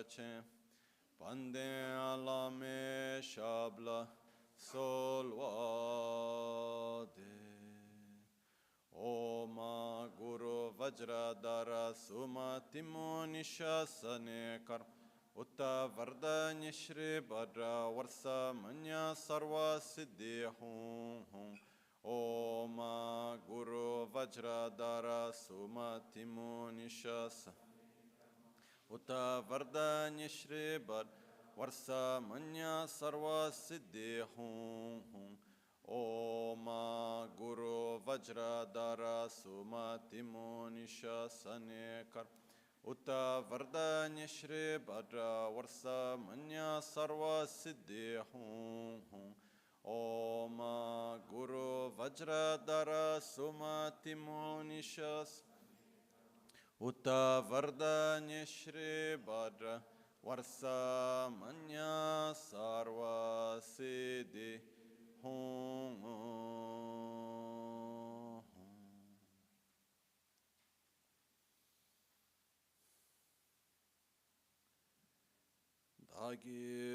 chen panden alame shabla solvade Oma Guru Vajradara Suma Timo Nishasane Kar Utta Vardanya Shri Bhadra Varsa Manya Sarva Siddhi Hum Hum Oma Guru Vajradara Suma Timo Nishasane Utta Vardanya Shri Bhadra Varsa Manya Sarva Siddhi Hum Hum Oma Guru Vajradara Sumatimo Nishasane Kar Utta Vardanya Shri Bhadra Varsa Manya Sarva Siddhi Hum Hum Oma Guru Vajradara Sumatimo Nishas Utta Vardanya Shri Bhadra Varsa Manya Sarva Siddhi Dagi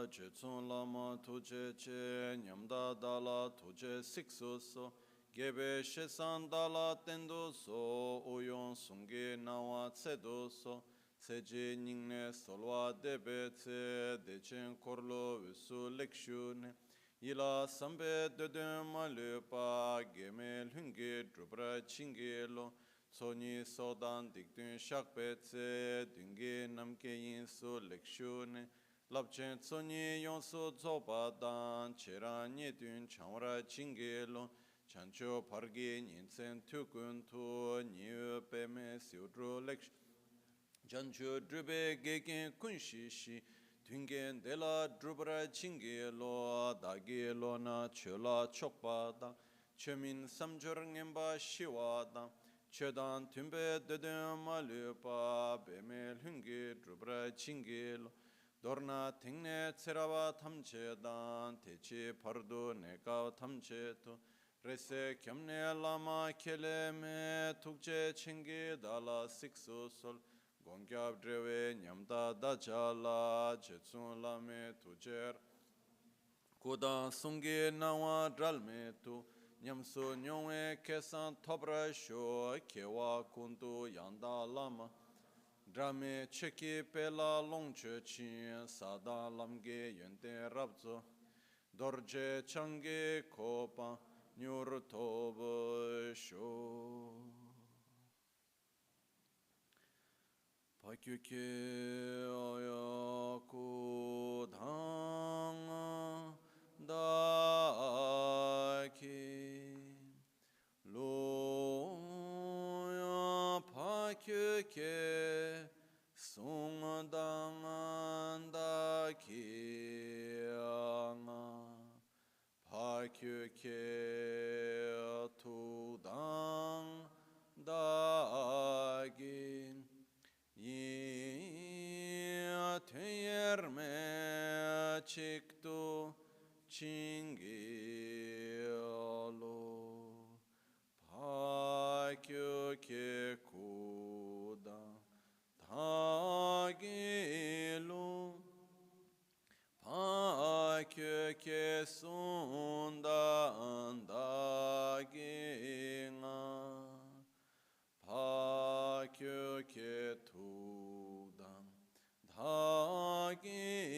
Je Tsong Lama Tuje Che Nyamda Dala Tuje Siksu So Gebe Shesan Dala Tendo So Uyon Sungi Nawa Tsedo So Seji Ningne Solwa Debe Tse Dechen Korlo Visu Lekshune Ila Sambe Dede Malupa Gemel Hungi Drupra Chingelo Tsoni Sodan Dikdun Shakpe Tse Dungi Namke Yinsu Lekshune Lapchen Tsoni Yonsu Tsopa Dan Chera Nyedun Chamra Chingelo Chancho Pargi Nyinsen Tukun Tu Nyu Peme Siudru Lekshune Jancho Drube Gegen Kunshishi Tungen de la Drubra Chingi Lo Dagi Lona Chola Chokpada Chemin Samjur Ngemba Shiwada Chedan Tumbe Dede Malupa Bemel Hungi Drubra Chingi Lo Dorna Tingne Tserava Tamchedan Techi Pardu Neka Tamchetu Rese Kyamne Lama Keleme Tukche Chingi Dala Siksu Sol Gongyab Drewe Nyamda Dachala Jetsun Lame Tujer Kuda Sungi Nawa Dralme Tu Nyamsu Nyongwe Kesan Tobra Sho Kewa Kundu Yanda Lama Drame Cheki Pela Longche Chin Sada Lamge Yente Rabzo Dorje Change Kopa Nyur Tobo Sho Pakyuke Ayaku Dhanga Daki Loya Pakyuke Sungdangan Daki Pakyuke Tudang Dagi Yerme Chiktu Chingelo Pakyo Ke Kuda Tagilu Pakyo Ke Sunda Andaginga Pakyo Ke Tudam Dhagi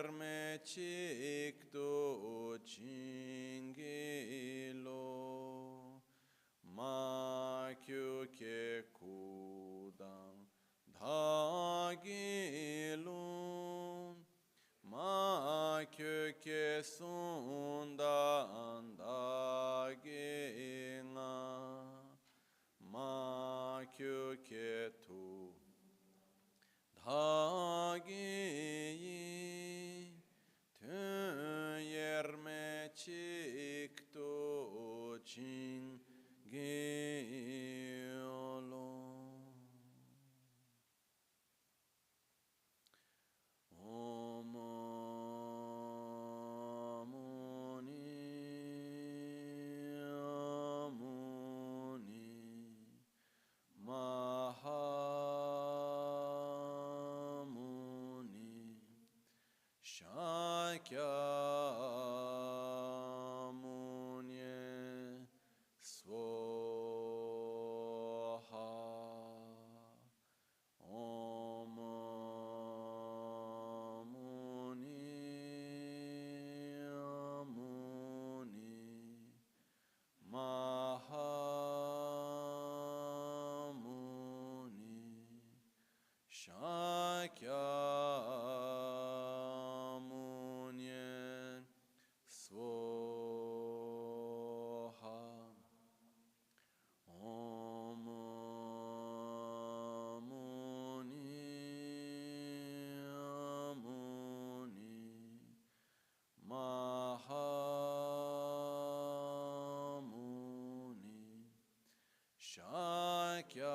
Yerme Chikto Chingilo Makyo Ke Kudam Dhagilo Makyo Ke Sunda Andagina Makyo Ke Tu Dhagi Yerme Chikto Chingilo Om Muni Maha Munye Svoha. Om Muni Mahamuni Shakyamuni Svoha. Om Muni Mahamuni Shakyamuni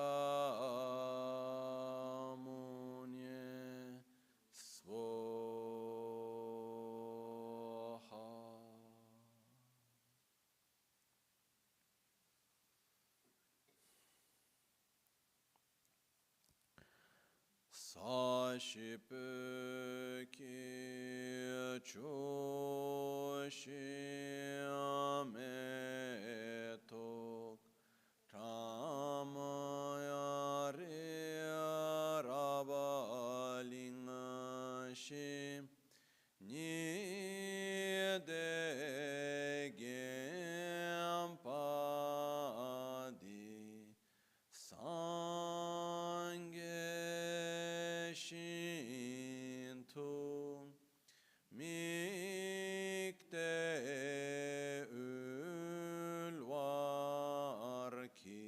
Svoha. Sashipu ki choshiametok Tramayare rabalingashim Nidegempadi Sangeshintu Mikte ulwarki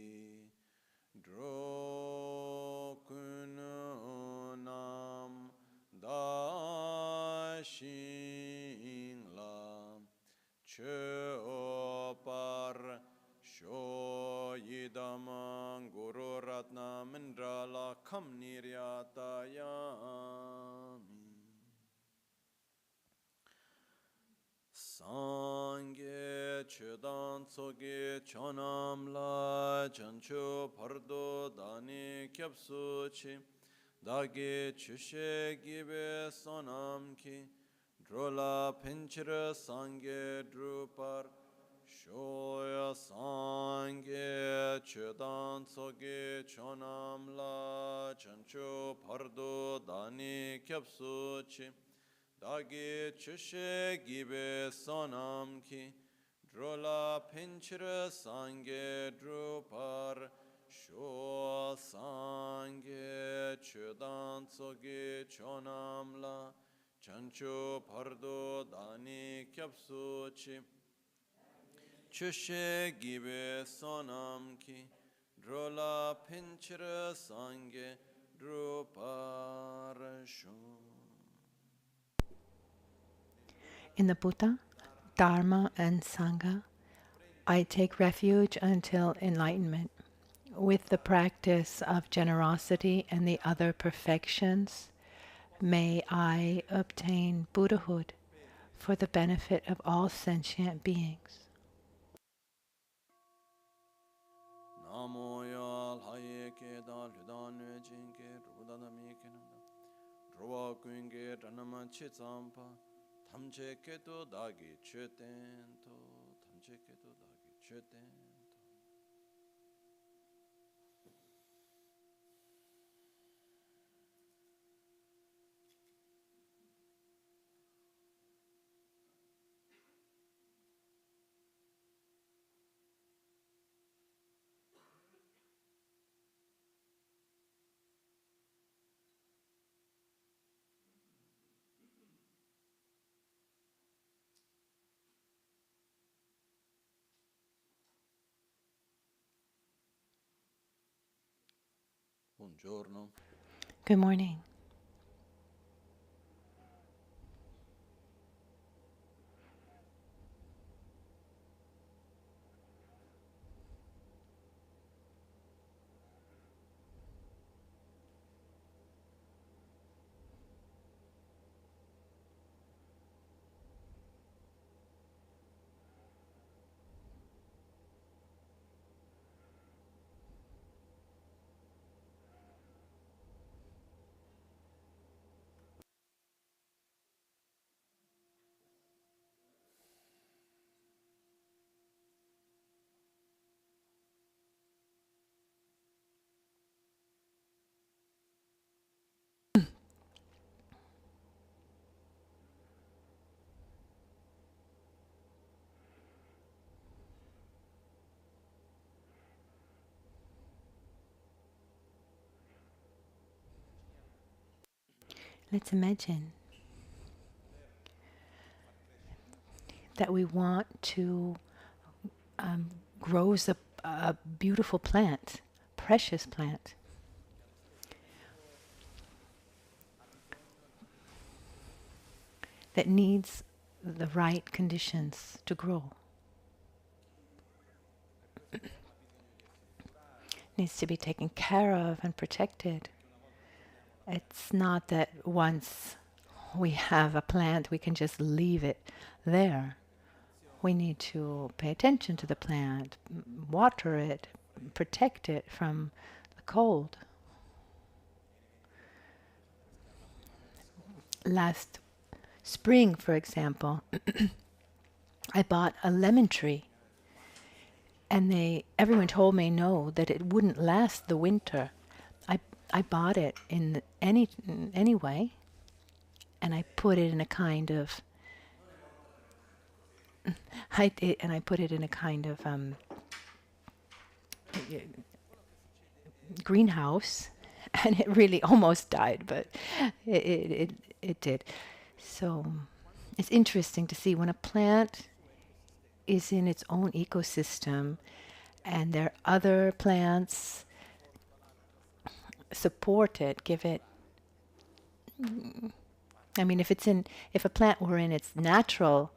Drokununam Dashinglam Chopar Shoyidamang Guru Ratna Mandrala Kam Niryatayami Sangye Chedan Tsoge Chonam La Chancho Pardo Dani Kyapsuchi Dage Chushe Gibe Sonam Ki Drola Pinchira Sangye Drupar Shoya Sangye Chedan Tsoge Chonam La Chancho Pardo Dani Kyapsuchi Dagi Chushe Gibe Sonam Ki Drola Pinchira Sangye Drupar Sho Sangye Chedan Tsoge Chonam La Chancho Pardo Dani Kyapsuchi Chushe Gibe Sonam Ki Drola Pinchira Sangye Drupar Sho. In the Buddha, Dharma, and Sangha, I take refuge until enlightenment. With the practice of generosity and the other perfections, may I obtain Buddhahood for the benefit of all sentient beings. Buongiorno. Good morning. Let's imagine that we want to grow a beautiful plant, precious plant. That needs the right conditions to grow. Needs to be taken care of and protected. It's not that once we have a plant, we can just leave it there. We need to pay attention to the plant, water it, protect it from the cold. Last spring, for example, I bought a lemon tree. And everyone told me no, that it wouldn't last the winter. I bought it in any way, and I put it in a kind of greenhouse, and it really almost died, but it did. So it's interesting to see when a plant is in its own ecosystem and there are other plants support it, give it. I mean, if a plant were in its natural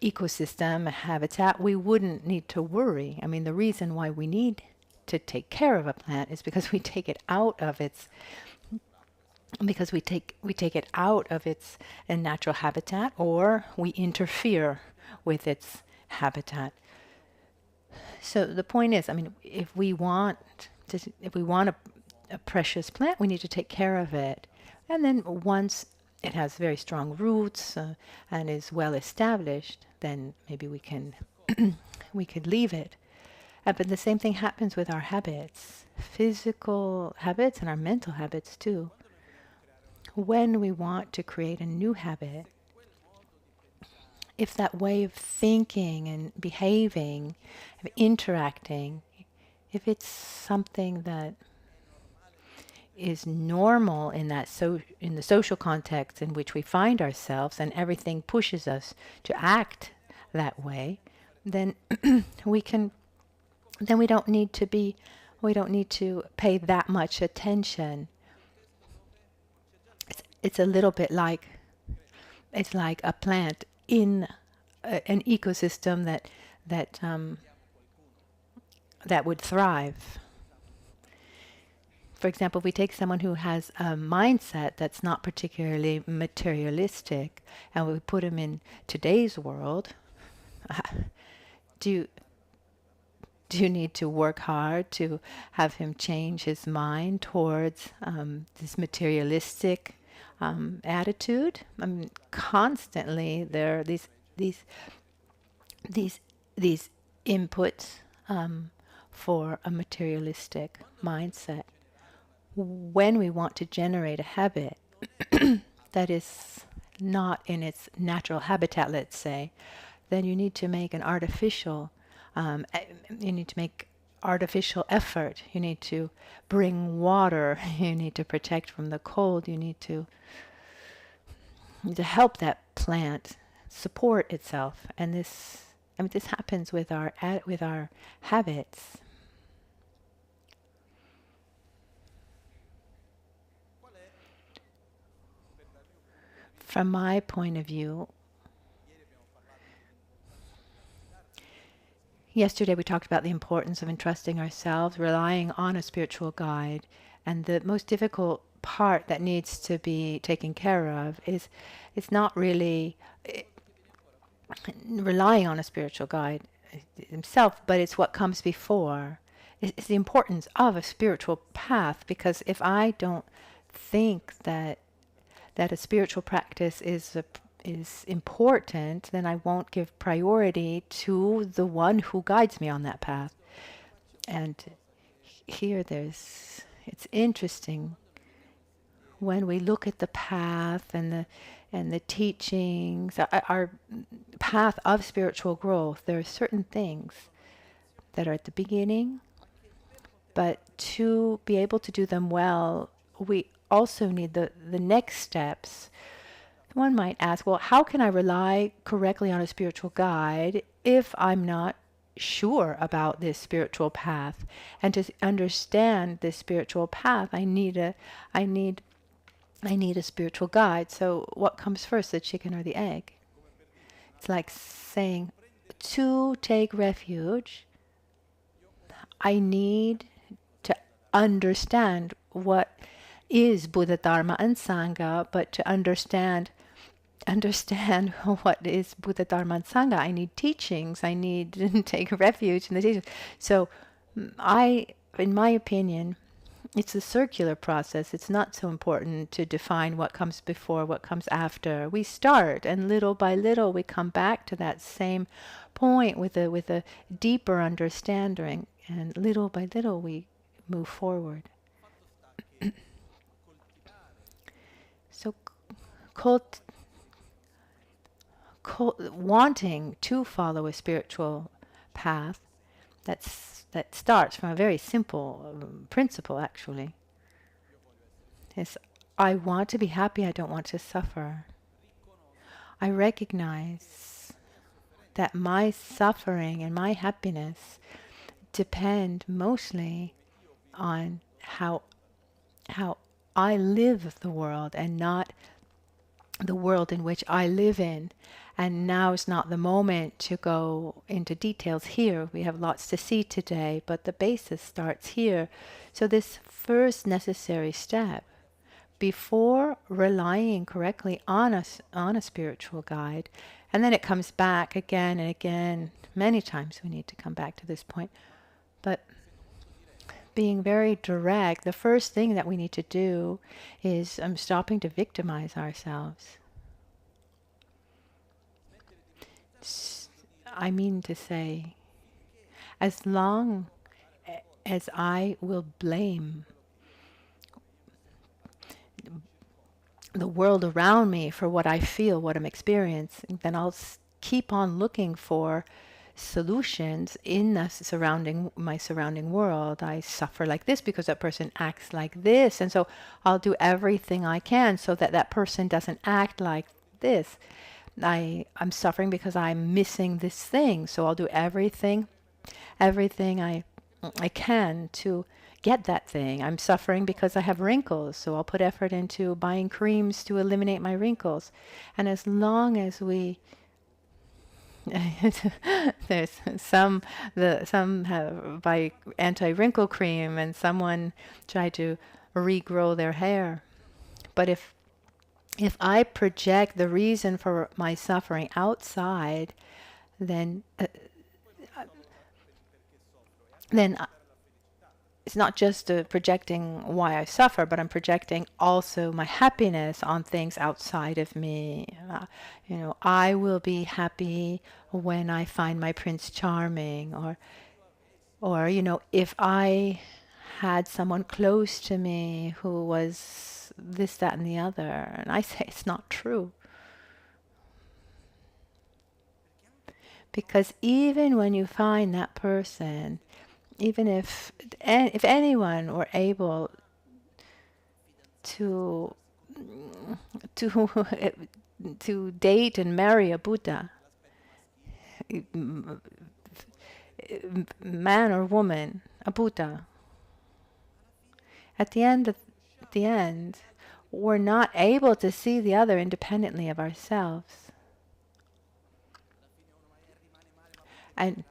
ecosystem, habitat, we wouldn't need to worry. I mean, the reason why we need to take care of a plant is because we take it out of its natural habitat, or we interfere with its habitat. So the point is, I mean, if we want a precious plant, we need to take care of it. And then once it has very strong roots and is well established, then maybe we could leave it. But the same thing happens with our habits, physical habits and our mental habits too. When we want to create a new habit, if that way of thinking and behaving, of interacting, if it's something that is normal in the social context in which we find ourselves, and everything pushes us to act that way, then we don't need to pay that much attention. It's a little bit like a plant in an ecosystem that would thrive. For example, if we take someone who has a mindset that's not particularly materialistic, and we put him in today's world, do you need to work hard to have him change his mind towards this materialistic attitude? I mean, constantly there are these inputs for a materialistic mindset. When we want to generate a habit that is not in its natural habitat, let's say, then you need to make an artificial. You need to make artificial effort. You need to bring water. You need to protect from the cold. You need to help that plant support itself. And this happens with our habits. From my point of view, yesterday we talked about the importance of entrusting ourselves, relying on a spiritual guide, and the most difficult part that needs to be taken care of is it's not really relying on a spiritual guide himself, but it's what comes before. It's the importance of a spiritual path, because if I don't think that a spiritual practice is important, then I won't give priority to the one who guides me on that path. And here it's interesting when we look at the path and the teachings, our path of spiritual growth. There are certain things that are at the beginning, but to be able to do them well, we also need the next steps. One might ask, well, how can I rely correctly on a spiritual guide if I'm not sure about this spiritual path? And to understand this spiritual path, I need a spiritual guide. So what comes first, the chicken or the egg? It's like saying, to take refuge, I need to understand what is Buddha, Dharma, and Sangha, but to understand what is Buddha, Dharma, and Sangha, I need teachings. I need to take refuge in the teachings. So in my opinion, it's a circular process. It's not so important to define what comes before, what comes after. We start, and little by little, we come back to that same point with a deeper understanding, and little by little, we move forward. So, wanting to follow a spiritual path that starts from a very simple principle, actually, is I want to be happy, I don't want to suffer. I recognize that my suffering and my happiness depend mostly on how I live the world and not the world in which I live in. And now is not the moment to go into details here. We have lots to see today, but the basis starts here. So this first necessary step, before relying correctly on a spiritual guide, and then it comes back again and again. Many times we need to come back to this point. But being very direct, the first thing that we need to do is stopping to victimize ourselves. I mean to say, as long as I will blame the world around me for what I feel, what I'm experiencing, then I'll keep on looking for solutions in my surrounding world. I suffer like this because that person acts like this, and so I'll do everything I can so that that person doesn't act like this. I'm suffering because I'm missing this thing, so I'll do everything I can to get that thing. I'm suffering because I have wrinkles, so I'll put effort into buying creams to eliminate my wrinkles. And as long as we there's some have buy anti-wrinkle cream, and someone try to regrow their hair. But if I project the reason for my suffering outside, then it's not just projecting why I suffer, but I'm projecting also my happiness on things outside of me. I will be happy when I find my Prince Charming, or if I had someone close to me who was this, that, and the other. And I say it's not true. Because even when you find that person, even if anyone were able to date and marry a Buddha, man or woman, a Buddha, at the end, we're not able to see the other independently of ourselves. And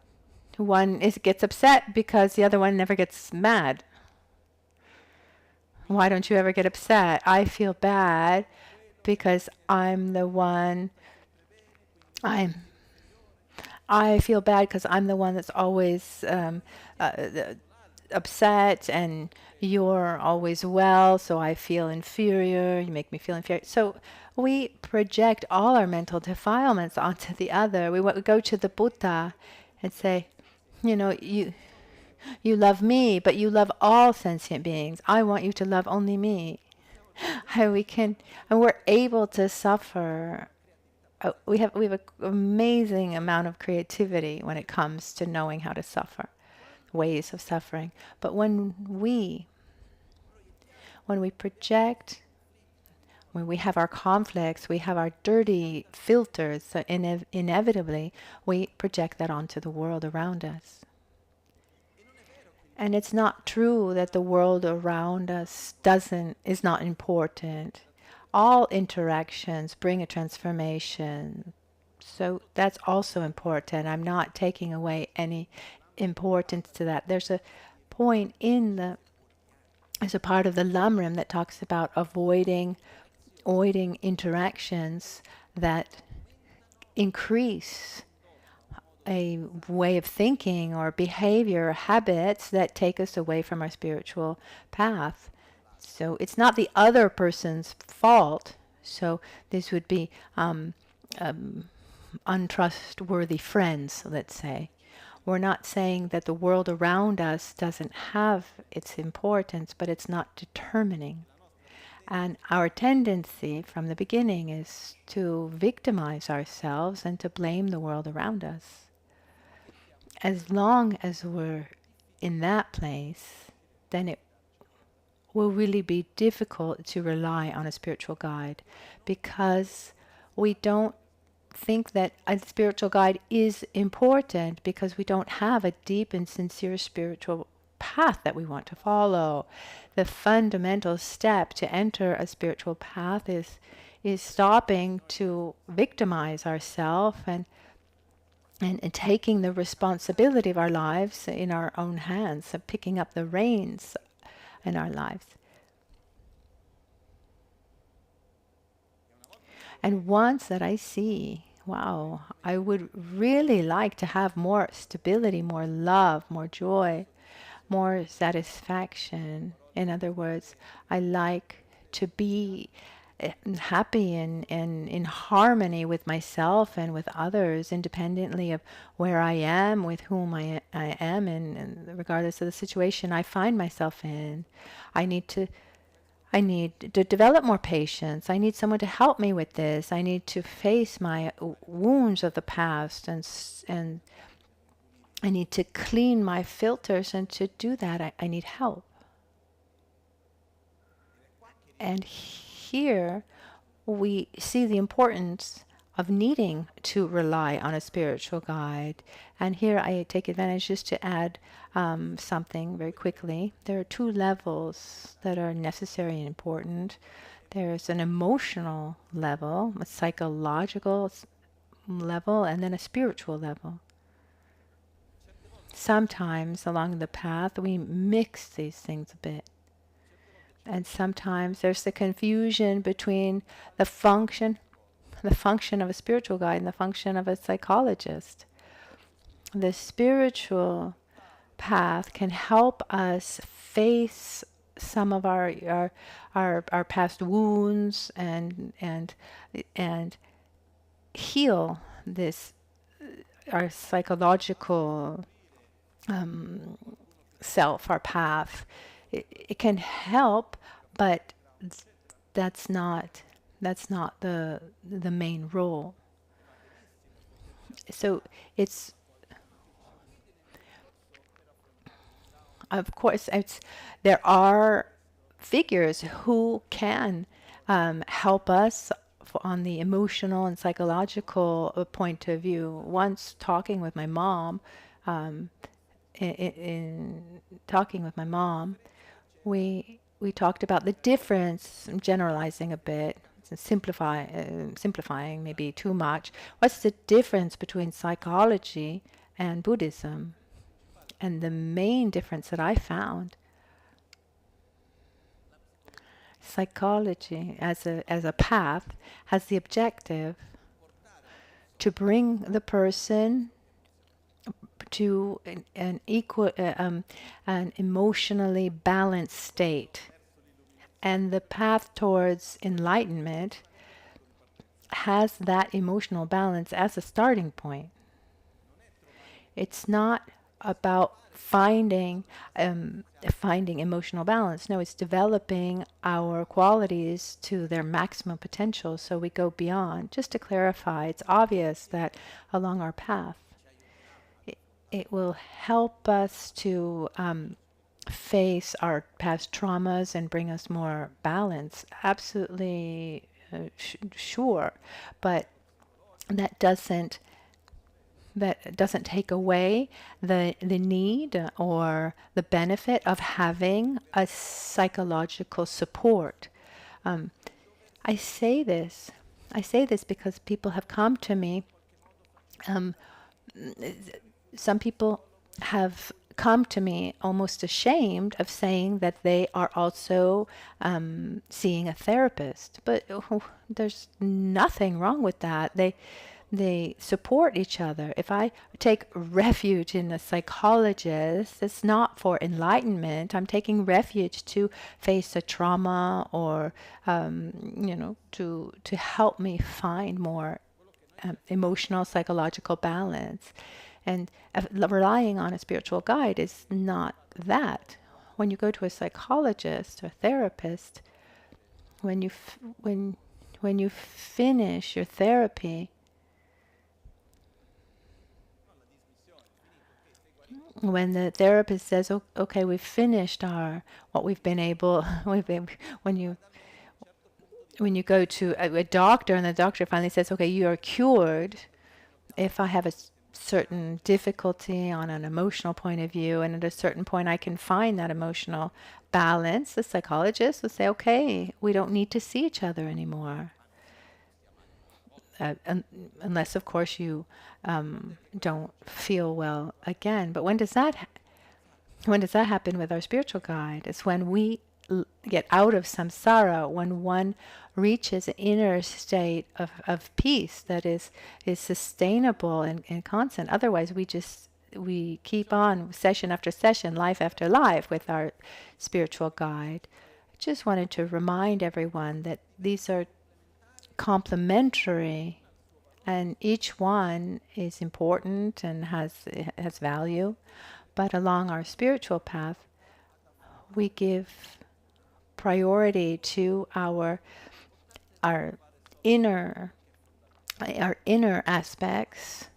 one gets upset because the other one never gets mad. Why don't you ever get upset? I feel bad because I'm the one. I feel bad because I'm the one that's always upset, and you're always well, so I feel inferior. You make me feel inferior. So we project all our mental defilements onto the other. We go to the Buddha and say, you love me, but you love all sentient beings. I want you to love only me. And we're able to suffer. We have an amazing amount of creativity when it comes to knowing how to suffer, ways of suffering. But when we when we project, when we have our conflicts, we have our dirty filters, so inevitably we project that onto the world around us. And it's not true that the world around us is not important. All interactions bring a transformation. So that's also important. I'm not taking away any importance to that. There's a point there's a part of the Lam Rim that talks about avoiding interactions that increase a way of thinking or behavior or habits that take us away from our spiritual path. So it's not the other person's fault. So this would be untrustworthy friends, let's say. We're not saying that the world around us doesn't have its importance, but it's not determining. And our tendency from the beginning is to victimize ourselves and to blame the world around us. As long as we're in that place, then it will really be difficult to rely on a spiritual guide, because we don't think that a spiritual guide is important, because we don't have a deep and sincere spiritual path that we want to follow. The fundamental step to enter a spiritual path is stopping to victimize ourselves and taking the responsibility of our lives in our own hands, and picking up the reins in our lives. And once that I see, wow, I would really like to have more stability, more love, more joy, more satisfaction. In other words, I like to be happy and in harmony with myself and with others, independently of where I am, with whom I am, and regardless of the situation I find myself in. I need to develop more patience. I need someone to help me with this. I need to face my wounds of the past, and I need to clean my filters, and to do that I need help. And here we see the importance of needing to rely on a spiritual guide. And here I take advantage just to add something very quickly. There are two levels that are necessary and important. There's an emotional level, a psychological level, and then a spiritual level. Sometimes along the path we mix these things a bit. And sometimes there's the confusion between the function of a spiritual guide and the function of a psychologist. The spiritual path can help us face some of our past wounds and heal this our psychological self, our path. It can help, but that's not the main role. So it's, of course, there are figures who can help us on the emotional and psychological point of view. Once talking with my mom, in talking with my mom, we talked about the difference. I'm generalizing a bit, simplifying maybe too much. What's the difference between psychology and Buddhism? And the main difference that I found, psychology as a path has the objective to bring the person to an emotionally balanced state, and the path towards enlightenment has that emotional balance as a starting point. It's not about finding emotional balance. No, it's developing our qualities to their maximum potential, so we go beyond. Just to clarify, it's obvious that along our path, it will help us to face our past traumas and bring us more balance. Absolutely sure. But that doesn't take away the need or the benefit of having a psychological support. I say this because people have come to me. Some people have come to me almost ashamed of saying that they are also seeing a therapist. But there's nothing wrong with that. They support each other. If I take refuge in a psychologist, it's not for enlightenment. I'm taking refuge to face a trauma or, to help me find more emotional, psychological balance. And relying on a spiritual guide is not that. When you go to a psychologist or therapist, when you finish your therapy, when the therapist says, "Okay, we've finished what we've been able," when you go to a doctor and the doctor finally says, "Okay, you are cured." If I have a certain difficulty on an emotional point of view, and at a certain point I can find that emotional balance, the psychologist will say, "Okay, we don't need to see each other anymore." Unless, of course, you don't feel well again. But when does that happen with our spiritual guide? It's when we get out of samsara, when one reaches an inner state of peace that is sustainable and constant. Otherwise, we keep on session after session, life after life with our spiritual guide. I just wanted to remind everyone that these are complementary, and each one is important and has value. But along our spiritual path, we give priority to our inner aspects,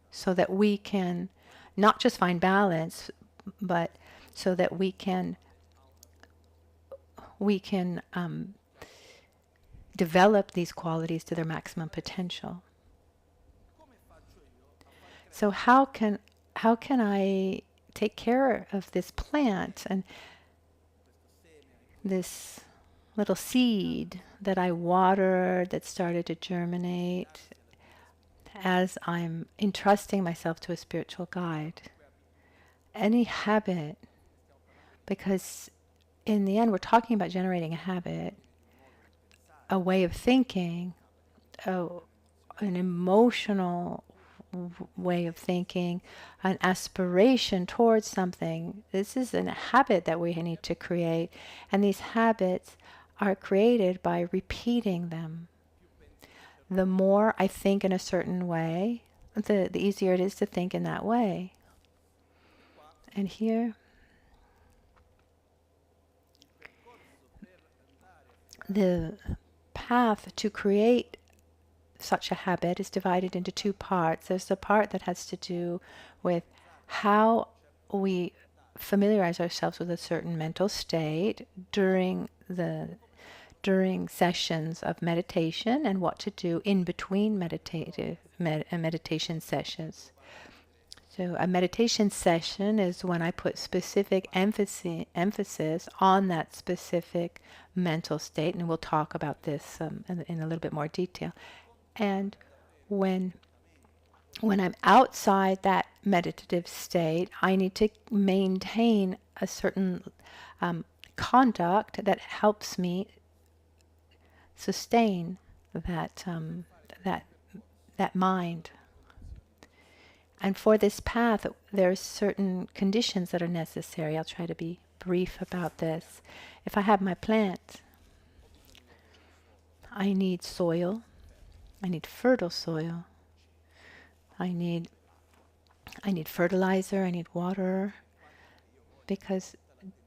so that we can not just find balance, but so that we can develop these qualities to their maximum potential. So how can I take care of this plant and this little seed that I watered, that started to germinate, as I'm entrusting myself to a spiritual guide? Any habit, because in the end we're talking about generating a habit, a way of thinking, an emotional way of thinking, an aspiration towards something. This is a habit that we need to create, and these habits are created by repeating them. The more I think in a certain way, the easier it is to think in that way. And here, the path to create such a habit is divided into two parts. There's the part that has to do with how we familiarize ourselves with a certain mental state during sessions of meditation, and what to do in between meditation sessions. So a meditation session is when I put specific emphasis on that specific mental state, and we'll talk about this in a little bit more detail. And when I'm outside that meditative state, I need to maintain a certain conduct that helps me sustain that mind. And for this path, there are certain conditions that are necessary. I'll try to be brief about this. If I have my plant, I need soil. I need fertile soil. I need fertilizer. I need water. Because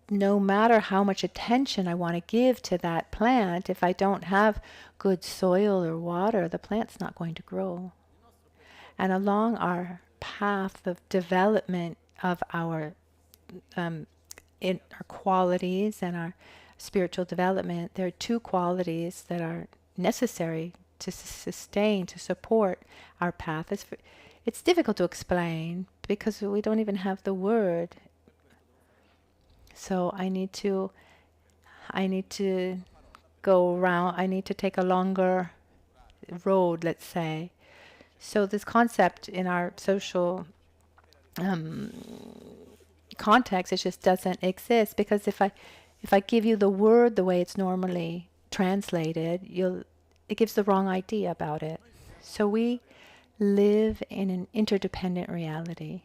no matter how much attention I want to give to that plant, if I don't have good soil or water, the plant's not going to grow. And along our path of development of our in our qualities and our spiritual development, there are two qualities that are necessary to sustain, to support our path. It's difficult to explain because we don't even have the word. So I need to go around. I need to take a longer road, let's say. So this concept in our social context, it just doesn't exist, because if I give you the word the way it's normally translated, it gives the wrong idea about it. So we live in an interdependent reality.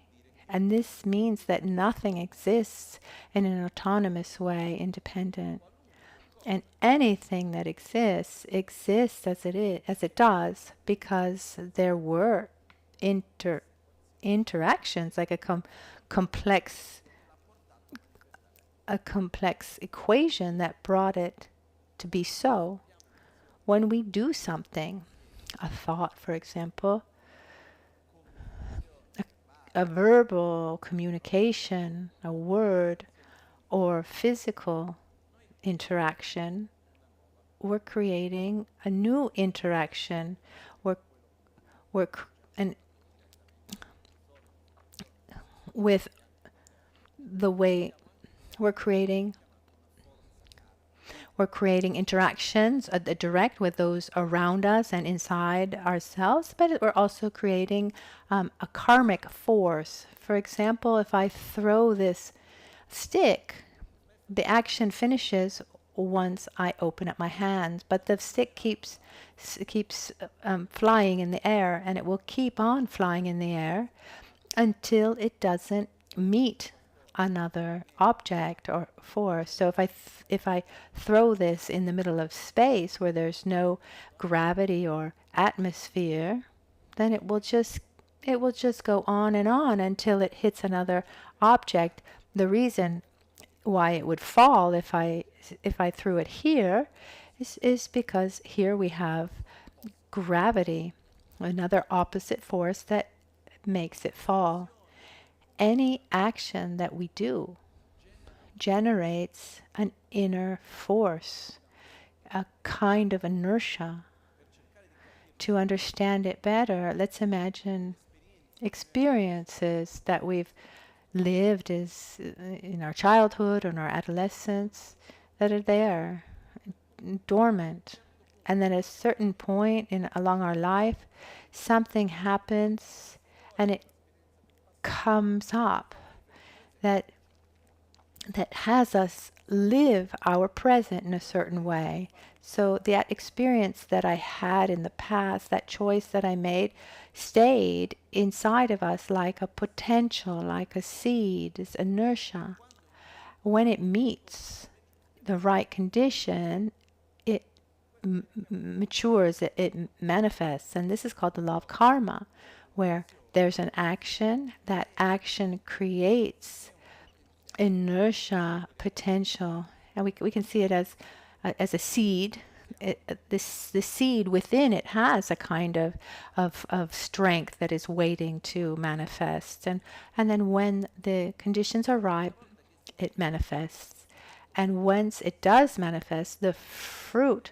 And this means that nothing exists in an autonomous way, independent. And anything that exists as it does, because there were interactions, like a complex equation that brought it to be so. When we do something, a thought, for example, a verbal communication, a word, or physical interaction, we're creating a new interaction. With the way we're creating interactions, direct with those around us and inside ourselves, but we're also creating a karmic force. For example, if I throw this stick, the action finishes once I open up my hands, but the stick keeps flying in the air, and it will keep on flying in the air until it doesn't meet another object or force. So if I throw this in the middle of space where there's no gravity or atmosphere, then it will just go on and on until it hits another object. The reason why it would fall if I threw it here is because here we have gravity, another opposite force that makes it fall. Any action that we do generates an inner force, a kind of inertia. To understand it better, let's imagine experiences that we've lived as in our childhood or in our adolescence that are there, dormant. And then at a certain point along our life, something happens and it comes up that has us live our present in a certain way. So that experience that I had in the past, that choice that I made, stayed inside of us like a potential, like a seed, this inertia. When it meets the right condition, it matures, it manifests. And this is called the law of karma, where there's an action, that action creates inertia, potential, and we can see it as a seed. The seed within it has a kind of strength that is waiting to manifest, and then when the conditions are ripe, it manifests. And once it does manifest, the fruit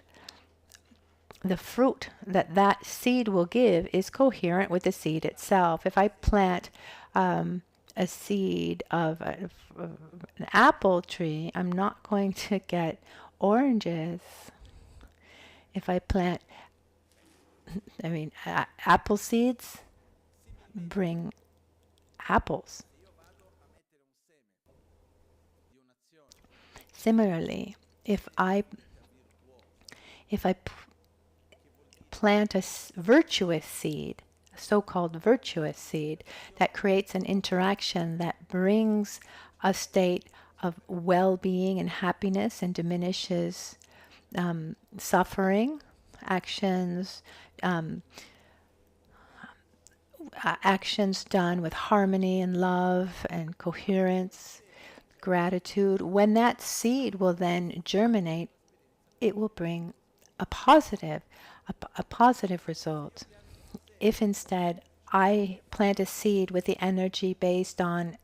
that seed will give is coherent with the seed itself. If I plant a seed of an apple tree, I'm not going to get oranges. If I plant, apple seeds bring apples. Similarly, if I plant a virtuous seed, a so-called virtuous seed, that creates an interaction that brings a state of well-being and happiness and diminishes suffering, actions done with harmony and love and coherence, gratitude. When that seed will then germinate, it will bring a positive result. If instead I plant a seed with the energy based on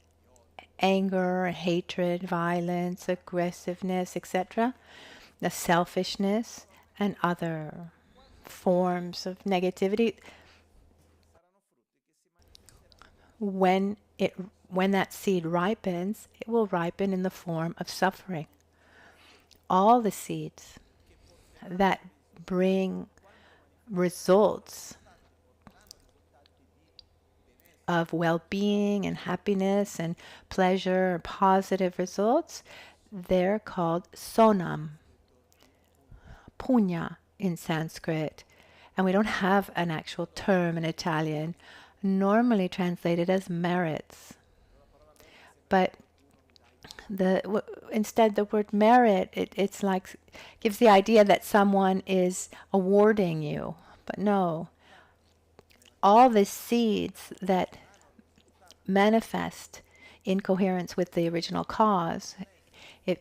anger, hatred, violence, aggressiveness, etc., the selfishness, and other forms of negativity. When that seed ripens, it will ripen in the form of suffering. All the seeds that bring results of well-being and happiness and pleasure, positive results, they're called sonam, punya in Sanskrit. And we don't have an actual term in Italian, normally translated as merits. But instead the word merit, it's like, gives the idea that someone is awarding you. But no, all the seeds that manifest in coherence with the original cause, if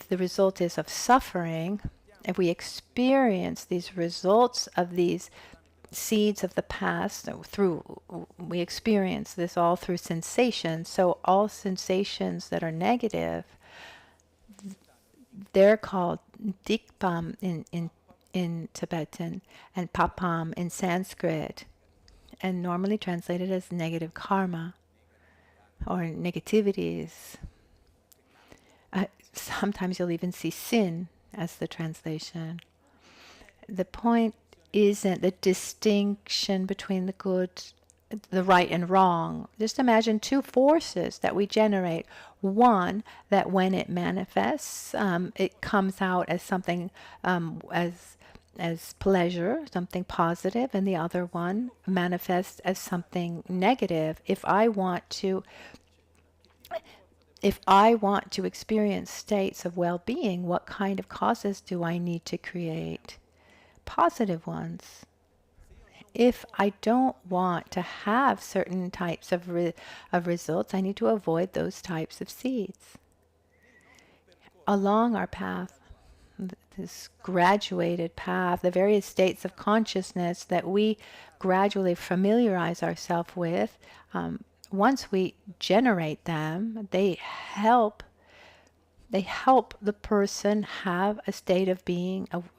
the result is of suffering, if we experience these results of these seeds of the past we experience this all through sensations. So all sensations that are negative, they're called dikpam in Tibetan and papam in Sanskrit, and normally translated as negative karma or negativities. Sometimes you'll even see sin as the translation. The point isn't the distinction between the right and wrong. Just imagine two forces that we generate. One, that when it manifests, it comes out as something as pleasure, something positive, and the other one manifests as something negative. If I want to experience states of well-being, what kind of causes do I need to create? Positive ones. If I don't want to have certain types of results, I need to avoid those types of seeds. Along our path, this graduated path, the various states of consciousness that we gradually familiarize ourselves with, once we generate them, they help the person have a state of being, of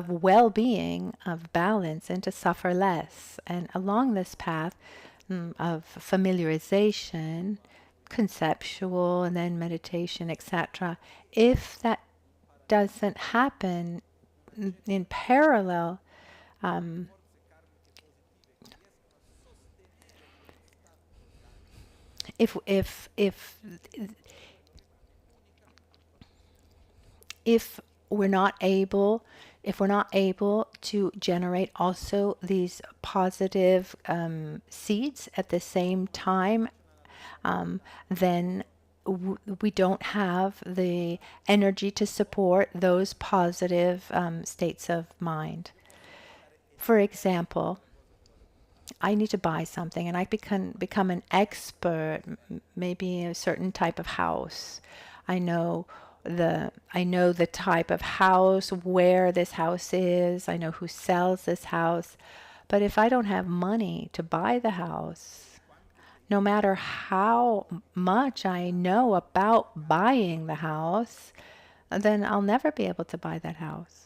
well-being, of balance, and to suffer less. And along this path of familiarization, conceptual, and then meditation, etc., if that doesn't happen in parallel, if we're not able to generate also these positive seeds at the same time, then we don't have the energy to support those positive states of mind. For example, I need to buy something and I become an expert, maybe a certain type of house. I know the type of house, where this house is. I know who sells this house. But if I don't have money to buy the house, no matter how much I know about buying the house, then I'll never be able to buy that house.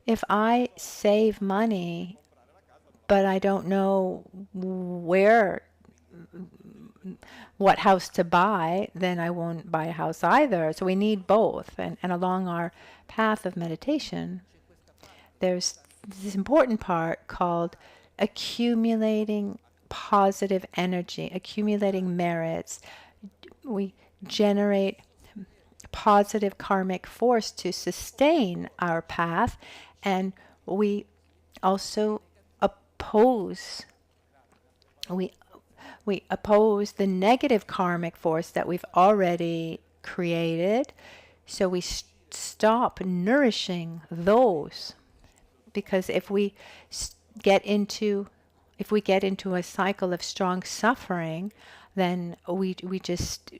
If I save money, but I don't know what house to buy, then I won't buy a house either. So we need both. And along our path of meditation, there's this important part called accumulating positive energy, accumulating merits. We generate positive karmic force to sustain our path, and we also oppose the negative karmic force that we've already created. So we stop nourishing those, because if we get into a cycle of strong suffering, then we just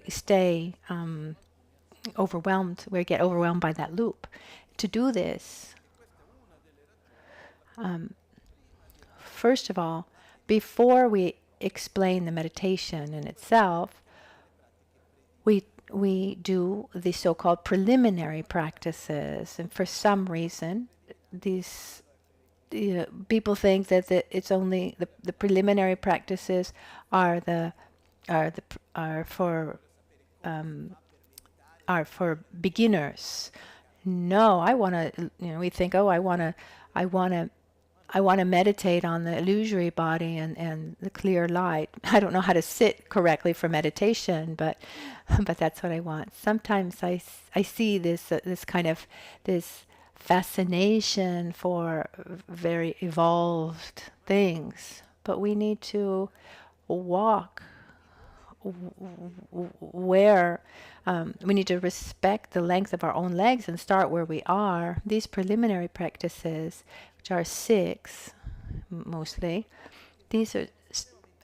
stay overwhelmed. We get overwhelmed by that loop. To do this, first of all, before we explain the meditation in itself, we do the so-called preliminary practices, and for some reason, these people think that it's only the preliminary practices are for beginners. No, I want to. We think, oh, I want to meditate on the illusory body and the clear light. I don't know how to sit correctly for meditation, but that's what I want. Sometimes I see this kind of this fascination for very evolved things, but we need to walk where we need to respect the length of our own legs and start where we are. These preliminary practices, which are 6 mostly, these are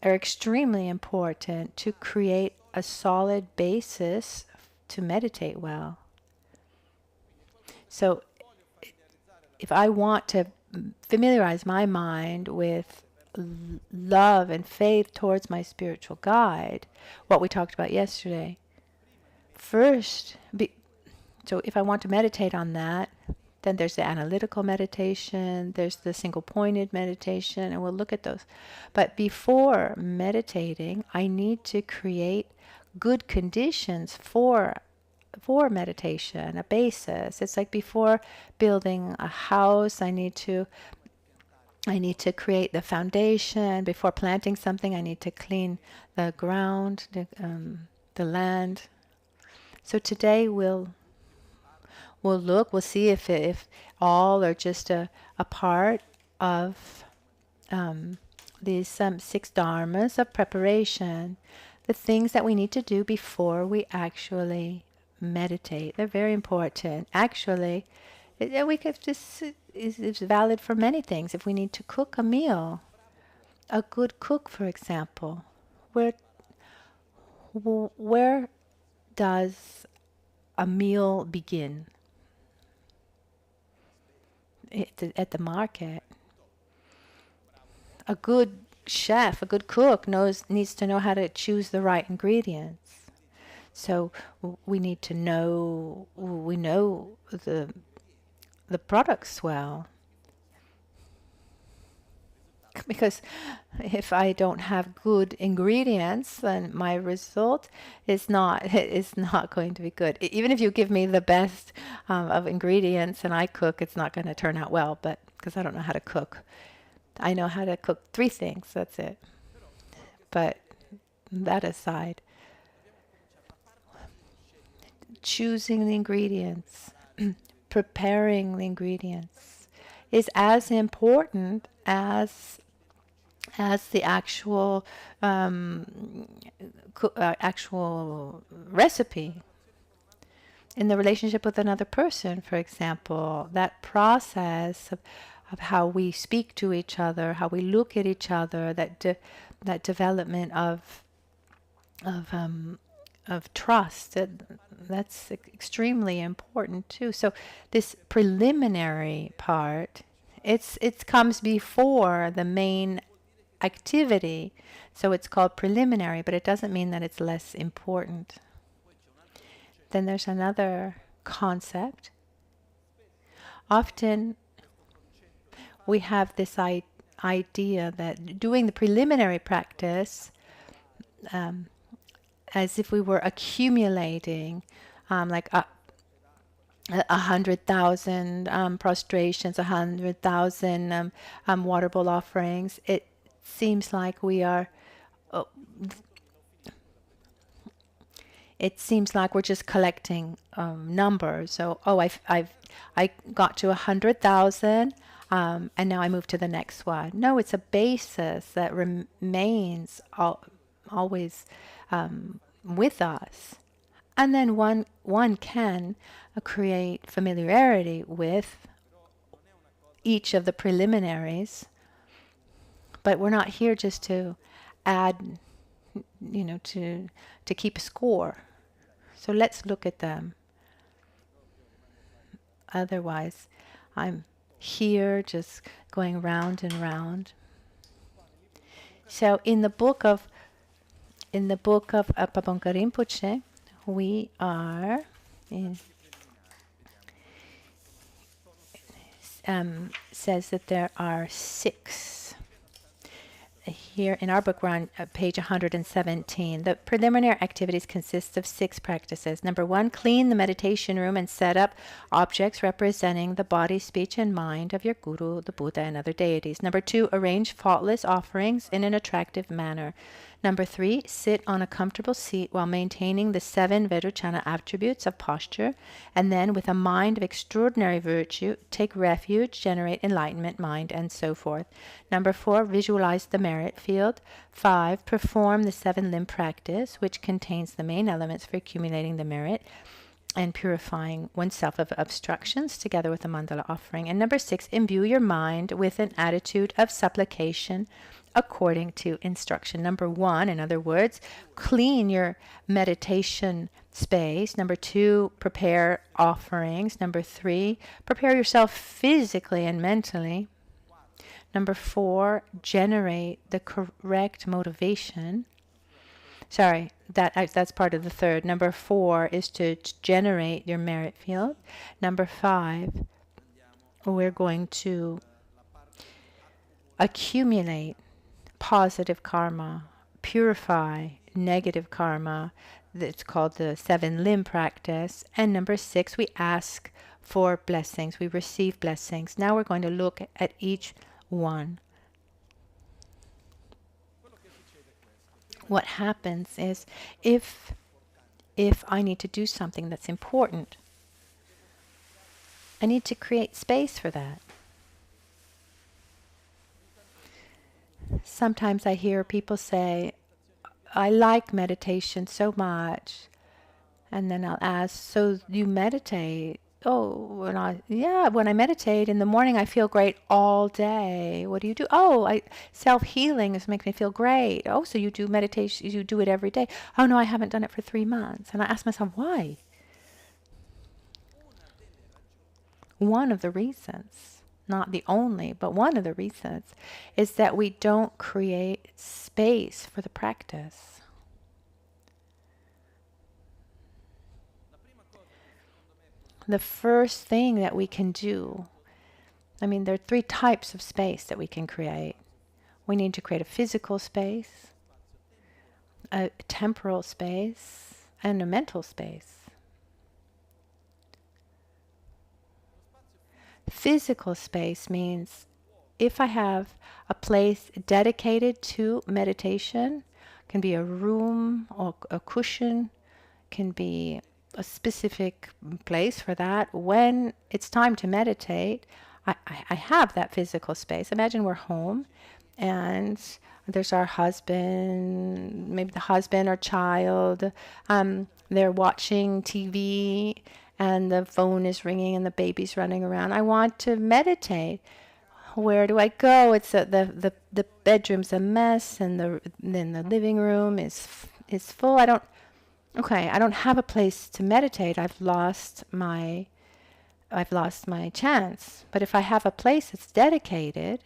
extremely important to create a solid basis to meditate well. So if I want to familiarize my mind with love and faith towards my spiritual guide, what we talked about yesterday, first, so if I want to meditate on that, then there's the analytical meditation, there's the single-pointed meditation, and we'll look at those. But before meditating, I need to create good conditions for meditation, a basis. It's like before building a house, I need to create the foundation. Before planting something, I need to clean the ground, the land. So today we'll see if all are just a part of these 6 dharmas of preparation, the things that we need to do before we actually meditate. They're very important. Actually, we could just it's valid for many things. If we need to cook a meal, a good cook, for example, where does a meal begin? At the market. A good chef, a good cook needs to know how to choose the right ingredients. So we need to know the products well. Because if I don't have good ingredients, then my result is not going to be good. Even if you give me the best of ingredients and I cook, it's not going to turn out well. But because I don't know how to cook, I know how to cook 3 things. That's it. But that aside, choosing the ingredients, preparing the ingredients, is as important as the actual recipe. In the relationship with another person, for example, that process of how we speak to each other, how we look at each other, that development of trust, that's extremely important too. So this preliminary part, it comes before the main activity, so it's called preliminary, but it doesn't mean that it's less important. Then there's another concept. Often we have this idea that doing the preliminary practice, as if we were accumulating like 100,000 prostrations, 100,000 water bowl offerings. It seems like we are. It seems like we're just collecting numbers. So, I got to 100,000, and now I move to the next one. No, it's a basis that remains always with us, and then one can create familiarity with each of the preliminaries. But we're not here just to add, to keep a score. So let's look at them. Otherwise, I'm here just going round and round. So in the book of Pabonka Rinpoche, we are in, says that there are 6. Here in our book, we're on page 117. The preliminary activities consist of 6 practices. Number 1, clean the meditation room and set up objects representing the body, speech, and mind of your guru, the Buddha, and other deities. Number 2, arrange faultless offerings in an attractive manner. Number 3, sit on a comfortable seat while maintaining the 7 Vairochana attributes of posture, and then with a mind of extraordinary virtue, take refuge, generate enlightenment mind, and so forth. Number 4, visualize the merit field. 5, perform the 7 limb practice, which contains the main elements for accumulating the merit and purifying oneself of obstructions together with the mandala offering. And number 6, imbue your mind with an attitude of supplication according to instruction. Number 1, in other words, clean your meditation space. Number 2, prepare offerings. Number 3, prepare yourself physically and mentally. Number 4, generate the correct motivation. Sorry, that's part of the 3rd. Number 4 is to generate your merit field. Number 5, we're going to accumulate positive karma, purify negative karma. It's called the 7 limb practice. And number 6, we ask for blessings. We receive blessings. Now we're going to look at each one. What happens is if I need to do something that's important, I need to create space for that. Sometimes I hear people say, I like meditation so much. And then I'll ask, so you meditate? Oh, when I meditate in the morning, I feel great all day. What do you do? Oh, self-healing makes me feel great. Oh, so you do meditation, you do it every day. Oh, no, I haven't done it for 3 months. And I ask myself, why? One of the reasons, not the only, but one of the reasons, is that we don't create space for the practice. The first thing that we can do, there are 3 types of space that we can create. We need to create a physical space, a temporal space, and a mental space. Physical space means if I have a place dedicated to meditation, can be a room or a cushion, can be a specific place for that. When it's time to meditate, I have that physical space. Imagine we're home and there's our husband, maybe the husband or child. They're watching TV and the phone is ringing and the baby's running around. I want to meditate. Where do I go? It's the bedroom's a mess, and then the living room is full. I don't have a place to meditate. I've lost my chance. But if I have a place that's dedicated,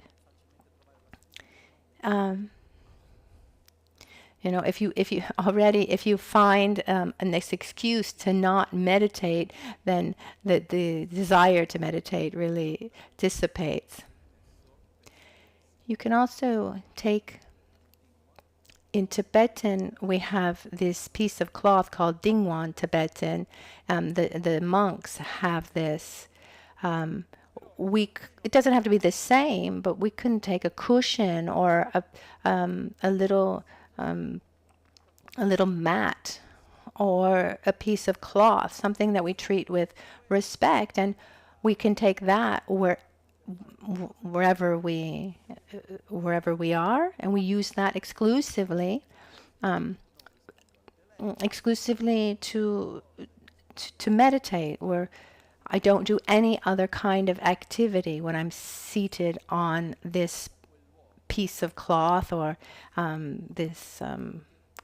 if you find an excuse to not meditate, then the desire to meditate really dissipates. You can also take, in Tibetan, we have this piece of cloth called dingwan Tibetan. The monks have this. It doesn't have to be the same, but we can take a cushion or a little mat or a piece of cloth, something that we treat with respect, and we can take that wherever we are, and we use that exclusively to meditate, where I don't do any other kind of activity when I'm seated on this piece of cloth or this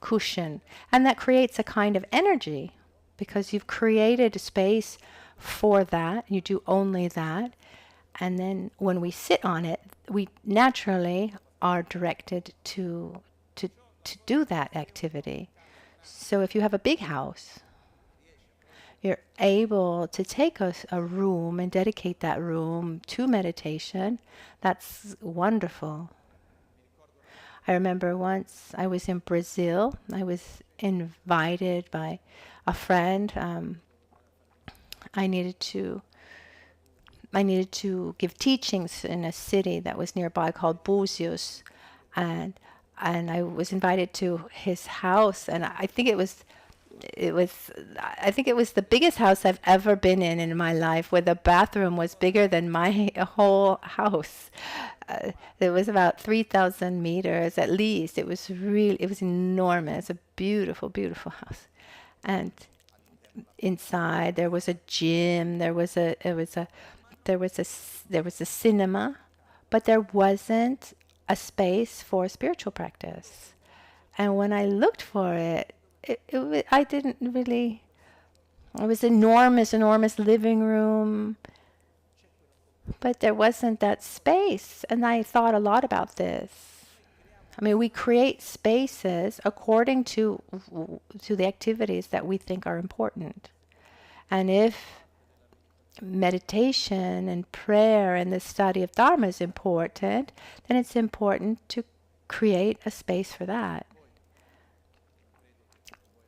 cushion. And that creates a kind of energy, because you've created a space for that. You do only that. And then when we sit on it, we naturally are directed to do that activity. So if you have a big house, you're able to take a room and dedicate that room to meditation. That's wonderful. I remember once I was in Brazil. I was invited by a friend. I needed to give teachings in a city that was nearby called Búzios, and I was invited to his house, and I think it was the biggest house I've ever been in my life, where the bathroom was bigger than my whole house. It was about 3,000 meters at least. It was enormous. A beautiful, beautiful house. And inside there was a gym, there was a cinema, but there wasn't a space for spiritual practice. And when I looked for it, I didn't really. It was enormous living room, but there wasn't that space. And I thought a lot about this. I mean, we create spaces according to the activities that we think are important. And if meditation and prayer and the study of dharma is important, then it's important to create a space for that.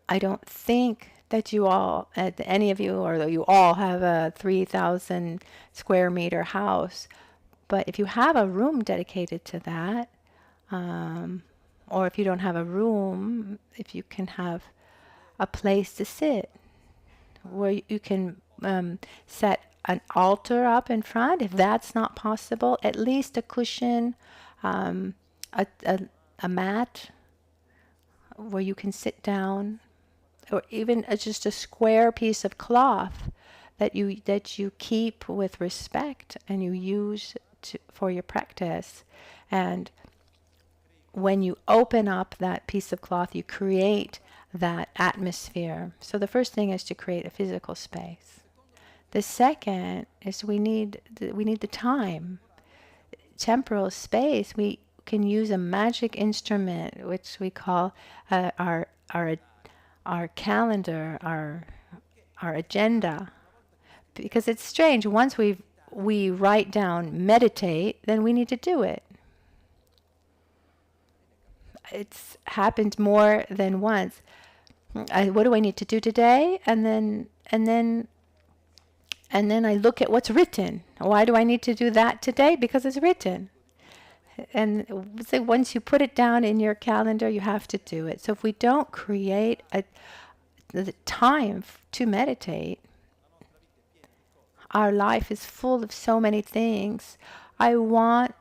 I don't think that you all, any of you, or you all have a 3,000 square meter house. But if you have a room dedicated to that, or if you don't have a room, if you can have a place to sit, where you can set an altar up in front. If that's not possible, at least a cushion, a mat where you can sit down, or even just a square piece of cloth that you keep with respect and you use for your practice. And when you open up that piece of cloth, you create that atmosphere. So the first thing is to create a physical space. The second is we need the time, temporal space. We can use a magic instrument, which we call our calendar, our agenda, because it's strange. Once we write down meditate, then we need to do it. It's happened more than once. What do I need to do today? And then I look at what's written. Why do I need to do that today? Because it's written. And so once you put it down in your calendar, you have to do it. So if we don't create the time to meditate, our life is full of so many things. I want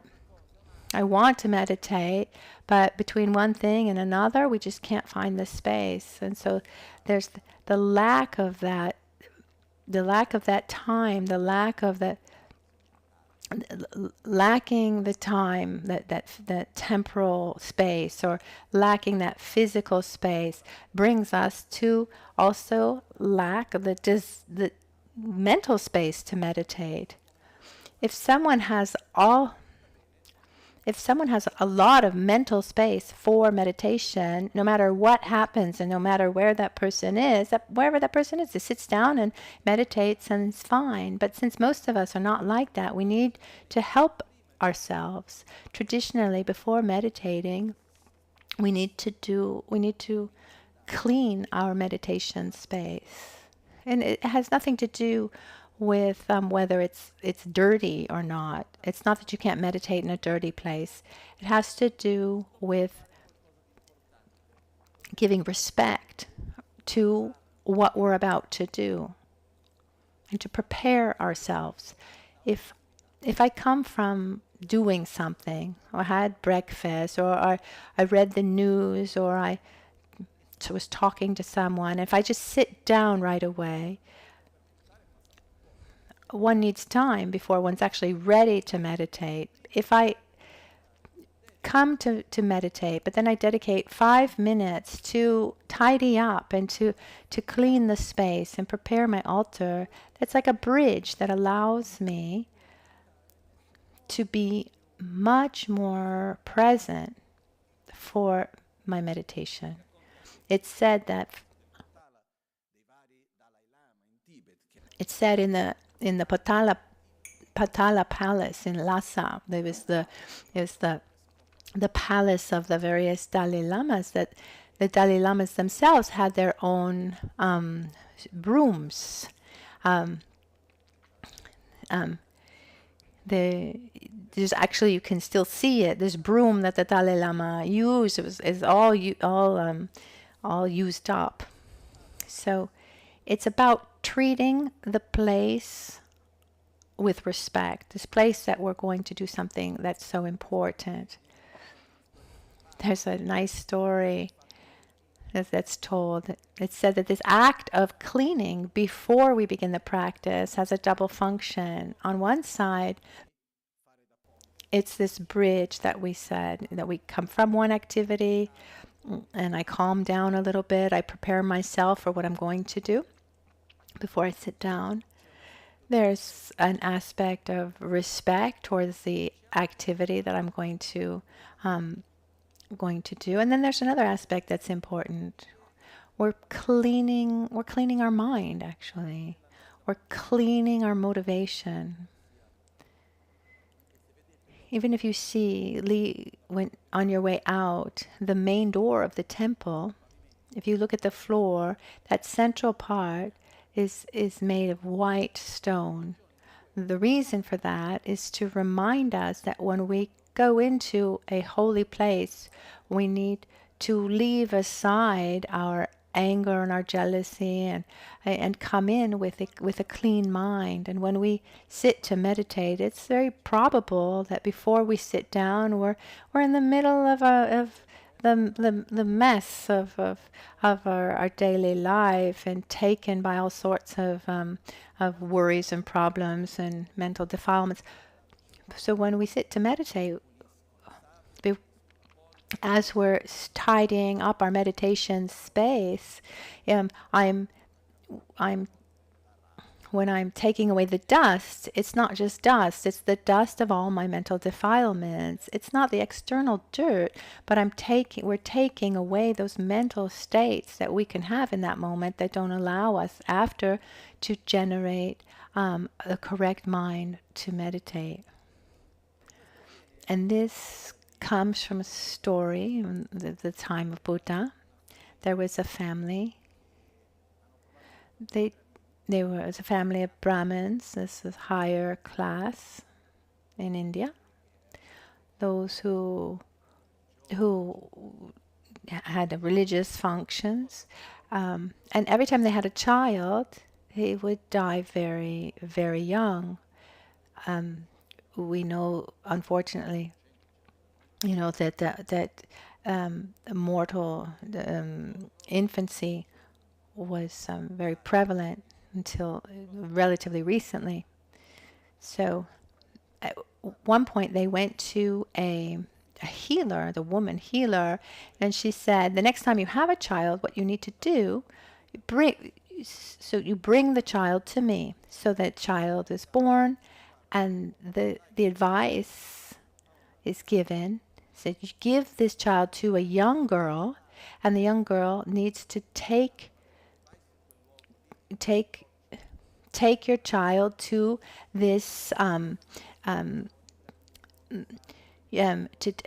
to meditate, but between one thing and another, we just can't find the space. And so there's the lack of that time, lacking the time, that temporal space, or lacking that physical space, brings us to also lack the mental space to meditate. If someone has a lot of mental space for meditation, no matter what happens and no matter where that person is, wherever that person is, just sits down and meditates and it's fine. But since most of us are not like that, we need to help ourselves. Traditionally, before meditating, we need to clean our meditation space. And it has nothing to do with whether it's dirty or not. It's not that you can't meditate in a dirty place. It has to do with giving respect to what we're about to do and to prepare ourselves. If I come from doing something, or had breakfast, or I read the news, or I was talking to someone, if I just sit down right away, one needs time before one's actually ready to meditate. If I come to meditate, but then I dedicate 5 minutes to tidy up and to clean the space and prepare my altar, that's like a bridge that allows me to be much more present for my meditation. It's said that in the Patala Palace in Lhasa, there was the palace of the various Dalai Lamas, that the Dalai Lamas themselves had their own brooms. There's actually, you can still see it. This broom that the Dalai Lama used is all used up. So it's about treating the place with respect. This place that we're going to do something that's so important. There's a nice story that's told. It's said that this act of cleaning before we begin the practice has a double function. On one side, it's this bridge that we said, that we come from one activity and I calm down a little bit. I prepare myself for what I'm going to do before I sit down. There's an aspect of respect towards the activity that I'm going to do. And then there's another aspect that's important. We're cleaning our mind, actually. We're cleaning our motivation. Even if you see, when on your way out, the main door of the temple, if you look at the floor, that central part is made of white stone. The reason for that is to remind us that when we go into a holy place, we need to leave aside our anger and our jealousy and come in with a clean mind. And when we sit to meditate, it's very probable that before we sit down, we're in the middle of the mess of our daily life and taken by all sorts of worries and problems and mental defilements. So when we sit to meditate, as we're tidying up our meditation space, when I'm taking away the dust, it's not just dust, it's the dust of all my mental defilements. It's not the external dirt, but we're taking away those mental states that we can have in that moment that don't allow us after to generate the correct mind to meditate. And this comes from a story in the time of Buddha. There was a family. It was a family of Brahmins. This is higher class in India. Those who had religious functions, and every time they had a child, he would die very, very young. We know, unfortunately, that mortal infancy was very prevalent until relatively recently. So at one point they went to a healer, the woman healer, and she said, the next time you have a child, what you need to do, you bring the child to me. So that child is born, and the advice is given. So you give this child to a young girl, and the young girl needs to take your child to this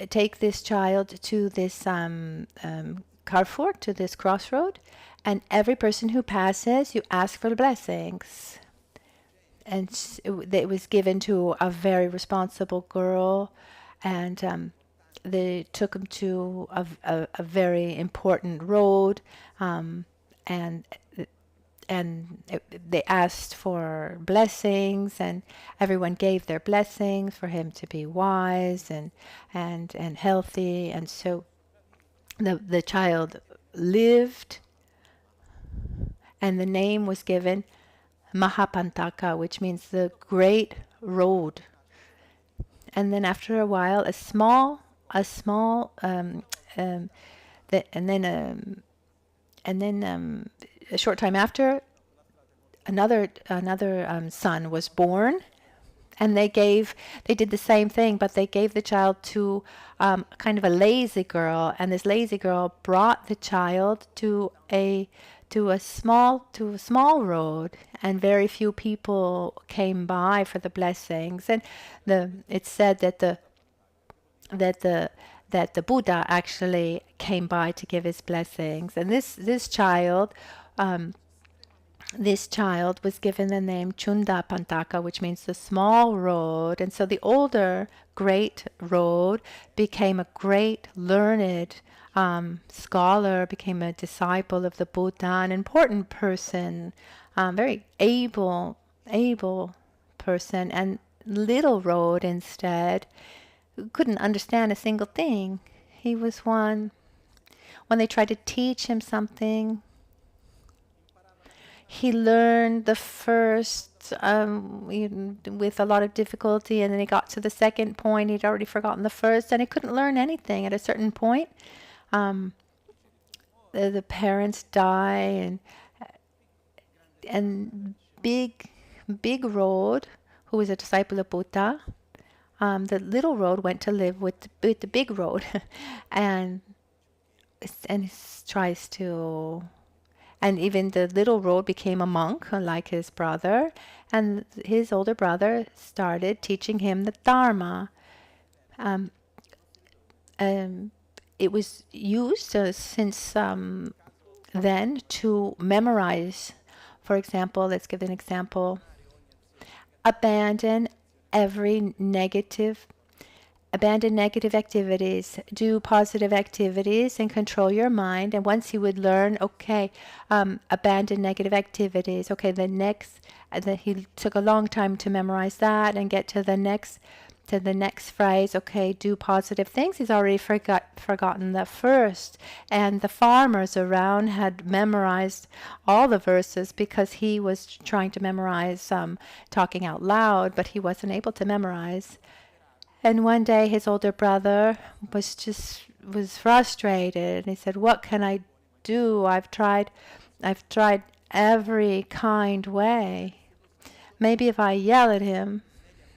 take this child to this carrefour, to this crossroad, and every person who passes, you ask for blessings. And it was given to a very responsible girl, and they took him to a very important road, and they asked for blessings, and everyone gave their blessings for him to be wise and healthy. And so the child lived, and the name was given Mahapantaka, which means the great road. And then after a while, a short time after, another son was born, And they did the same thing, but they gave the child to kind of a lazy girl, and this lazy girl brought the child to a small road, and very few people came by for the blessings. And it's said that the Buddha actually came by to give his blessings. And this child was given the name Chunda Pantaka, which means the small road. And so the older great road became a great learned scholar, became a disciple of the Buddha, an important person, very able person. And little road instead couldn't understand a single thing. He was one, when they tried to teach him something, he learned the first with a lot of difficulty, and then he got to the second point. He'd already forgotten the first, and he couldn't learn anything. At a certain point, the parents die, and big road, who was a disciple of Buddha, the little road went to live with the big road, and tries to. And even the little road became a monk, like his brother. And his older brother started teaching him the Dharma. It was used since then to memorize. For example, let's give an example. Abandon negative activities, do positive activities, and control your mind. And once he would learn, abandon negative activities. Okay, he took a long time to memorize that and get to the next phrase. Okay, do positive things. He's already forgotten the first. And the farmers around had memorized all the verses because he was trying to memorize talking out loud, but he wasn't able to memorize. And one day his older brother was frustrated, and he said, "What can I do? I've tried every kind way. Maybe if I yell at him,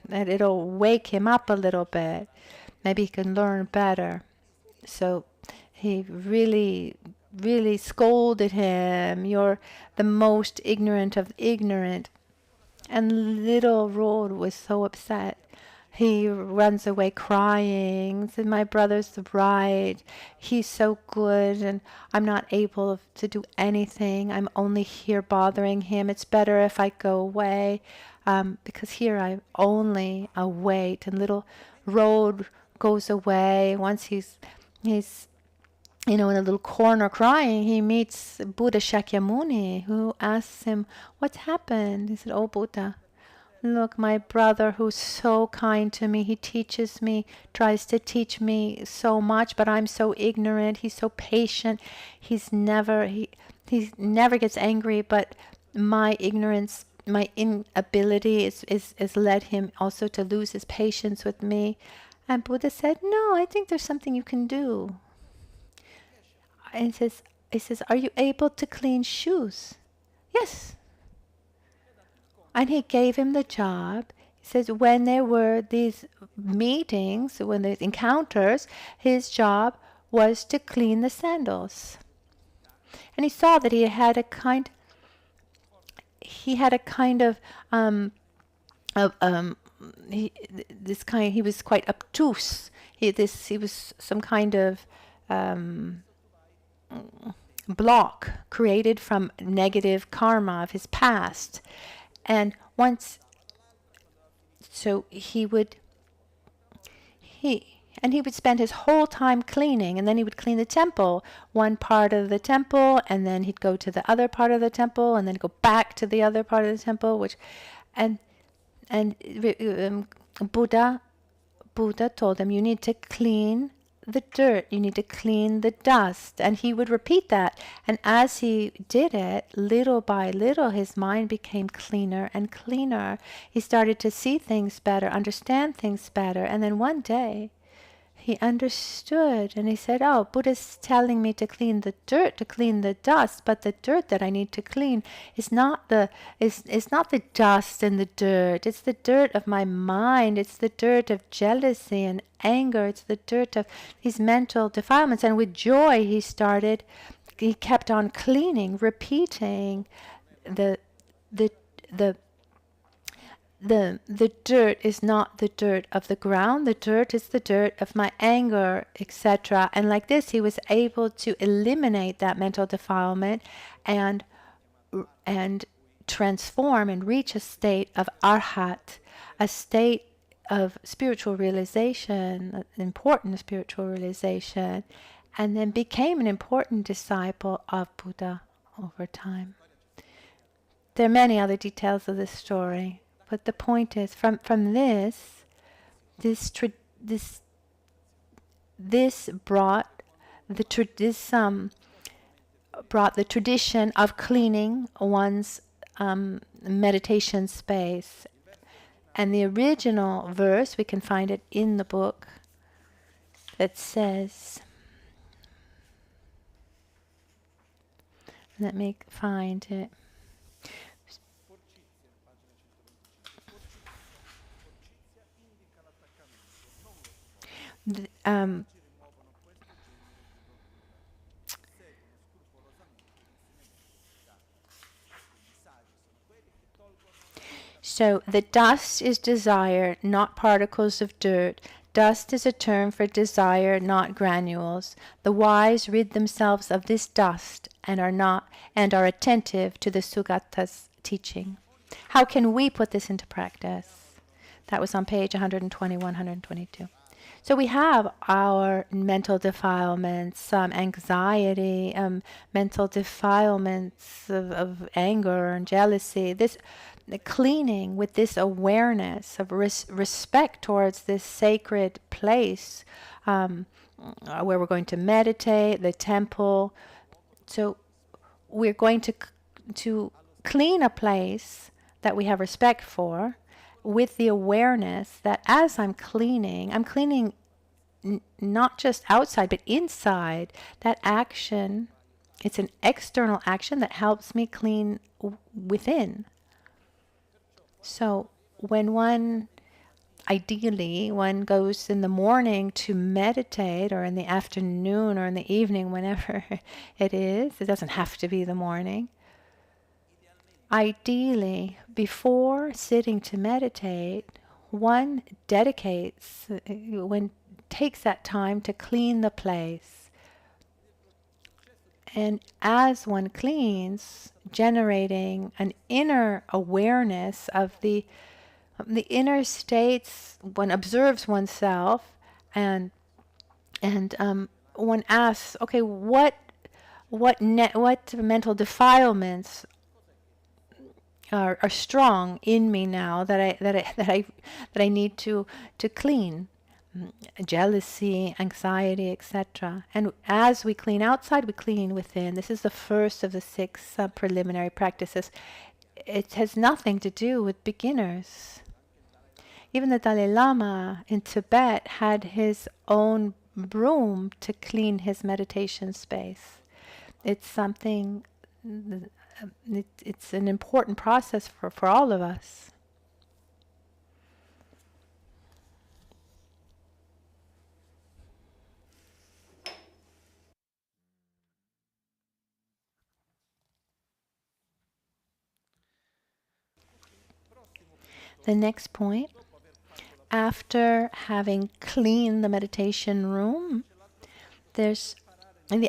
that it'll wake him up a little bit. Maybe he can learn better." So he really scolded him. "You're the most ignorant of ignorant." And little Rod was so upset. He runs away crying, said, "My brother's right. He's so good, and I'm not able to do anything. I'm only here bothering him. It's better if I go away, because here I'm only a weight." And little Road goes away. Once he's in a little corner crying, he meets Buddha Shakyamuni, who asks him, "What's happened?" He said, "Oh, Buddha, look, my brother, who's so kind to me, he teaches me, tries to teach me so much, but I'm so ignorant. He's so patient. He never gets angry, but my ignorance, my inability is led him also to lose his patience with me." And Buddha said, "No, I think there's something you can do." And he says, "Are you able to clean shoes?" "Yes." And he gave him the job. He says when there were these meetings, when there's encounters, his job was to clean the sandals. And he saw that he was quite obtuse. He was some kind of block created from negative karma of his past. And he would spend his whole time cleaning, and then he would clean the temple, one part of the temple, and then he'd go to the other part of the temple, and then go back to the other part of the temple, Buddha told him, "You need to clean the dirt, you need to clean the dust." And he would repeat that. And as he did it, little by little, his mind became cleaner and cleaner. He started to see things better, understand things better. And then one day, he understood, and he said, oh, Buddha's telling me to clean the dirt, to clean the dust, but the dirt that I need to clean is not the dust and the dirt. It's the dirt of my mind. It's the dirt of jealousy and anger. It's the dirt of these mental defilements. And with joy he kept on cleaning, repeating the dirt is not the dirt of the ground. The dirt is the dirt of my anger, etc. And like this, he was able to eliminate that mental defilement and transform and reach a state of arhat, a state of spiritual realization, an important spiritual realization, and then became an important disciple of Buddha over time. There are many other details of this story. But the point is, from this brought the tradition of cleaning one's meditation space. And the original verse, we can find it in the book, that says, let me find it. So the dust is desire, not particles of dirt. Dust is a term for desire, not granules. The wise rid themselves of this dust and are attentive to the Sugata's teaching. How can we put this into practice? That was on page 121, 122. So we have our mental defilements, anxiety, mental defilements of anger and jealousy. This cleaning with this awareness of respect towards this sacred place where we're going to meditate, the temple. So we're going to clean a place that we have respect for, with the awareness that as I'm cleaning not just outside, but inside. That action, it's an external action that helps me clean within. So when ideally one goes in the morning to meditate, or in the afternoon, or in the evening, whenever it is, it doesn't have to be the morning. Ideally, before sitting to meditate, one takes that time to clean the place. And as one cleans, generating an inner awareness of the inner states, one observes oneself, and one asks, okay, what mental defilements are strong in me now that I need to clean? Jealousy, anxiety, etc. And as we clean outside, we clean within. This is the first of the 6 preliminary practices. It has nothing to do with beginners. Even the Dalai Lama in Tibet had his own broom to clean his meditation space. It's something, it's an important process for all of us. The next point, after having cleaned the meditation room, the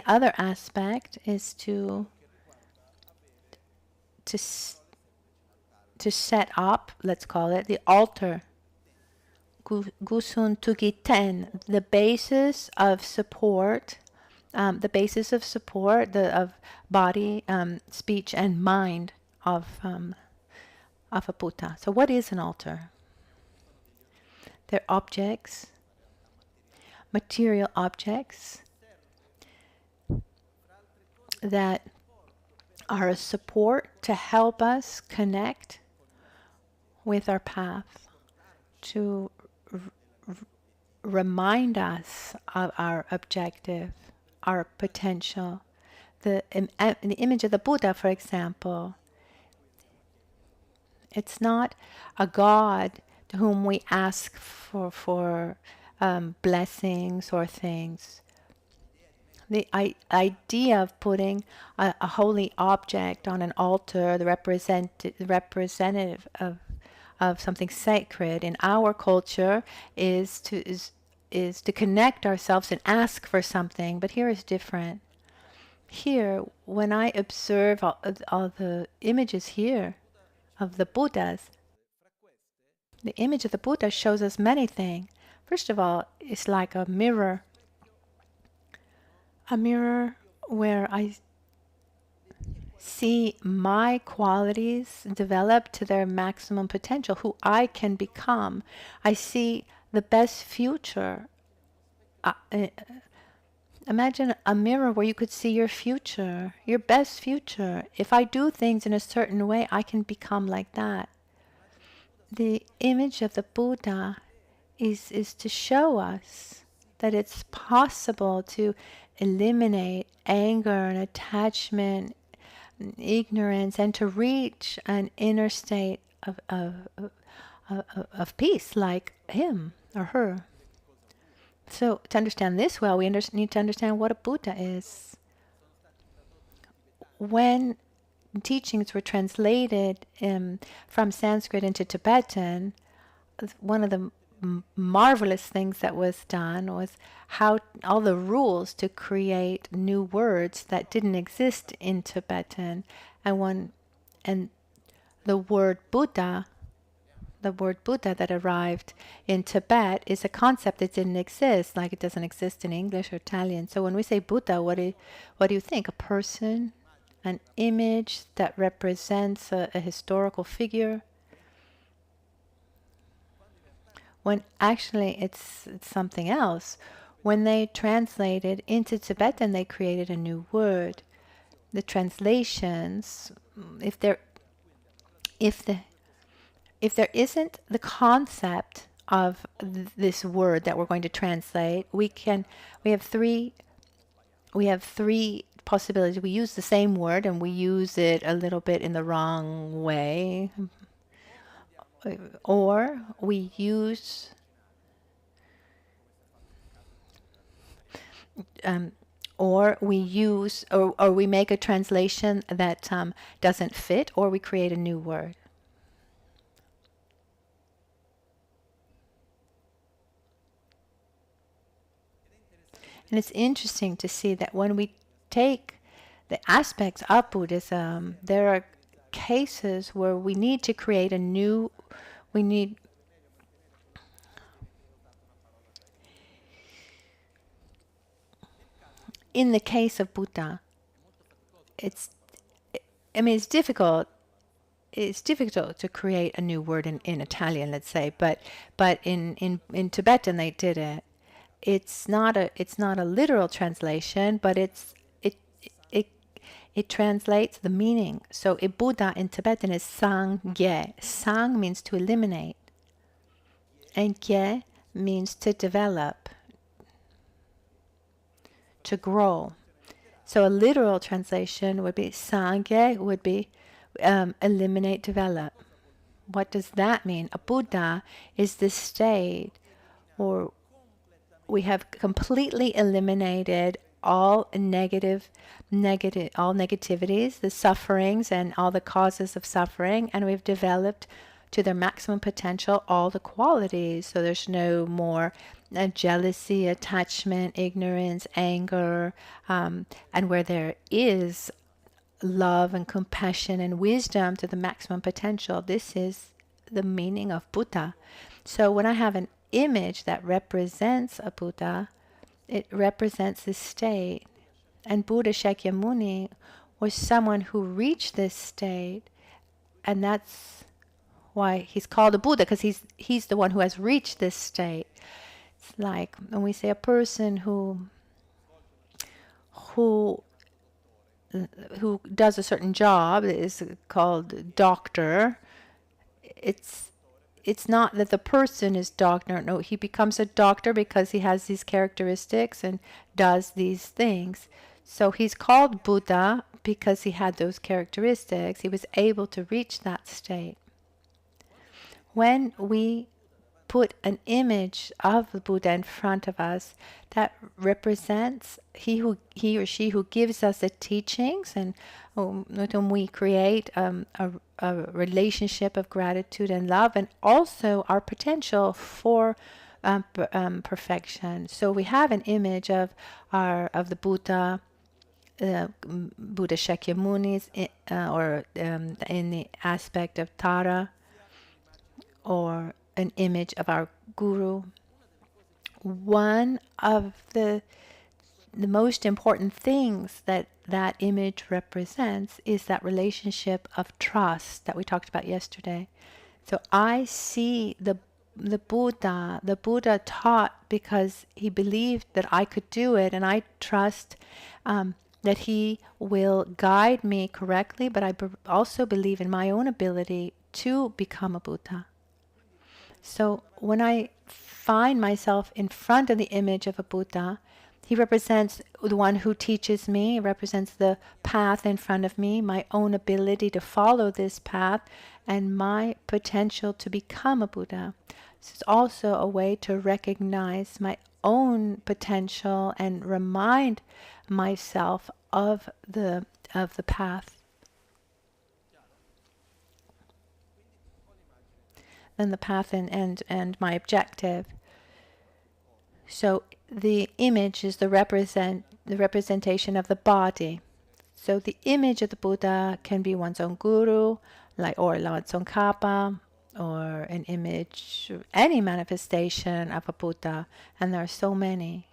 other aspect is to set up, let's call it, the altar. Gusun Tugi Ten, the basis of support, of body, speech, and mind of a Buddha. So what is an altar? They're objects, material objects, that are a support to help us connect with our path, to remind us of our objective, our potential. The image of the Buddha, for example, it's not a God to whom we ask for blessings or things. The idea of putting a holy object on an altar, the representative of something sacred in our culture, is to connect ourselves and ask for something. But here is different. Here, when I observe all the images here of the Buddhas, the image of the Buddha shows us many things. First of all, it's like a mirror where I see my qualities develop to their maximum potential, who I can become. I see the best future. Imagine a mirror where you could see your future, your best future. If I do things in a certain way, I can become like that. The image of the Buddha is to show us that it's possible to eliminate anger and attachment, and ignorance, and to reach an inner state of peace like him or her. So to understand this well, we need to understand what a Buddha is. When teachings were translated from Sanskrit into Tibetan, one of the marvelous things that was done was how all the rules to create new words that didn't exist in Tibetan, and the word Buddha that arrived in Tibet is a concept that didn't exist, like it doesn't exist in English or Italian. So when we say Buddha, what do you think? A person, an image that represents a historical figure? When actually it's something else. When they translated into Tibetan, they created a new word. The translations, if there isn't the concept of this word that we're going to translate, we have three possibilities. We use the same word and we use it a little bit in the wrong way, or we use or we make a translation that doesn't fit, or we create a new word. And it's interesting to see that when we take the aspects of Buddhism, there are cases where we need to create a new, in the case of Buddha, it's difficult. It's difficult to create a new word in Italian, let's say, but in Tibetan they did it. It's not a literal translation, but it translates the meaning. So a Buddha in Tibetan is Sang Gye. Sang means to eliminate, and Gye means to develop, to grow. So a literal translation would be Sang Gye would be eliminate, develop. What does that mean? A Buddha is this state, or we have completely eliminated all negativities, the sufferings and all the causes of suffering, and we've developed to their maximum potential all the qualities. So there's no more jealousy, attachment, ignorance, anger, and where there is love and compassion and wisdom to the maximum potential, this is the meaning of Buddha. So when I have an image that represents a Buddha, it represents this state. And Buddha Shakyamuni was someone who reached this state, and that's why he's called a Buddha, because he's the one who has reached this state. It's like when we say a person who does a certain job is called doctor. it's not that the person is doctor. No, he becomes a doctor because he has these characteristics and does these things. So he's called Buddha because he had those characteristics. He was able to reach that state. When we put an image of the Buddha in front of us, that represents he or she who gives us the teachings, and with whom we create a relationship of gratitude and love, and also our potential for perfection. So we have an image of the Buddha, Buddha Shakyamunis, or in the aspect of Tara, or an image of our guru. One of the most important things that image represents is that relationship of trust that we talked about yesterday. So I see the Buddha taught because he believed that I could do it, and I trust that he will guide me correctly, but I also believe in my own ability to become a Buddha. So when I find myself in front of the image of a Buddha, he represents the one who teaches me, represents the path in front of me, my own ability to follow this path, and my potential to become a Buddha. This is also a way to recognize my own potential and remind myself of the path. And the path and my objective. So the image is the representation of the body. So the image of the Buddha can be one's own guru, or Je Tsong Khapa, or an image, any manifestation of a Buddha, and there are so many.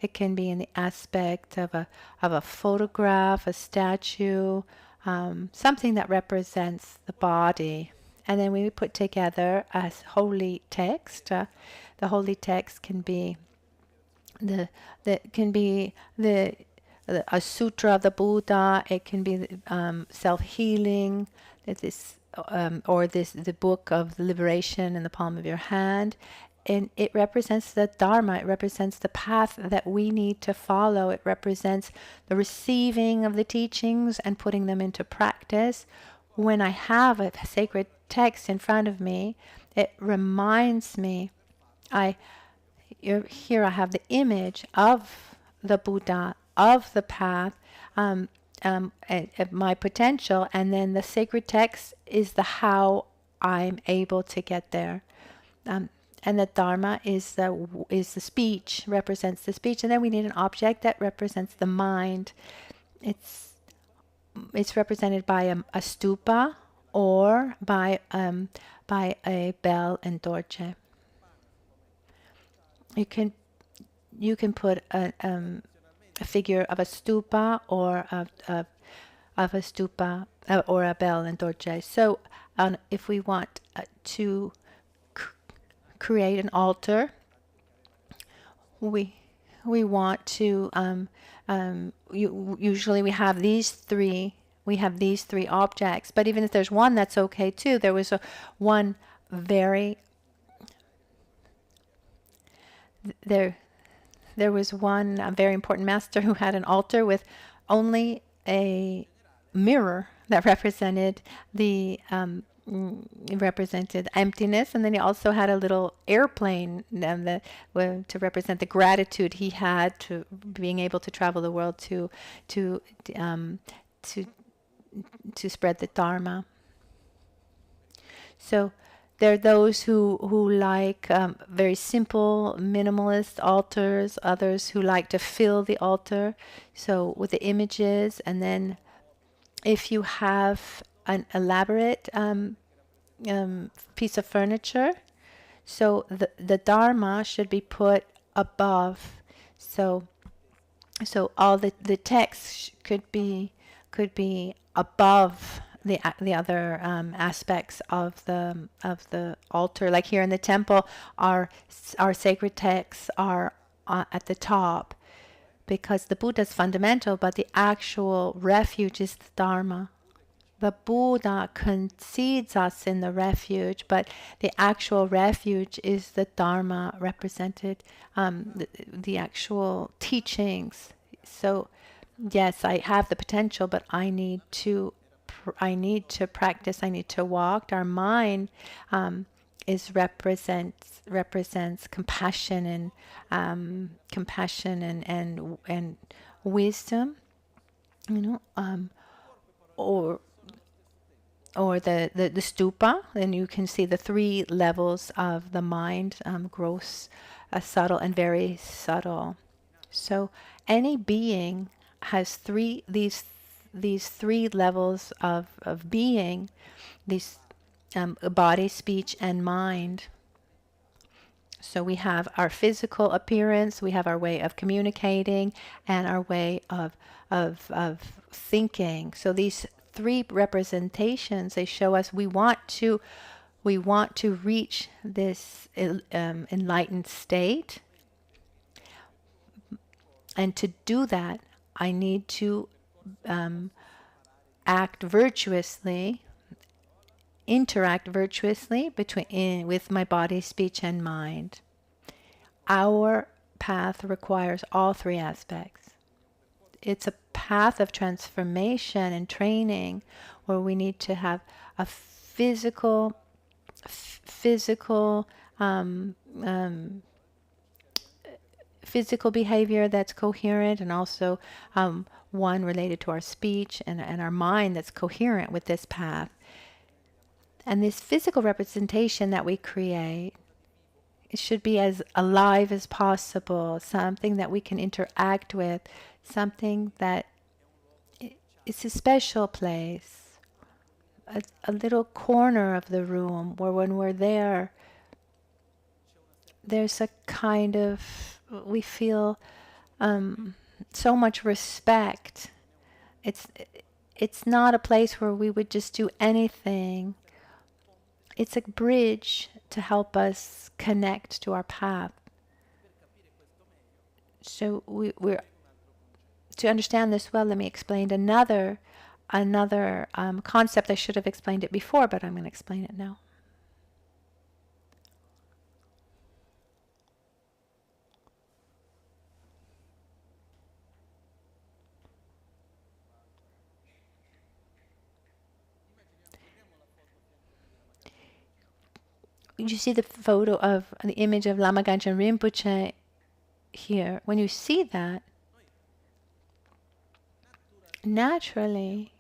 It can be in the aspect of a photograph, a statue, something that represents the body. And then we put together a holy text. The holy text can be a sutra of the Buddha. It can be self-healing. Or the book of liberation in the palm of your hand. And it represents the Dharma. It represents the path that we need to follow. It represents the receiving of the teachings and putting them into practice. When I have a sacred text in front of me, it reminds me, here I have the image of the Buddha, of the path, my potential, and then the sacred text is the how I'm able to get there. And the Dharma is the speech, represents the speech, and then we need an object that represents the mind. It's represented by a stupa or by a bell and dorje. You can put a figure of a stupa or of a stupa or a bell and dorje. So if we want to create an altar, we want to usually we have these three objects, but even if there's one, that's okay too. There was there was one very important master who had an altar with only a mirror that represented emptiness, and then he also had a little airplane to represent the gratitude he had to being able to travel the world to spread the Dharma. So there are those who like very simple, minimalist altars, others who like to fill the altar, so with the images. And then if you have an elaborate piece of furniture, so the Dharma should be put above. So all the text could be above the other aspects of the altar. Like here in the temple, our sacred texts are at the top, because the Buddha is fundamental, but the actual refuge is the Dharma. the Buddha concedes us in the refuge, but the actual refuge is the Dharma represented, the actual teachings. So, yes, I have the potential, but I need to practice. I need to walk. Our mind represents compassion and wisdom, or the stupa. And you can see the three levels of the mind: gross, subtle, and very subtle. So any being has these three levels of being, these body, speech, and mind. So we have our physical appearance, we have our way of communicating, and our way of thinking. So these three representations, they show us we want to reach this enlightened state. And to do that, I need to act virtuously, interact virtuously with my body, speech, and mind. Our path requires all three aspects. It's a path of transformation and training where we need to have a physical behavior that's coherent, and also one related to our speech and our mind that's coherent with this path. And this physical representation that we create, it should be as alive as possible, something that we can interact with, something that is a special place, a little corner of the room where when we're there, there's a kind of, we feel so much respect. It's not a place where we would just do anything. It's a bridge to help us connect to our path. So we're to understand this well. Let me explain another concept. I should have explained it before, but I'm going to explain it now. You see the photo of the image of Lam Rim Chen Rinpoche here. When you see that, naturally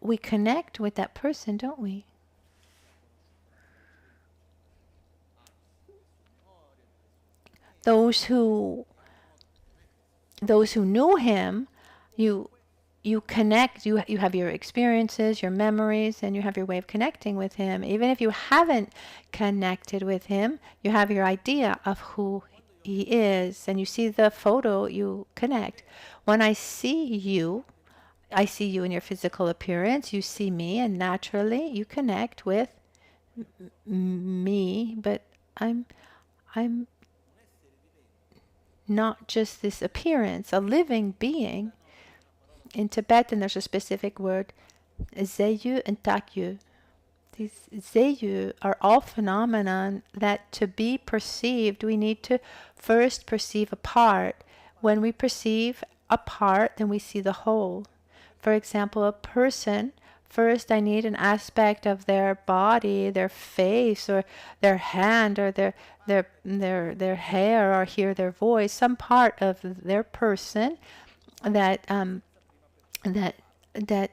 we connect with that person, don't we? Those who knew him, you connect, you have your experiences, your memories, and you have your way of connecting with him. Even if you haven't connected with him, you have your idea of who he is, and you see the photo, you connect. When I see you in your physical appearance, you see me, and naturally you connect with me, but I'm not just this appearance, a living being. In Tibetan, there's a specific word, zeyu and takyu. These zeyu are all phenomenon that to be perceived, we need to first perceive a part. When we perceive a part, then we see the whole. For example, a person, first I need an aspect of their body, their face, or their hand, or their hair, or hear their voice, some part of their person that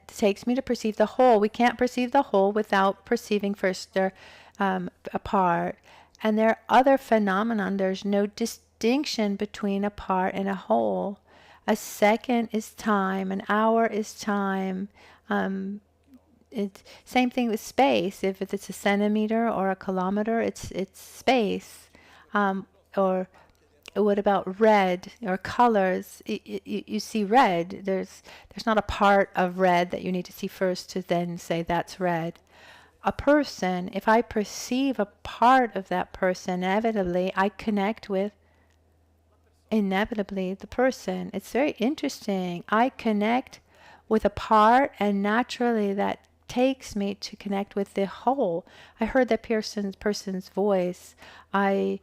takes me to perceive the whole. We can't perceive the whole without perceiving first their a part. And there are other phenomenon. There's no distinction between a part and a whole. A second is time. An hour is time. It's same thing with space. If it's a centimeter or a kilometer, it's space. Or what about red or colors? You see red. There's not a part of red that you need to see first to then say that's red. A person, if I perceive a part of that person, inevitably I connect with the person. It's very interesting. I connect with a part, and naturally that takes me to connect with the whole. I heard that person's voice. Even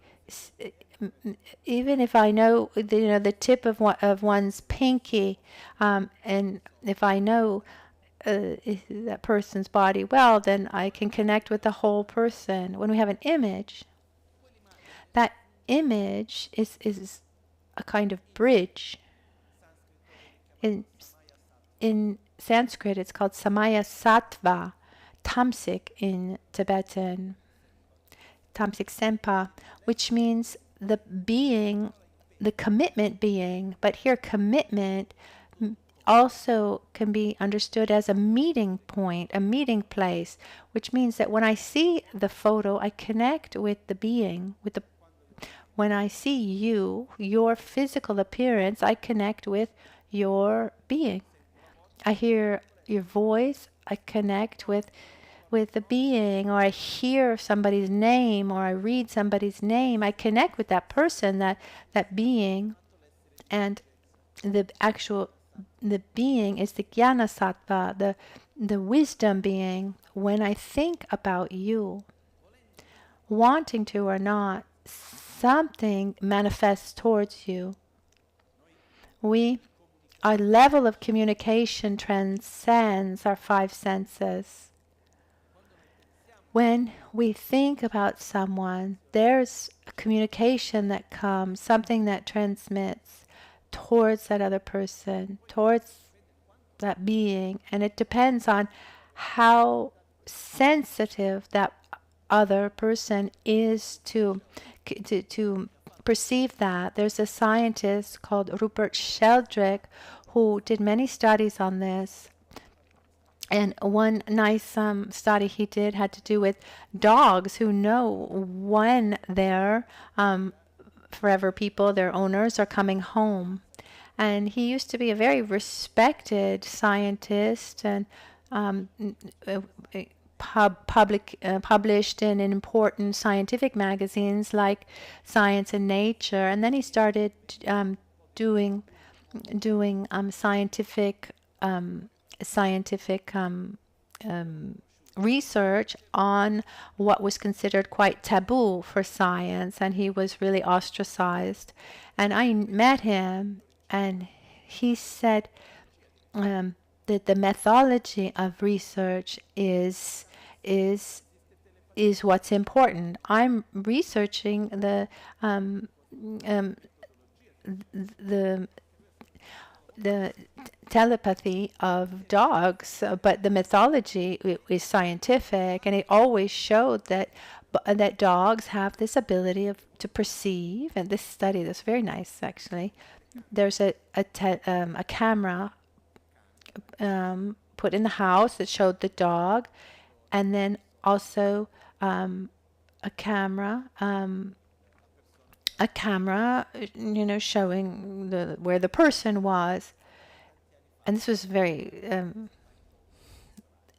if I know the tip of one's pinky, and if I know that person's body well, then I can connect with the whole person. When we have an image, that image is a kind of bridge. In Sanskrit, it's called Samaya Sattva, Tamsik in Tibetan, Tamsik Sempa, which means the being, the commitment being. But here, commitment also can be understood as a meeting point, a meeting place, which means that when I see the photo, I connect with the being, when I see you, your physical appearance, I connect with your being. I hear your voice, I connect with the being, or I hear somebody's name, or I read somebody's name, I connect with that person, that being, and the being is the jnana sattva, the wisdom being. When I think about you, wanting to or not, something manifests towards you. Our level of communication transcends our five senses. When we think about someone, there's a communication that comes, something that transmits towards that other person, towards that being, and it depends on how sensitive that other person is to perceive that. There's a scientist called Rupert Sheldrake who did many studies on this. And one nice study he did had to do with dogs who know when their forever people, their owners, are coming home. And he used to be a very respected scientist and published in important scientific magazines like Science and Nature. And then he started doing scientific research on what was considered quite taboo for science, and he was really ostracized. And I met him, and he said that the methodology of research is what's important. I'm researching the telepathy of dogs, but the mythology is scientific, and it always showed that dogs have this ability to perceive. And this study, that's very nice actually. There's a camera put in the house that showed the dog, and then also a camera showing where the person was. And this was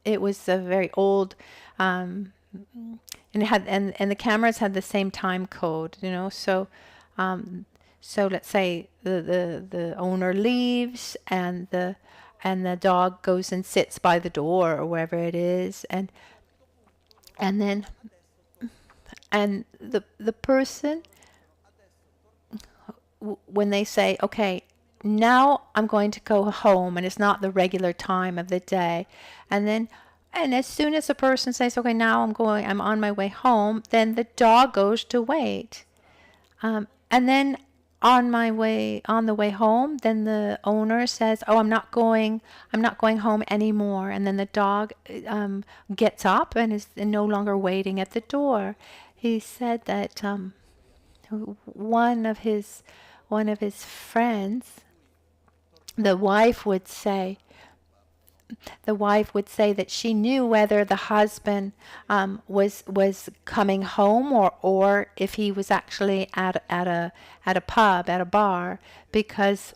it was a very old, and it had, and the cameras had the same time code, so let's say the owner leaves, and the dog goes and sits by the door or wherever it is, and then the person, when they say, okay, now I'm going to go home, and it's not the regular time of the day, and as soon as the person says, okay, now I'm on my way home, then the dog goes to wait, and then on the way home, then the owner says, oh, I'm not going home anymore, and then the dog gets up and is no longer waiting at the door. He said that one of his friends, the wife would say that she knew whether the husband was coming home or if he was actually at a pub, at a bar, because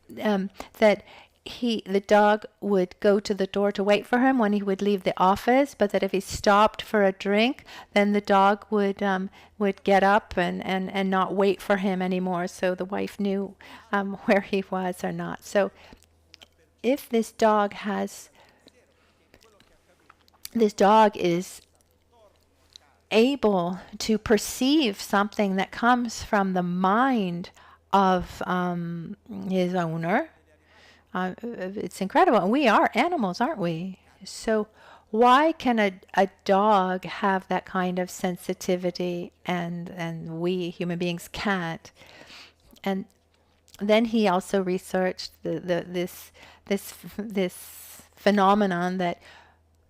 that the dog would go to the door to wait for him when he would leave the office, but that if he stopped for a drink, then the dog would get up and not wait for him anymore. So the wife knew where he was or not. So if this dog is able to perceive something that comes from the mind of his owner, it's incredible. And we are animals, aren't we? So why can a dog have that kind of sensitivity and we human beings can't? And then he also researched this phenomenon that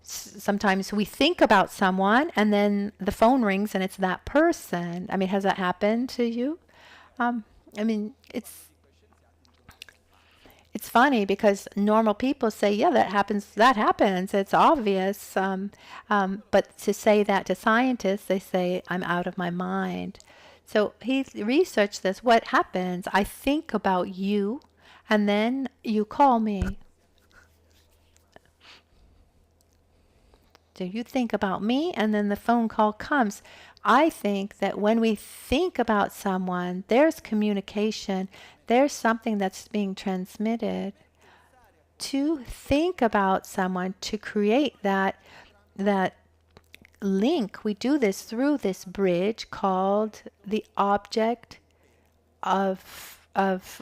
sometimes we think about someone and then the phone rings and it's that person. I mean, has that happened to you? I mean, it's funny because normal people say, yeah, that happens. It's obvious. But to say that to scientists, they say, I'm out of my mind. So he researched this. What happens? I think about you and then you call me. So you think about me and then the phone call comes. I think that when we think about someone, there's communication. There's something that's being transmitted. To think about someone, to create that link, we do this through this bridge called the object of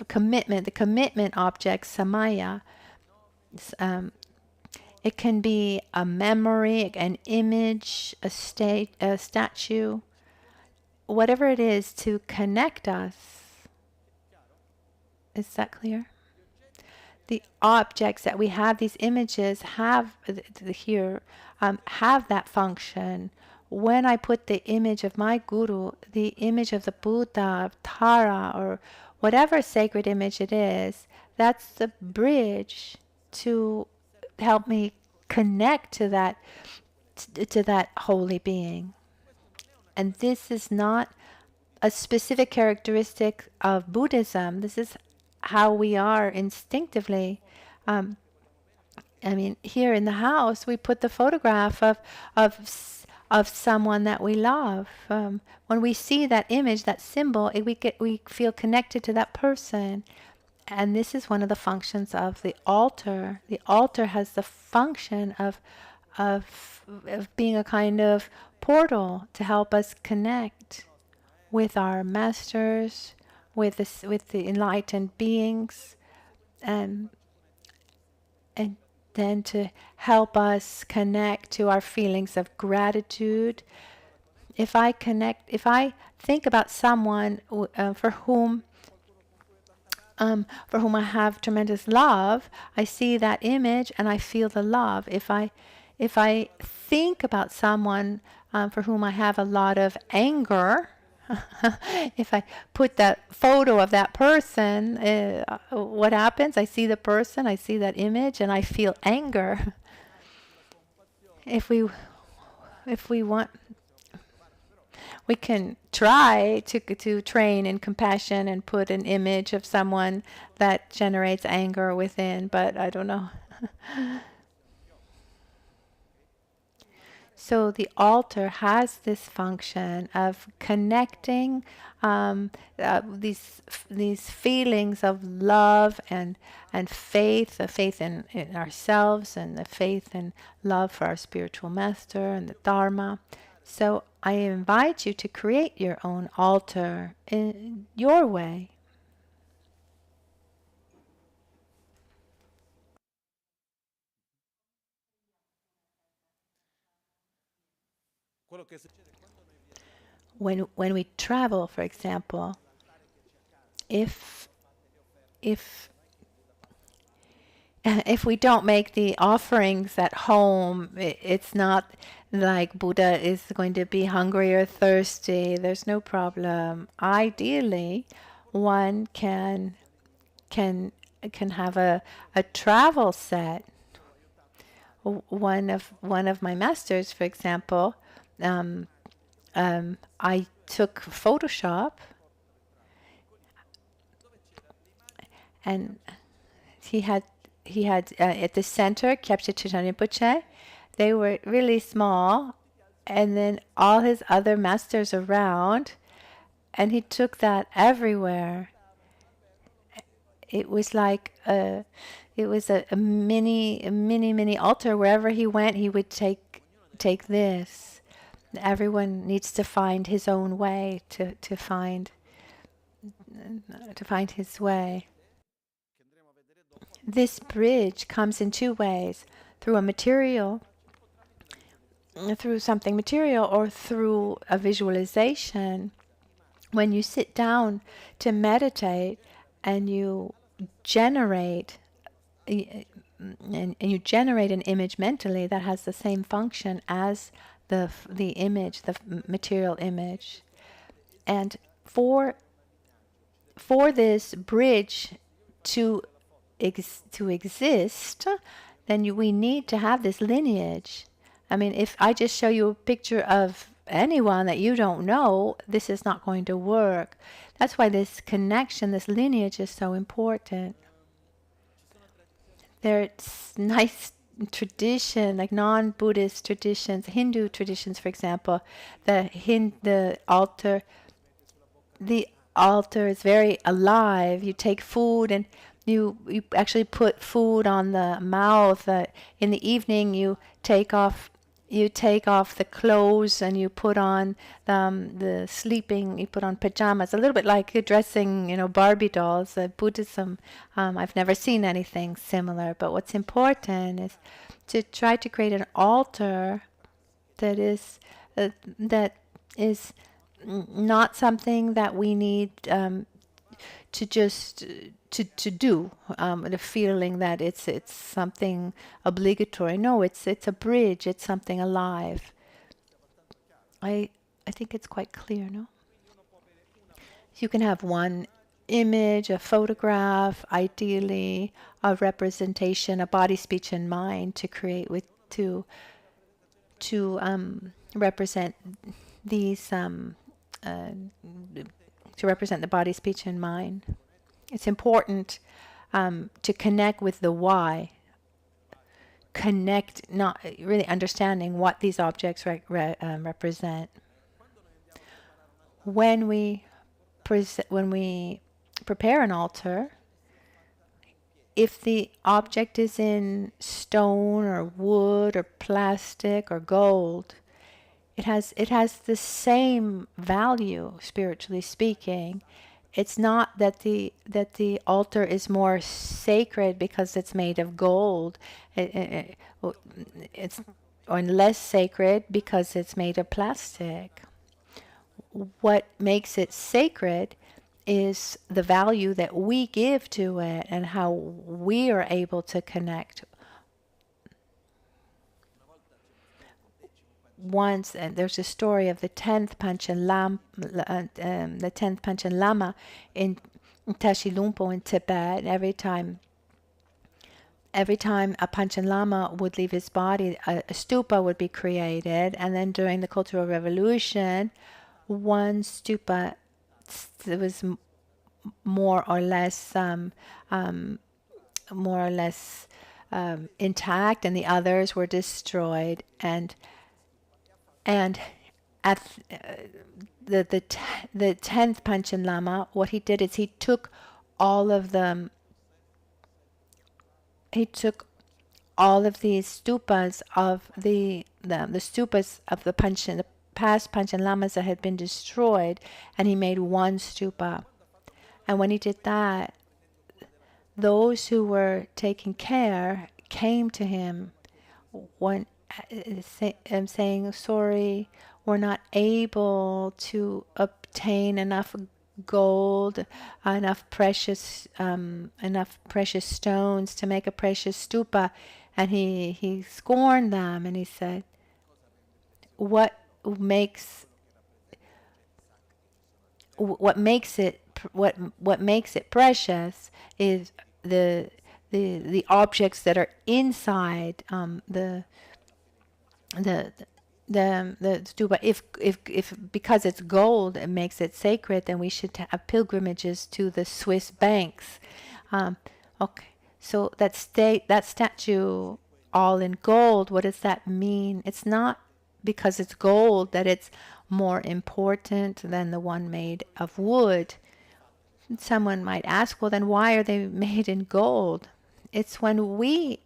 commitment, the commitment object, Samaya. It can be a memory, an image, a statue, whatever it is to connect us. Is that clear? The objects that we have, these images have have that function. When I put the image of my guru, the image of the Buddha, of Tara, or whatever sacred image it is, that's the bridge to help me connect to that holy being. And this is not a specific characteristic of Buddhism. This is how we are instinctively. I mean, here in the house, we put the photograph of someone that we love. When we see that image, that symbol, we feel connected to that person. And this is one of the functions of the altar. The altar has the function of being a kind of portal to help us connect with our masters, with the enlightened beings, and then to help us connect to our feelings of gratitude. If I think about someone for whom I have tremendous love, I see that image and I feel the love. If I think about someone for whom I have a lot of anger, if I put that photo of that person, what happens? I see the person, I see that image, and I feel anger. If we want, we can try to train in compassion and put an image of someone that generates anger within, but I don't know. So the altar has this function of connecting these feelings of love and faith, the faith in ourselves and the faith and love for our spiritual master and the Dharma. So I invite you to create your own altar in your way. When we travel, for example, if we don't make the offerings at home, it's not like Buddha is going to be hungry or thirsty. There's no problem. Ideally, one can have a travel set. One of my masters, for example, I took Photoshop, and he had at the center Kyabche Tibetan Rinpoche. They were really small, and then all his other masters around, and he took that everywhere. It was like it was a mini altar. Wherever he went, he would take this. Everyone needs to find his own way to find his way. This bridge comes in two ways: through something material, or through a visualization. When you sit down to meditate and you generate you generate an image mentally that has the same function as the image, the material image. And for this bridge to exist, then we need to have this lineage. I mean, if I just show you a picture of anyone that you don't know, this is not going to work. That's why this connection, this lineage is so important. There's nice tradition, like non-Buddhist traditions, Hindu traditions, for example. The altar is very alive. You take food and you actually put food on the mouth. In the evening, you take off the clothes and you put on the sleeping. You put on pajamas, a little bit like dressing, Barbie dolls. Buddhism. I've never seen anything similar. But what's important is to try to create an altar that is not something that we need to just to do, the feeling that it's something obligatory. No, it's a bridge. It's something alive. I think it's quite clear, no? You can have one image, a photograph, ideally a representation, a body, speech, and mind to create to represent these to represent the body, speech, and mind. It's important to connect with the why. Connect, not really understanding what these objects represent. When we prepare an altar, if the object is in stone or wood or plastic or gold, it has the same value, spiritually speaking. It's not that the altar is more sacred because it's made of gold. It's or less sacred because it's made of plastic. What makes it sacred is the value that we give to it and how we are able to connect. Once, and there's a story of the 10th Panchen Lama in Tashilhunpo in Tibet. Every time a Panchen Lama would leave his body, a stupa would be created, and then during the Cultural Revolution, one stupa was more or less intact, and the others were destroyed. And at the 10th Panchen Lama, what he did is he took all of these stupas of the stupas of the past Panchen Lamas that had been destroyed, and he made one stupa. And when he did that, those who were taking care came to him saying, sorry, we're not able to obtain enough gold, enough precious stones to make a precious stupa. And he scorned them, and he said, what makes it precious is the objects that are inside the stupa. If because it's gold, it makes it sacred, then we should have pilgrimages to the Swiss banks. Okay, so that statue all in gold, what does that mean? It's not because it's gold that it's more important than the one made of wood. Someone might ask, well, then why are they made in gold? It's when we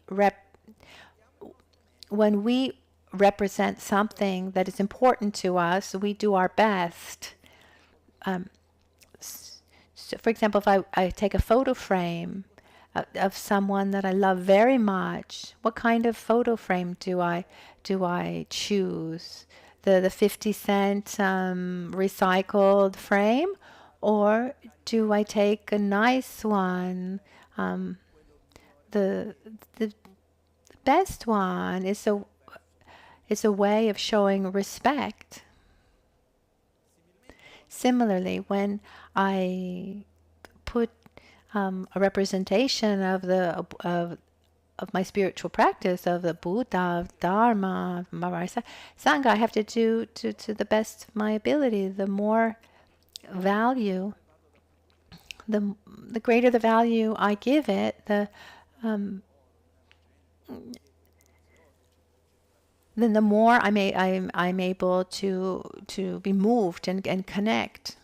represent something that is important to us, we do our best. So for example, if I take a photo frame of someone that I love very much, what kind of photo frame do I choose? The 50-cent recycled frame, or do I take a nice one? The best one is a way of showing respect. Similarly, when I put a representation of my spiritual practice, of the Buddha, of Dharma, of Sangha, I have to do to the best of my ability. The more value, the greater the value I give it, then the more I'm able to be moved and connect.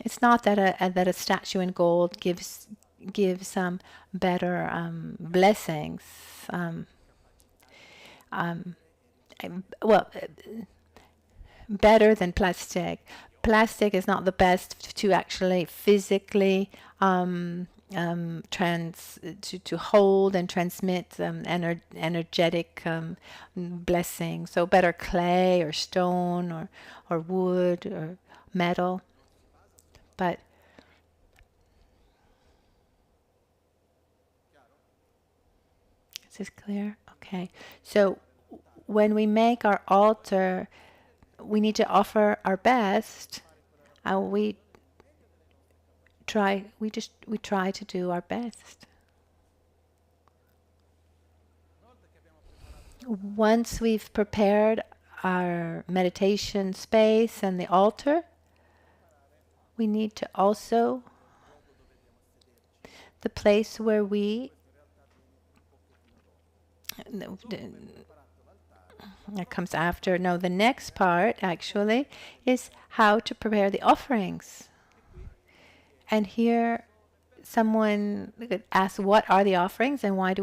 It's not that a statue in gold gives better blessings. Well, better than plastic. Plastic is not the best to actually physically to hold and transmit energetic blessing. So better clay or stone or wood or metal. But is this clear? Okay. So when we make our altar, we need to offer our best. We try to do our best. Once we've prepared our meditation space and the altar, we need to also the place where we that comes after. No, the next part actually is how to prepare the offerings. And here someone could ask, what are the offerings and why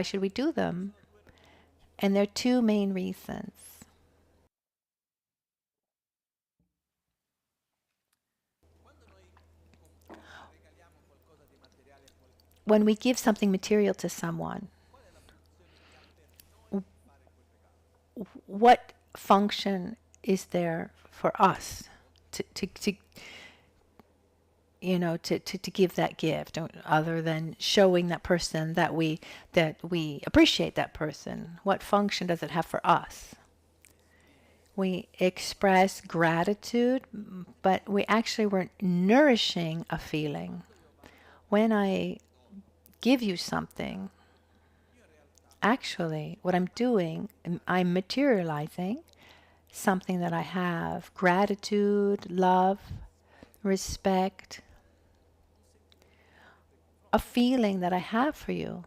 should we do them? And there are two main reasons. When we give something material to someone, what function is there for us to give that gift, other than showing that person that we appreciate that person? What function does it have for us? We express gratitude, but we actually weren't nourishing a feeling. When I give you something, actually what I'm doing, I'm materializing something that I have: gratitude, love, respect, a feeling that I have for you.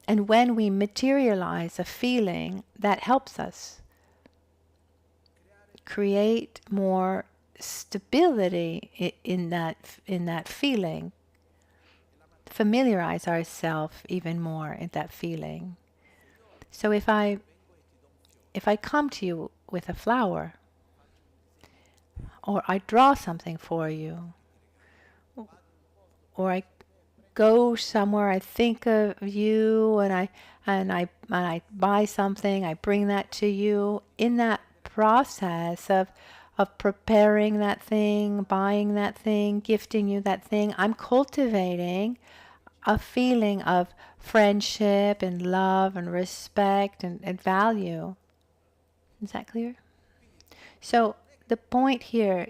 And when we materialize a feeling, that helps us create more stability in that feeling, familiarize ourselves even more in that feeling. So if I come to you with a flower, or I draw something for you, or I go somewhere, I think of you, and I buy something, I bring that to you, in that process of preparing that thing, buying that thing, gifting you that thing, I'm cultivating a feeling of friendship and love and respect and value. Is that clear? So the point here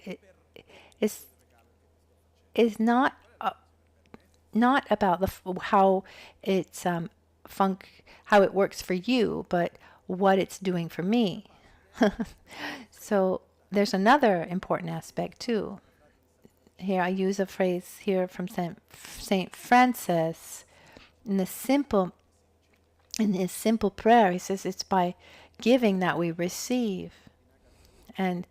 is not about how it's how it works for you, but what it's doing for me. So there's another important aspect too. Here I use a phrase here from Saint Francis in his simple prayer. He says it's by giving that we receive, and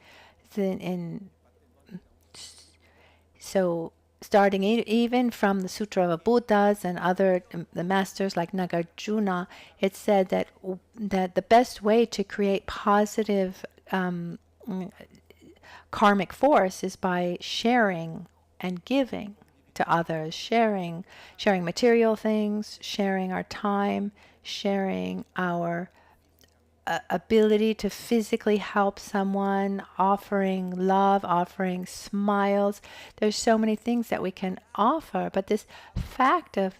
so starting even from the Sutra of Buddhas and other the masters like Nagarjuna, it said that the best way to create positive karmic force is by sharing and giving to others, sharing material things, sharing our time, sharing our ability to physically help someone, offering love, offering smiles. There's so many things that we can offer, but this fact of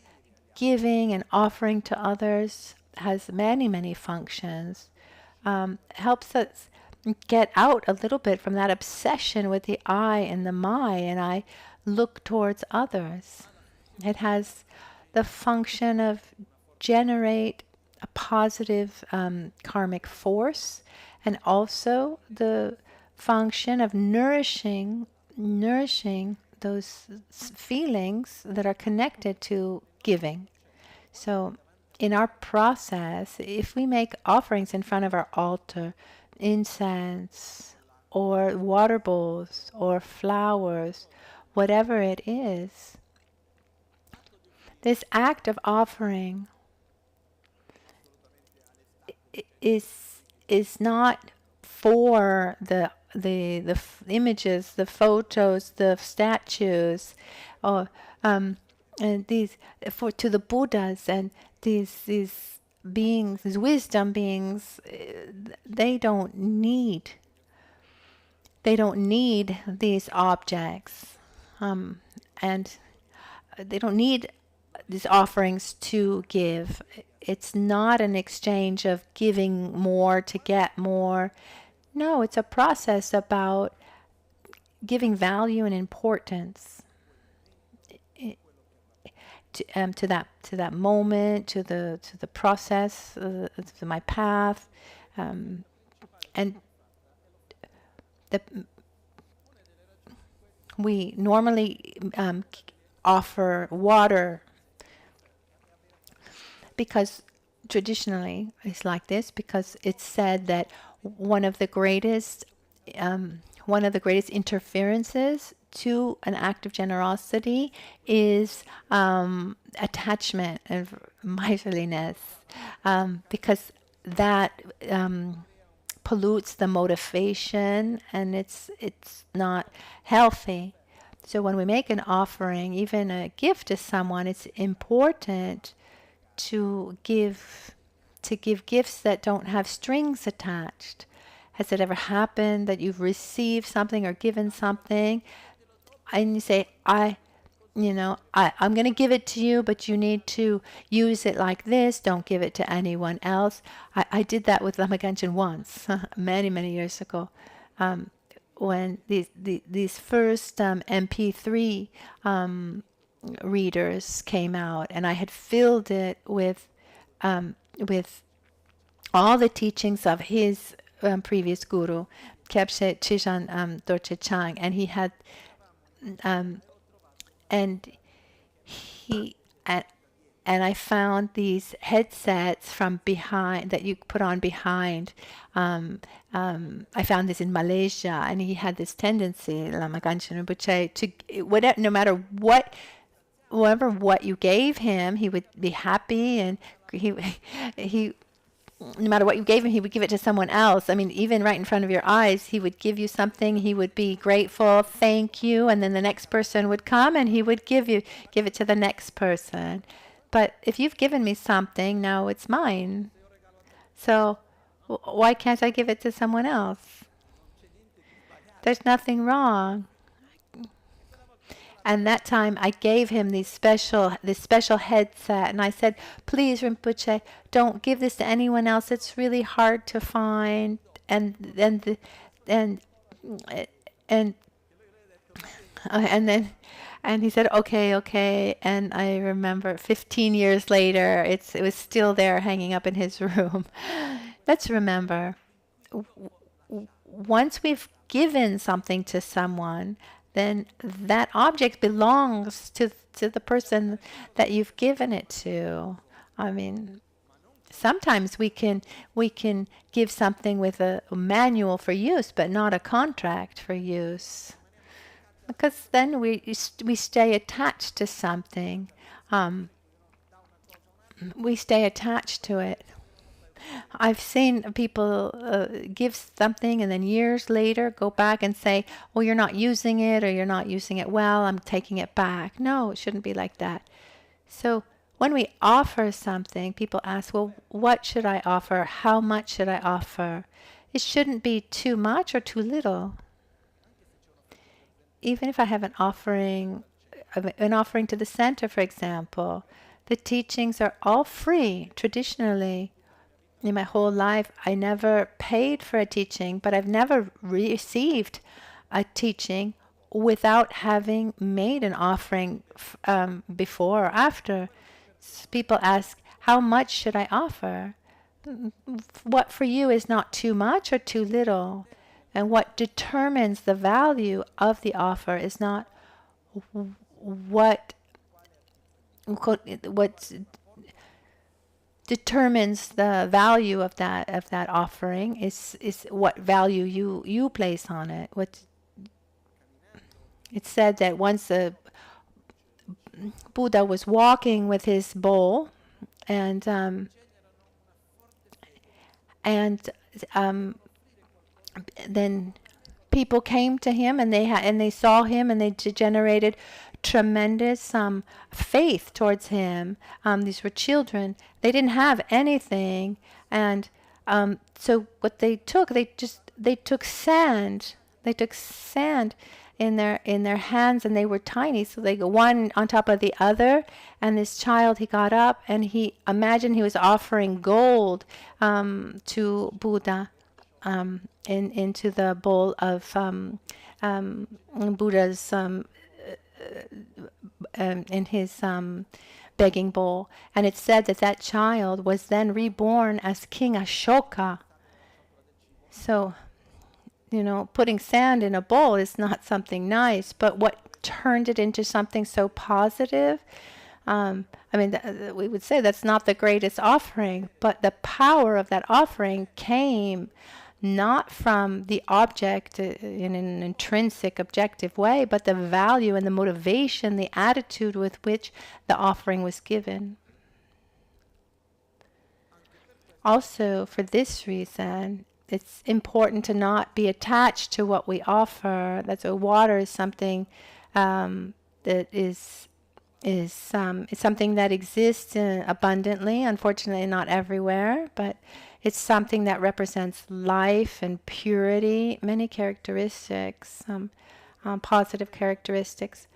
giving and offering to others has many, many functions. Helps us get out a little bit from that obsession with the I and the my, and I look towards others. It has the function of generate a positive karmic force, and also the function of nourishing those feelings that are connected to giving. So in our process, if we make offerings in front of our altar, incense or water bowls or flowers, whatever it is, this act of offering is not for the images, the photos, the statues, or and these to the Buddhas and these beings, these wisdom beings. They don't need these objects, and they don't need these offerings to give. It's not an exchange of giving more to get more. No, it's a process about giving value and importance to that moment, to the process, to my path, and we normally offer water, because traditionally it's like this, because it's said that one of the greatest interferences to an act of generosity is attachment and miserliness, because that pollutes the motivation, and it's not healthy. So when we make an offering, even a gift to someone, it's important to give gifts that don't have strings attached. Has it ever happened that you've received something or given something and you say, I'm going to give it to you, but you need to use it like this. Don't give it to anyone else. I did that with Lamagenshin once, many, many years ago, when these first MP3 readers came out, and I had filled it with all the teachings of his previous guru, Kyabshe Chijan Dorje Chang, and he had and I found these headsets from behind that you put on behind. I found this in Malaysia, and he had this tendency, Lama Ganchen Rinpoche, to whatever, no matter what you gave him, he would be happy, and he no matter what you gave him, he would give it to someone else. I mean, even right in front of your eyes, he would give you something, he would be grateful, thank you, and then the next person would come and he would give it to the next person. But if you've given me something, now it's mine. So why can't I give it to someone else? There's nothing wrong. And that time I gave him this special headset, and I said, please, Rinpoche, don't give this to anyone else. It's really hard to find. And then he said, okay. And I remember 15 years later, it was still there hanging up in his room. Let's remember, once we've given something to someone, then that object belongs to the person that you've given it to. I mean, sometimes we can give something with a manual for use, but not a contract for use. because then we stay attached to something. We stay attached to it. I've seen people give something and then years later go back and say, well, you're not using it, or you're not using it well, I'm taking it back. No, it shouldn't be like that. So when we offer something, people ask, well, what should I offer? How much should I offer? It shouldn't be too much or too little. Even if I have an offering to the center, for example, the teachings are all free traditionally. In my whole life, I never paid for a teaching, but I've never received a teaching without having made an offering before or after. People ask, how much should I offer? What for you is not too much or too little? And what determines the value of the offer is not what determines the value of that offering is what value you place on it. It's said that once the Buddha was walking with his bowl, and then people came to him, and they saw him, and they generated tremendous faith towards him. These were children. They didn't have anything, and so what they took sand. They took sand in their hands, and they were tiny, so they go one on top of the other. And this child, he got up, and he imagined he was offering gold to Buddha into the bowl of Buddha's in his begging bowl. And it said that child was then reborn as King Ashoka. So, putting sand in a bowl is not something nice, but what turned it into something so positive? We would say that's not the greatest offering, but the power of that offering came not from the object in an intrinsic, objective way, but the value and the motivation, the attitude with which the offering was given. Also, for this reason, it's important to not be attached to what we offer. That's why water is something that is something that exists abundantly. Unfortunately, not everywhere, but it's something that represents life and purity, many characteristics, positive characteristics.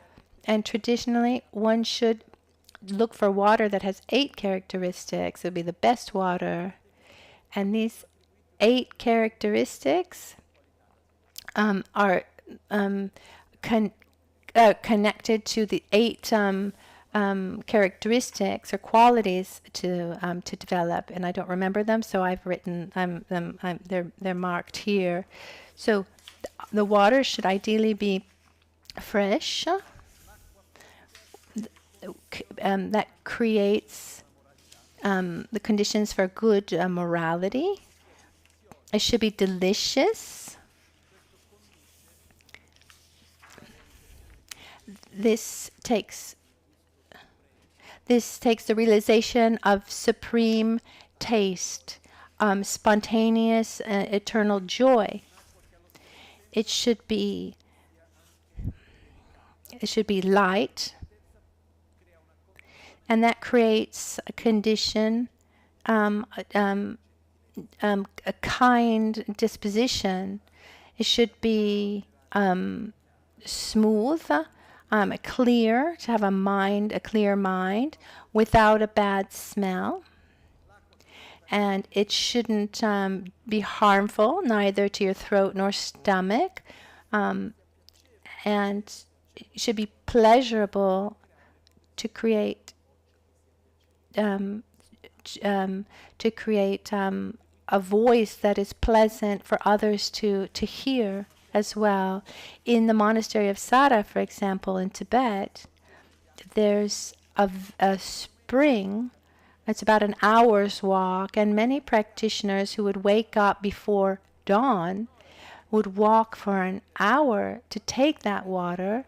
And traditionally, one should look for water that has 8 characteristics. It would be the best water. And these 8 characteristics are connected to the 8 characteristics or qualities to develop, and I don't remember them, so I've written them. They're marked here. So the water should ideally be fresh. That creates the conditions for good morality. It should be delicious. This takes the realization of supreme taste, spontaneous, eternal joy. It should be light, and that creates a condition, a kind disposition. It should be smooth. Clear, to have a clear mind without a bad smell. And it shouldn't be harmful, neither to your throat nor stomach. And it should be pleasurable to create a voice that is pleasant for others to hear as well. In the monastery of Sara, for example, in Tibet, there's a spring. It's about an hour's walk, and many practitioners who would wake up before dawn would walk for an hour to take that water,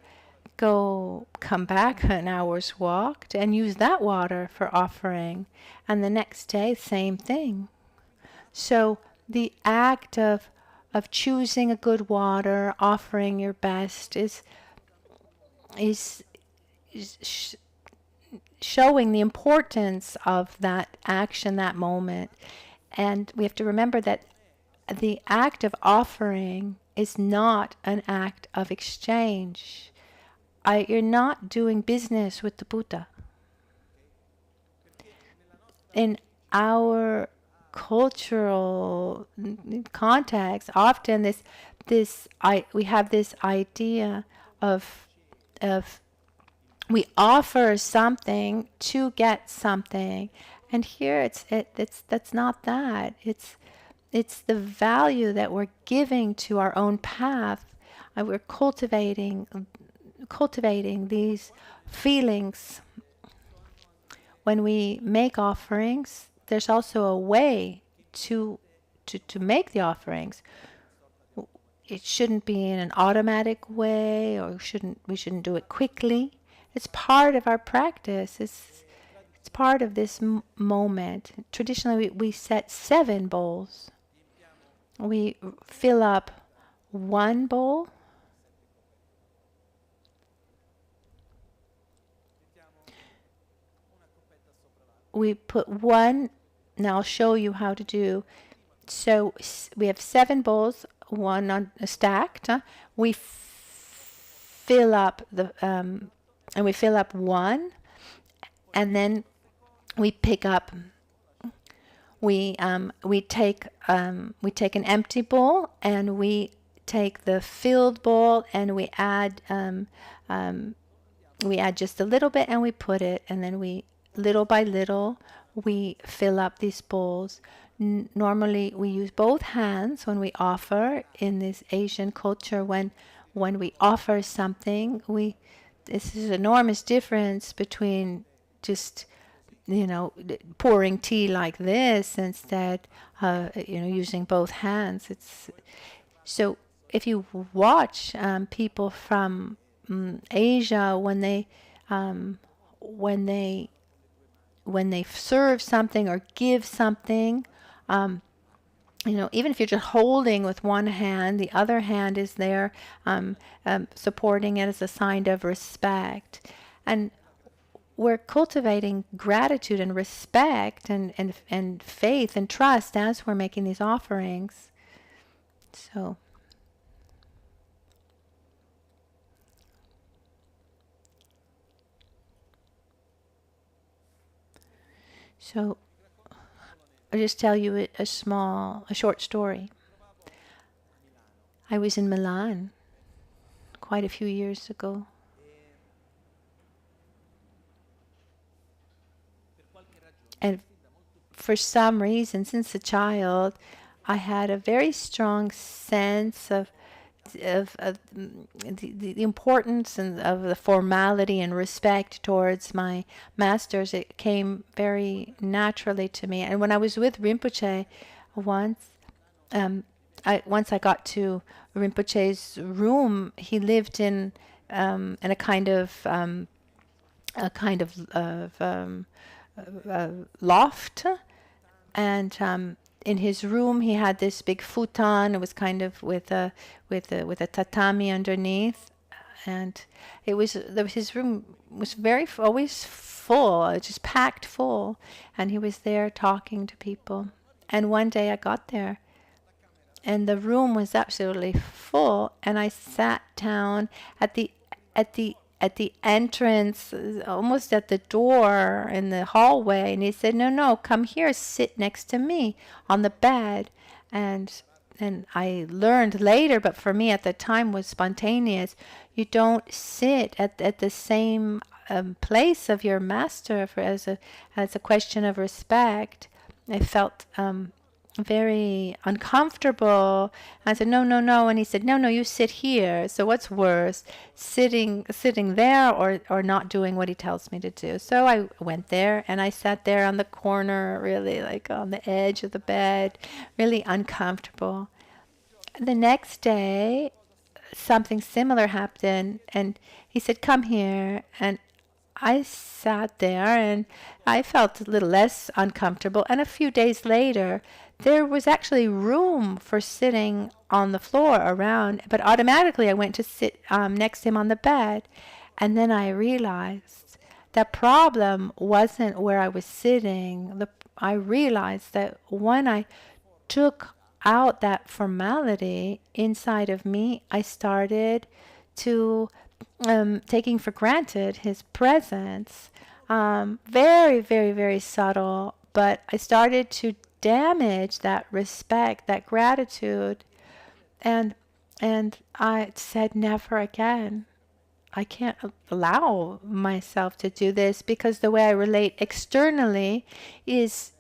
come back an hour's walk and use that water for offering, and the next day same thing. So the act of choosing a good water, offering your best is showing the importance of that action, that moment. And we have to remember that the act of offering is not an act of exchange. You're not doing business with the Buddha. In our cultural context, often we have this idea of we offer something to get something, and here that's not that. It's the value that we're giving to our own path, and we're cultivating these feelings. When we make offerings, there's also a way to make the offerings. It shouldn't be in an automatic way, or we shouldn't do it quickly. It's part of our practice. It's part of this moment. Traditionally, we set 7 bowls. We fill up 1 bowl. We put 1. Now I'll show you how to do. So we have 7 bowls, 1 stacked. We fill up and we fill up 1, and then we pick up. We take an empty bowl, and we take the filled bowl, and we add just a little bit, and we put it, and then we little by little we fill up these bowls. Normally we use both hands when we offer. In this Asian culture, when we offer something, this is an enormous difference between just pouring tea like this instead using both hands. So if you watch people from Asia, when they serve something or give something, even if you're just holding with one hand, the other hand is there supporting it as a sign of respect. And we're cultivating gratitude and respect and faith and trust as we're making these offerings. So I'll just tell you a short story. I was in Milan quite a few years ago. And for some reason, since a child, I had a very strong sense of the importance of the formality and respect towards my masters. It came very naturally to me. And when I was with Rinpoche, once I got to Rinpoche's room, he lived in a kind of loft, and in his room he had this big futon. It was kind of with a tatami underneath, and his room was always full, just packed full, and he was there talking to people. And one day I got there, and the room was absolutely full, and I sat down at the entrance, almost at the door in the hallway, and he said, no, come here, sit next to me on the bed. And I learned later, but for me at the time was spontaneous, you don't sit at the same place of your master as a question of respect. I felt very uncomfortable. I said, no. And he said, no, you sit here. So what's worse, sitting there or not doing what he tells me to do? So I went there, and I sat there on the corner, really like on the edge of the bed, really uncomfortable. The next day, something similar happened, and he said, "Come here." And I sat there and I felt a little less uncomfortable. And a few days later, there was actually room for sitting on the floor around, but automatically I went to sit next to him on the bed. And then I realized the problem wasn't where I was sitting. I realized that when I took out that formality inside of me, I started to taking for granted his presence. Very, very, very subtle, but I started to damage that respect, that gratitude, and I said, never again. I can't allow myself to do this, because the way I relate externally is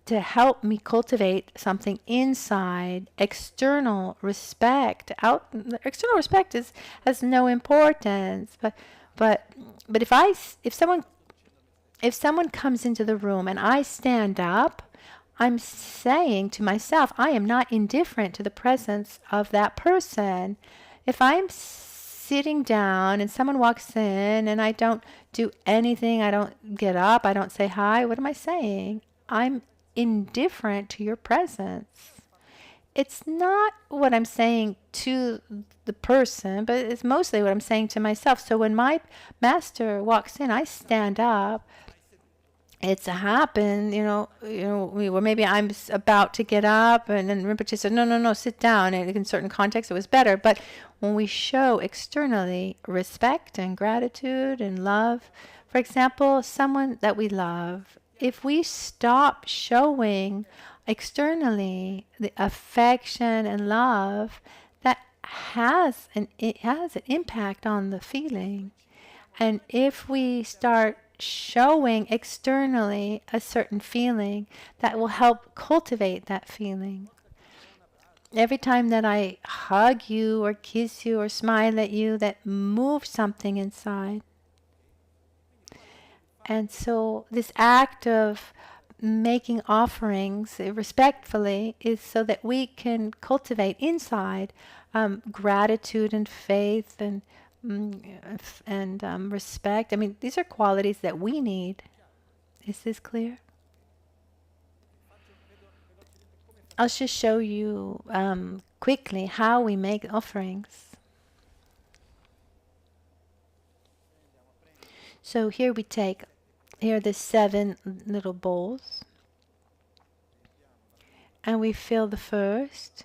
to help me cultivate something inside. External respect, external respect has no importance. But if someone comes into the room and I stand up, I'm saying to myself, I am not indifferent to the presence of that person. If I'm sitting down and someone walks in and I don't do anything, I don't get up, I don't say hi, what am I saying? I'm indifferent to your presence. It's not what I'm saying to the person, but it's mostly what I'm saying to myself. So when my master walks in, I stand up. It's happened, maybe I'm about to get up, and then Rinpoche said, no, sit down. And in certain contexts, it was better. But when we show externally respect and gratitude and love, for example, someone that we love, if we stop showing externally the affection and love, that it has an impact on the feeling. And if we start showing externally a certain feeling, that will help cultivate that feeling. Every time that I hug you or kiss you or smile at you, that moves something inside. And so this act of making offerings respectfully is so that we can cultivate inside gratitude and faith and respect. I mean, these are qualities that we need. Is this clear? I'll just show you quickly how we make offerings. So here are the 7 little bowls. And we fill the first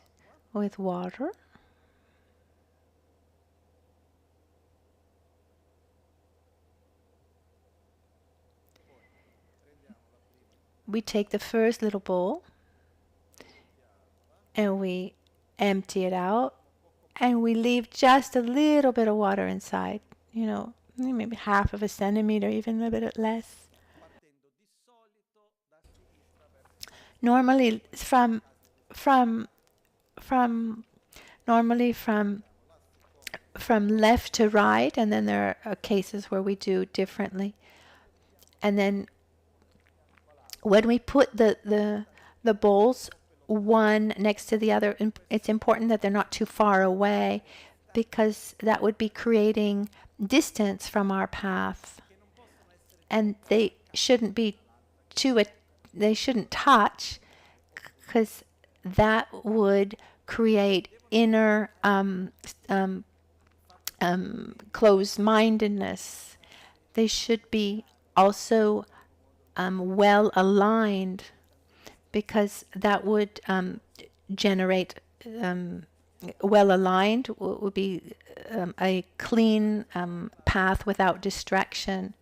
with water. We take the first little bowl and we empty it out, and we leave just a little bit of water inside, maybe half of a centimeter, even a bit less. Normally from left to right, and then there are cases where we do differently. And then when we put the bowls one next to the other, it's important that they're not too far away, because that would be creating distance from our path. And they shouldn't be they shouldn't touch, because that would create inner closed-mindedness. They should be also well aligned, because that would generate well aligned would be a clean path without distraction.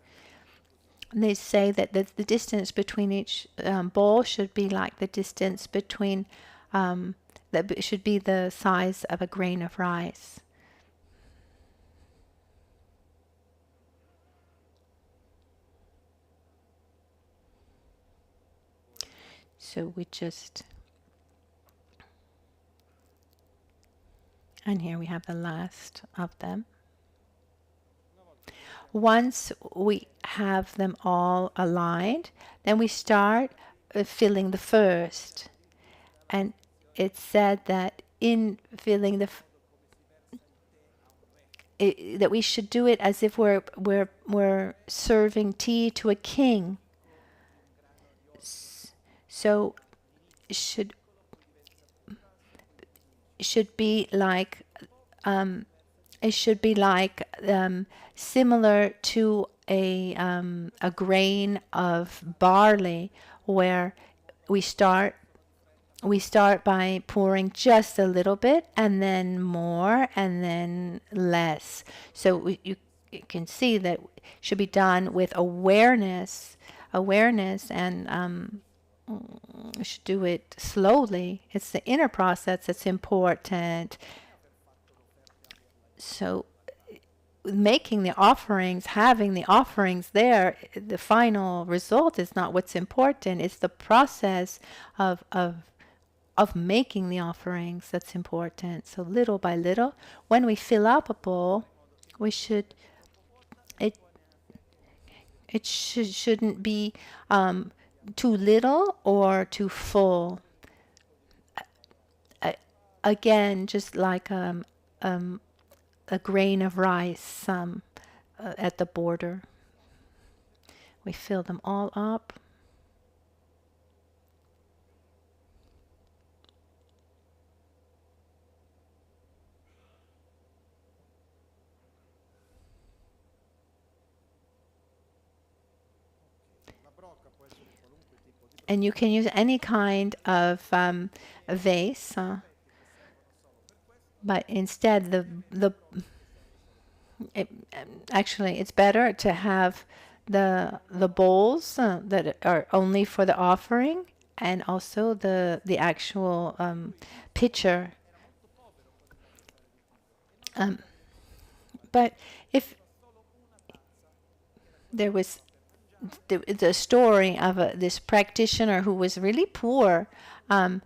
And they say that the distance between each bowl should be like the distance between that should be the size of a grain of rice. So we just, and here we have the last of them. Once we have them all aligned, then we start filling the first. And it's said that in feeling that we should do it as if we're serving tea to a king. So it should be like similar to a grain of barley, where we start by pouring just a little bit, and then more, and then less. So you can see that it should be done with awareness, and we should do it slowly. It's the inner process that's important. So making the offerings, having the offerings there, the final result is not what's important. It's the process of making the offerings that's important. So little by little, when we fill up a bowl, we should shouldn't be too little or too full. Again, just like a grain of rice at the border. We fill them all up. And you can use any kind of vase, but instead actually it's better to have the bowls that are only for the offering, and also the actual pitcher. But if there was the story of this practitioner who was really poor, and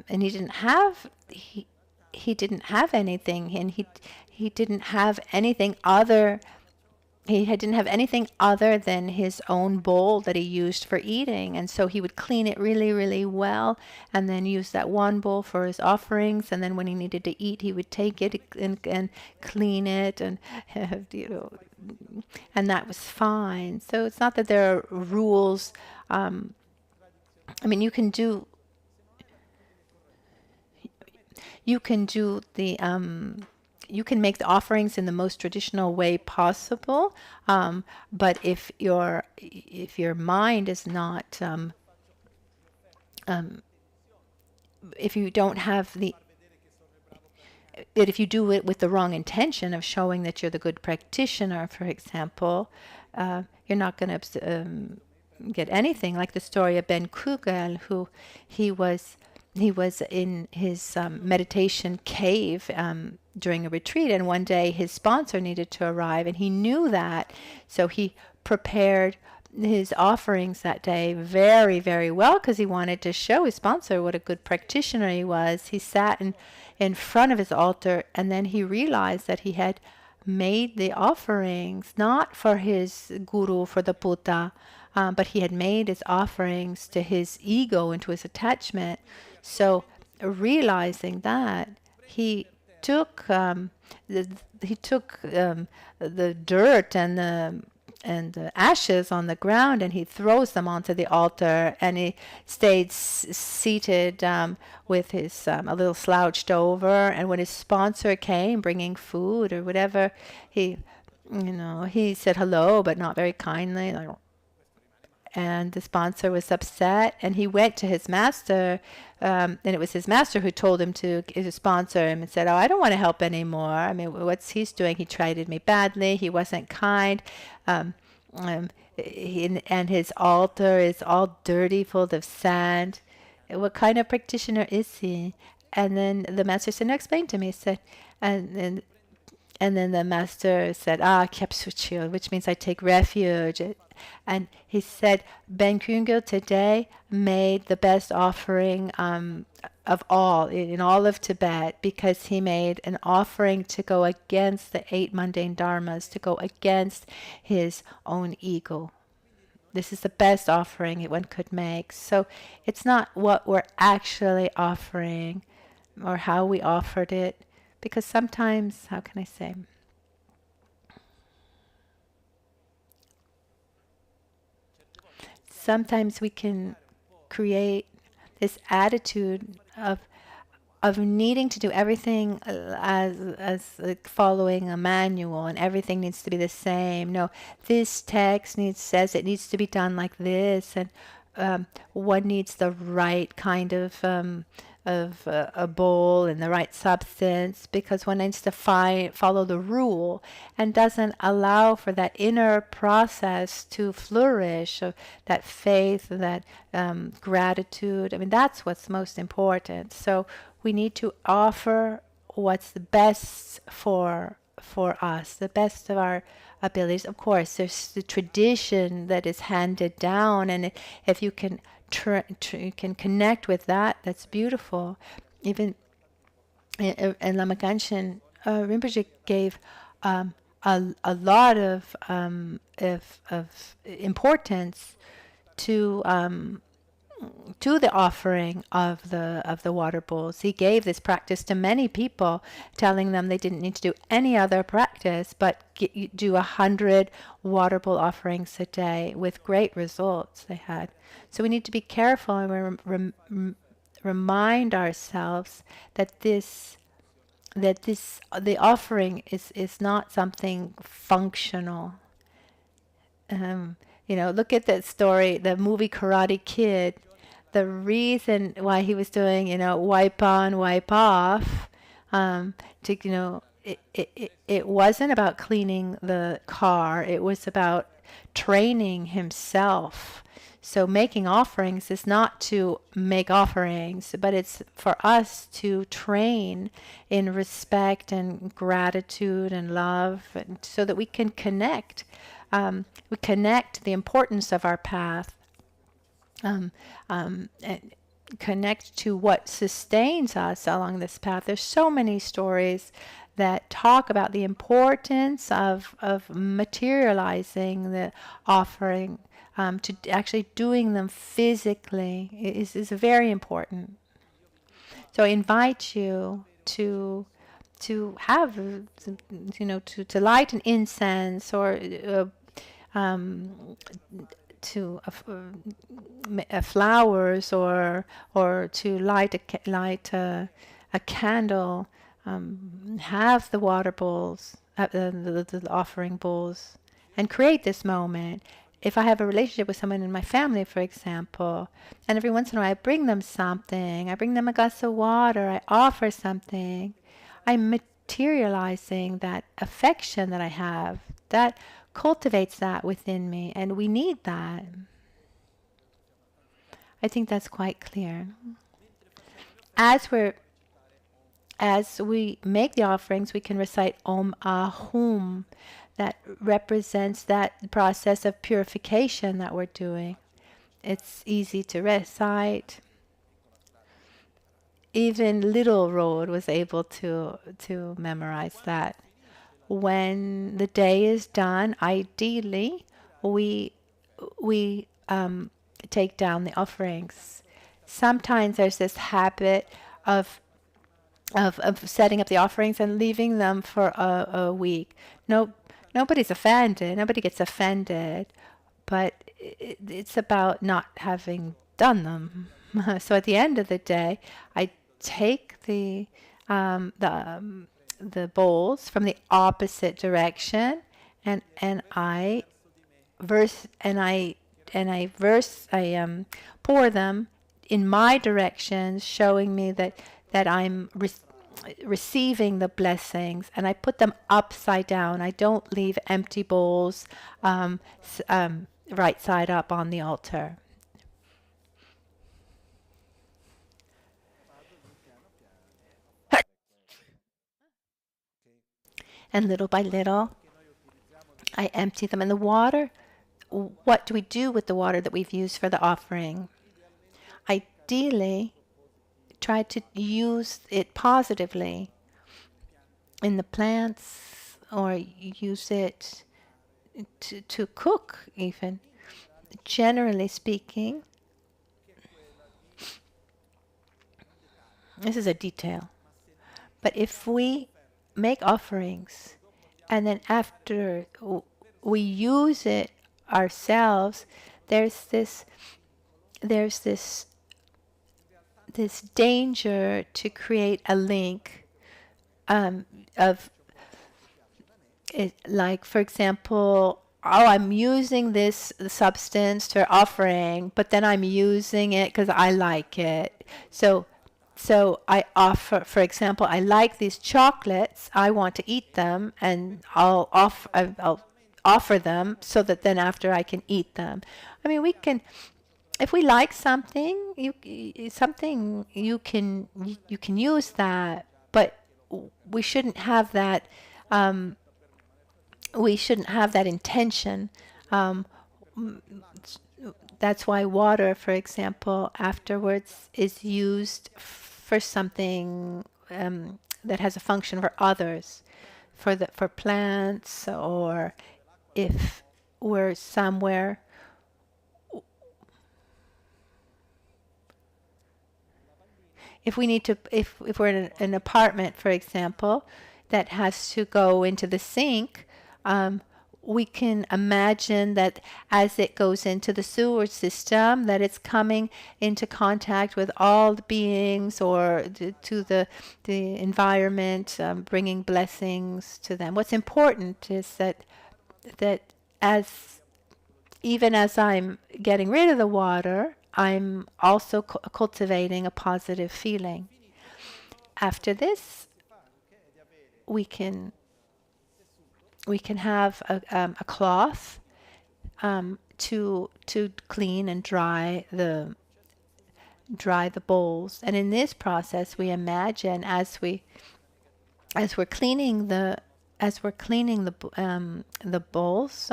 he didn't have anything, and he didn't have anything other. He didn't have anything other than his own bowl that he used for eating. And so he would clean it really, really well, and then use that one bowl for his offerings. And then when he needed to eat, he would take it and clean it, and and that was fine. So it's not that there are rules. I mean, you can do the you can make the offerings in the most traditional way possible, but if your mind is not, if you don't have if you do it with the wrong intention of showing that you're the good practitioner, for example, you're not going to get anything. Like the story of Ben Kugel, who he was in his meditation cave during a retreat, and one day his sponsor needed to arrive, and he knew that, so he prepared his offerings that day very, very well, because he wanted to show his sponsor what a good practitioner he was. He sat in front of his altar, and then he realized that he had made the offerings not for his guru, for the Buddha, but he had made his offerings to his ego and to his attachment. So realizing that, he took the dirt and the ashes on the ground, and he throws them onto the altar, and he stayed seated with his a little slouched over. And when his sponsor came bringing food or whatever, he said hello, but not very kindly. And the sponsor was upset, and he went to his master, and it was his master who told him to sponsor him, and said, "Oh, I don't want to help anymore. I mean, what's he's doing? He treated me badly. He wasn't kind. And his altar is all dirty, full of sand. What kind of practitioner is he?" And then the master said, "No, explain to me." He said, and then the master said, "Kyapsuchil," which means I take refuge. And he said, Ben Kungel today made the best offering of all, in all of Tibet, because he made an offering to go against the 8 mundane dharmas, to go against his own ego. This is the best offering one could make. So it's not what we're actually offering, or how we offered it. Because sometimes, how can I say? Sometimes we can create this attitude of needing to do everything as like following a manual, and everything needs to be the same. No, this text says it needs to be done like this, and one needs the right kind of a bowl and the right substance, because one needs to follow the rule and doesn't allow for that inner process to flourish, of that faith, that gratitude. I mean, that's what's most important. So we need to offer what's the best for us, the best of our abilities. Of course, there's the tradition that is handed down, and if you can you can connect with that, that's beautiful. Even in Rinpoche gave a lot of importance to the offering of the water bowls. He gave this practice to many people, telling them they didn't need to do any other practice but do 100 water bowl offerings a day, with great results they had. So we need to be careful and remind ourselves that the offering is not something functional. Look at that story, the movie Karate Kid. The reason why he was doing, wipe on, wipe off, it wasn't about cleaning the car. It was about training himself. So making offerings is not to make offerings, but it's for us to train in respect and gratitude and love, and so that we can connect. We connect the importance of our path, and connect to what sustains us along this path. There's so many stories that talk about the importance of materializing the offering, to actually doing them physically is very important. So I invite you to have, to light an incense, or to flowers, or to light a candle. Have the water bowls, the offering bowls, and create this moment. If I have a relationship with someone in my family, for example, and every once in a while I bring them something, I bring them a glass of water, I offer something, I'm materializing that affection that I have. That cultivates that within me, and we need that. I think that's quite clear. As we make the offerings, we can recite Om Ahum. That represents that process of purification that we're doing. It's easy to recite. Even Little Road was able to memorize that. When the day is done, ideally, we take down the offerings. Sometimes there's this habit of setting up the offerings and leaving them for a week. Nobody's offended. Nobody gets offended, but it's about not having done them. So at the end of the day, I take the bowls from the opposite direction, and I pour them in my direction, showing me that I'm receiving the blessings, and I put them upside down. I don't leave empty bowls right side up on the altar. And little by little, I empty them in the water. What do we do with the water that we've used for the offering? Ideally, try to use it positively in the plants, or use it to cook even. Generally speaking, This is a detail. But if we make offerings and then after we use it ourselves, there's this this danger to create a link of it, like for example, oh, I'm using this substance for offering, but then I'm using it because I like it. So I offer, for example, I like these chocolates. I want to eat them, and I'll offer them so that then after I can eat them. I mean, we can, if we like something, you can use that, but we shouldn't have that. We shouldn't have that intention. That's why water, for example, afterwards is used for something that has a function for others, for plants, or if we're somewhere. If we need to, if we're in an apartment, for example, that has to go into the sink, we can imagine that as it goes into the sewer system, that it's coming into contact with all the beings or to the environment, bringing blessings to them. What's important is that as even as I'm getting rid of the water, I'm also cultivating a positive feeling. After this, we can have a cloth to clean and dry the bowls. And in this process, we imagine as we're cleaning the bowls,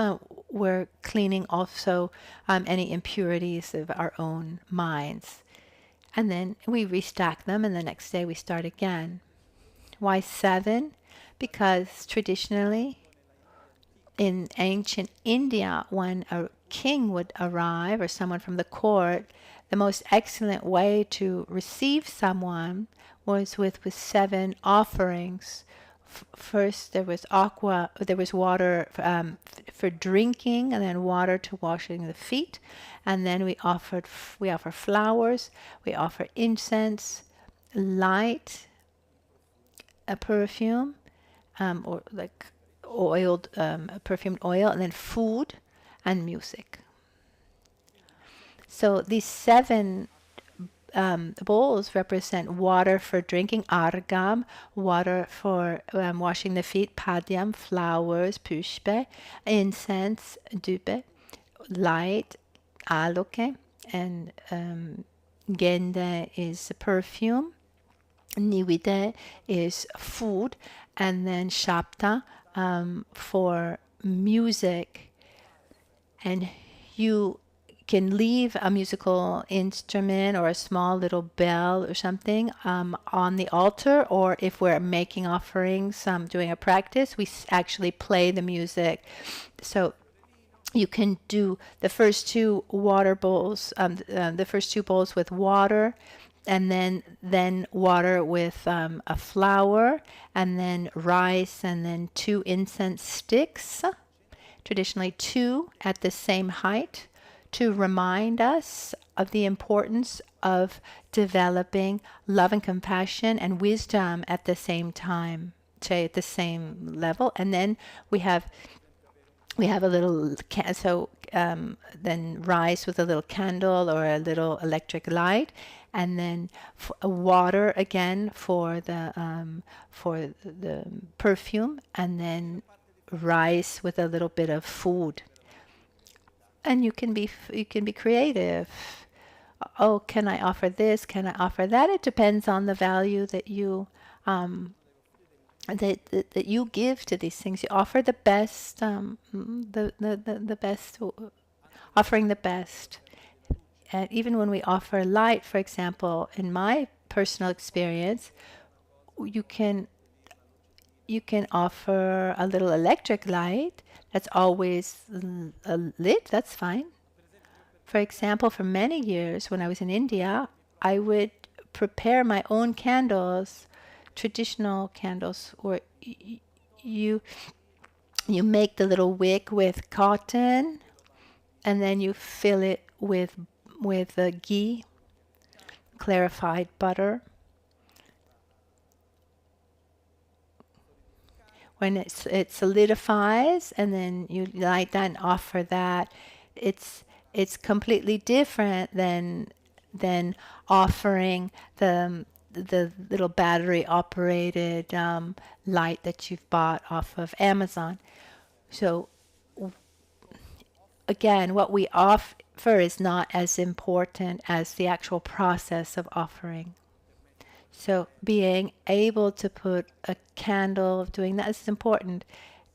we're cleaning also any impurities of our own minds. And then we restack them, and the next day we start again. Why 7? Because traditionally, in ancient India, when a king would arrive or someone from the court, the most excellent way to receive someone was with 7 offerings. First, there was water for drinking, and then water to washing the feet, and then we offer flowers, we offer incense, light, a perfume, or like oiled perfumed oil, and then food and music. So these 7 bowls represent water for drinking, argam, water for washing the feet, padyam, flowers, pushpe, incense, dupe, light, aloke, and gende is perfume, niwide is food, and then shapta for music. And you can leave a musical instrument or a small little bell or something on the altar, or if we're making offerings, doing a practice, we actually play the music. So you can do the first 2 water bowls, the first 2 bowls with water, and then water with a flower, and then rice, and then 2 incense sticks, traditionally 2 at the same height, to remind us of the importance of developing love and compassion and wisdom at the same time, say at the same level. And then we have a little then rice with a little candle or a little electric light, and then water again for the perfume, and then rice with a little bit of food. And you can be creative. Oh, can I offer this? Can I offer that? It depends on the value that you that you give to these things. You offer the best, the best, offering the best. And even when we offer light, for example, in my personal experience, you can offer a little electric light that's always lit. That's fine. For example, for many years when I was in India, I would prepare my own candles, traditional candles, or you make the little wick with cotton, and then you fill it with ghee, clarified butter. When it solidifies, and then you light that and offer that, it's completely different than offering the little battery operated light that you've bought off of Amazon. So again, what we offer is not as important as the actual process of offering. So being able to put a candle, of doing that is important.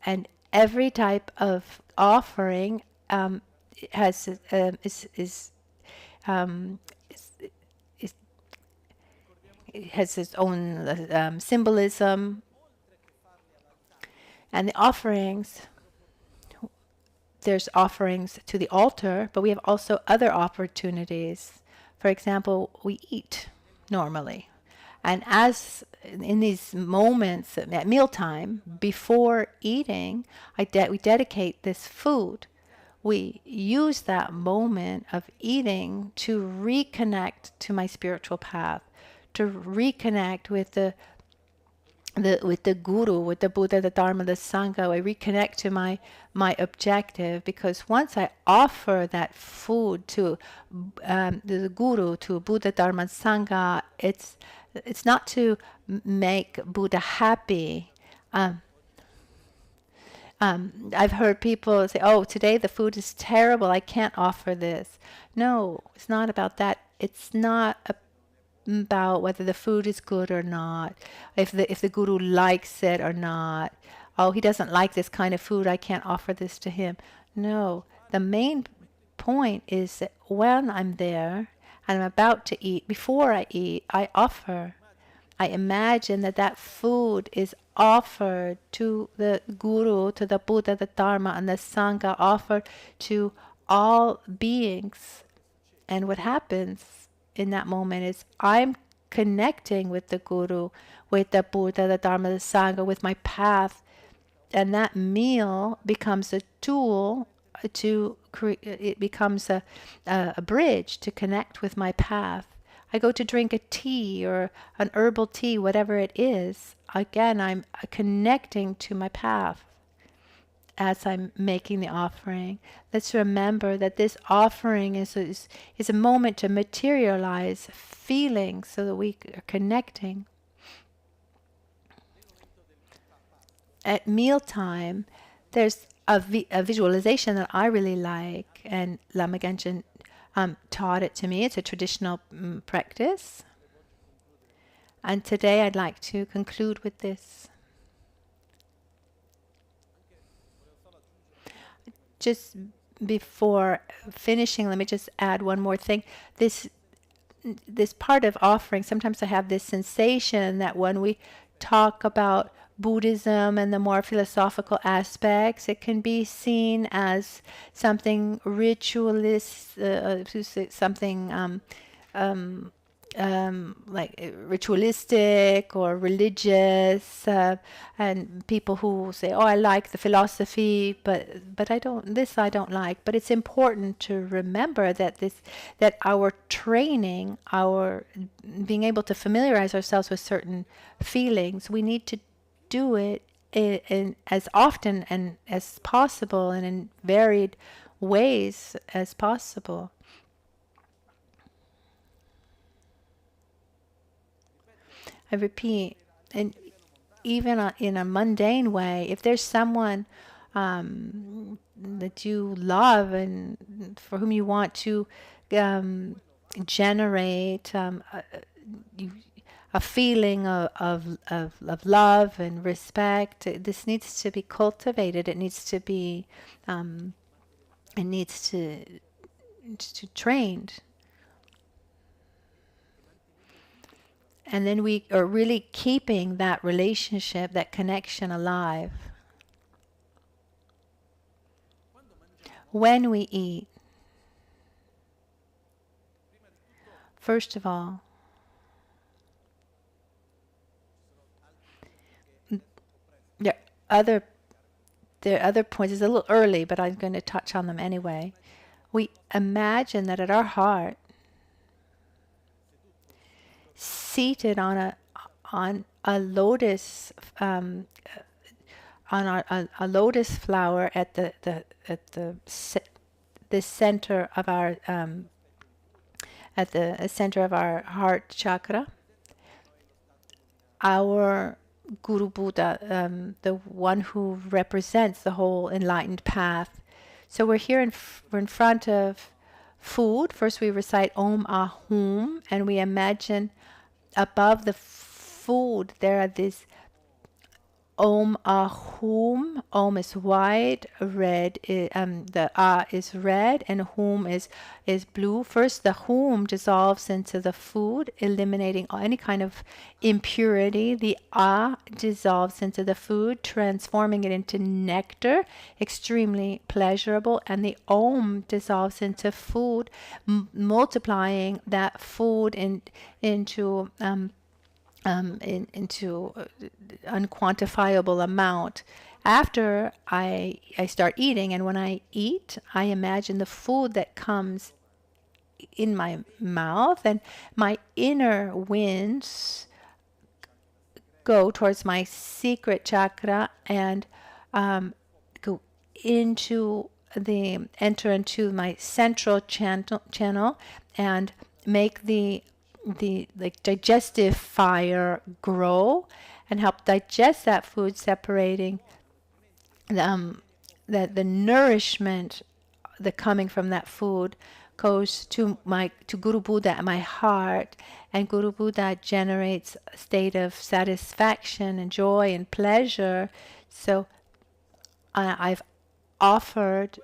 And every type of offering has it has its own symbolism. And the offerings, there's offerings to the altar, but we have also other opportunities. For example, we eat normally. And as in these moments at mealtime, before eating, we dedicate this food. We use that moment of eating to reconnect to my spiritual path, to reconnect with the Guru, with the Buddha, the Dharma, the Sangha. I reconnect to my objective, because once I offer that food to the Guru, to Buddha, Dharma, Sangha, it's not to make Buddha happy. I've heard people say, "Oh, today the food is terrible. I can't offer this." No, it's not about that. It's not about whether the food is good or not, if the Guru likes it or not. Oh, he doesn't like this kind of food, I can't offer this to him. No, the main point is that when I'm there and I'm about to eat, before I eat, I offer. I imagine that food is offered to the Guru, to the Buddha, the Dharma, and the Sangha, offered to all beings. And what happens in that moment is I'm connecting with the Guru, with the Buddha, the Dharma, the Sangha, with my path. And that meal becomes a tool it becomes a bridge to connect with my path. I go to drink a tea or an herbal tea, whatever it is. Again, I'm connecting to my path as I'm making the offering. Let's remember that this offering is a moment to materialize feelings so that we are connecting. At mealtime, there's a visualization that I really like, and Lama Genshin taught it to me. It's a traditional practice. And today I'd like to conclude with this. Just before finishing, let me just add one more thing. This part of offering, sometimes I have this sensation that when we talk about Buddhism and the more philosophical aspects, it can be seen as something something like ritualistic or religious, and people who say, "Oh, I like the philosophy, but I don't like." But it's important to remember that our training, our being able to familiarize ourselves with certain feelings, we need to do it in as often and as possible, and in varied ways as possible. I repeat, and even in a mundane way, if there's someone that you love and for whom you want to generate a feeling of love and respect, this needs to be cultivated. It needs to be trained. And then we are really keeping that relationship, that connection alive. When we eat, first of all, other there are other points. It's a little early, but I'm going to touch on them anyway. We imagine that at our heart, seated on a lotus a lotus flower at the center of our at the center of our heart chakra, our Guru Buddha, the one who represents the whole enlightened path. So we're here we're in front of food. First we recite Om Ahum, and we imagine above the food there are these Om Ahum. Om is white, red. The Ah is red, and Hum is blue. First, the Hum dissolves into the food, eliminating any kind of impurity. The Ah dissolves into the food, transforming it into nectar, extremely pleasurable. And the Om dissolves into food, multiplying that food into unquantifiable amount. After I start eating, and when I eat, I imagine the food that comes in my mouth, and my inner winds go towards my secret chakra and go enter into my central channel and make the digestive fire grow and help digest that food, separating the nourishment that coming from that food goes to Guru Buddha at my heart, and Guru Buddha generates a state of satisfaction and joy and pleasure. So I've offered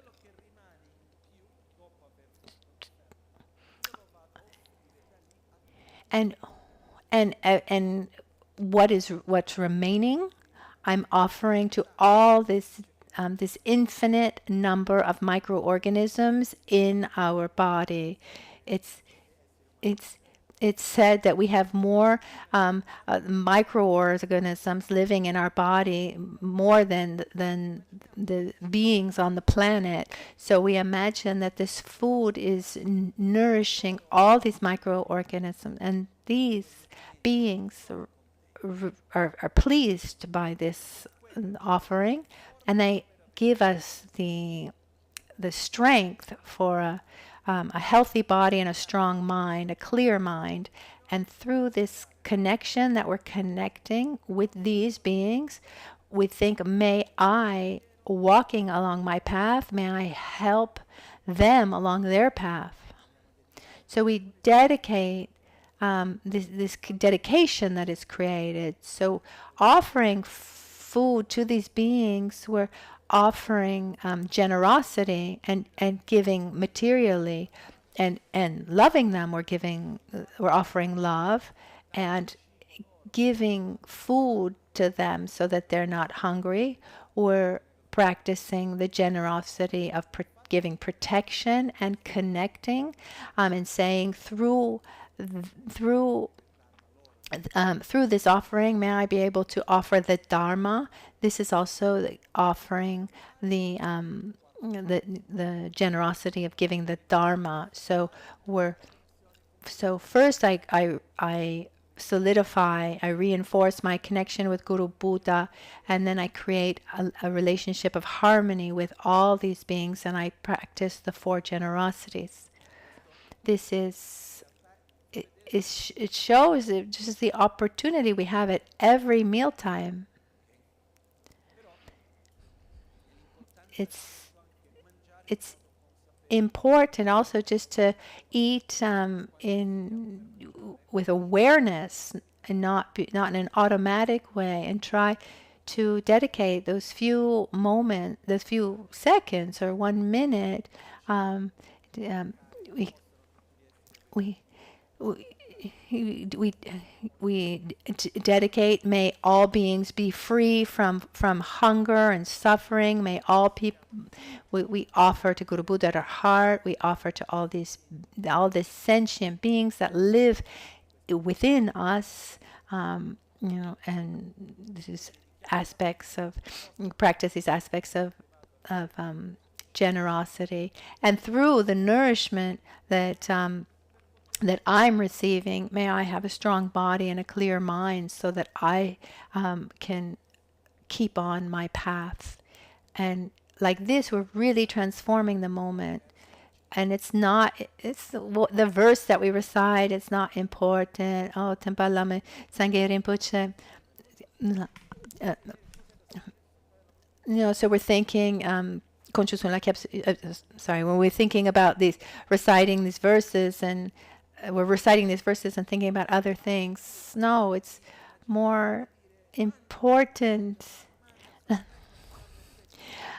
and what's remaining, I'm offering to all this infinite number of microorganisms in our body. It's said that we have more microorganisms living in our body more than the beings on the planet. So we imagine that this food is nourishing all these microorganisms, and these beings are pleased by this offering, and they give us the strength for a healthy body and a strong mind, a clear mind. And through this connection that we're connecting with these beings, we think, may I, walking along my path, may I help them along their path. So we dedicate this dedication that is created. So offering food to these beings, we're offering generosity and giving materially, and loving them. We're offering love and giving food to them so that they're not hungry. We're practicing the generosity of giving protection and connecting, and saying through this offering, may I be able to offer the Dharma. This is also offering the generosity of giving the Dharma. So first I solidify, I reinforce my connection with Guru Buddha, and then I create a relationship of harmony with all these beings, and I practice the four generosities. This it shows just the opportunity we have at every mealtime. It's important also just to eat with awareness, and not in an automatic way, and try to dedicate those few moments, those few seconds or 1 minute. We dedicate, may all beings be free from hunger and suffering. May all people, we offer to Guru Buddha at our heart. We offer to all these sentient beings that live within us, and this is aspects of, practice these aspects of generosity, and through the nourishment that that I'm receiving, may I have a strong body and a clear mind, so that I can keep on my path. And like this, we're really transforming the moment. And it's the verse that we recite, it's not important. Oh, Tempa Lam Sangye Rinpoche. So we're thinking, when we're thinking about these, reciting these verses, and we're reciting these verses and thinking about other things. No, it's more important.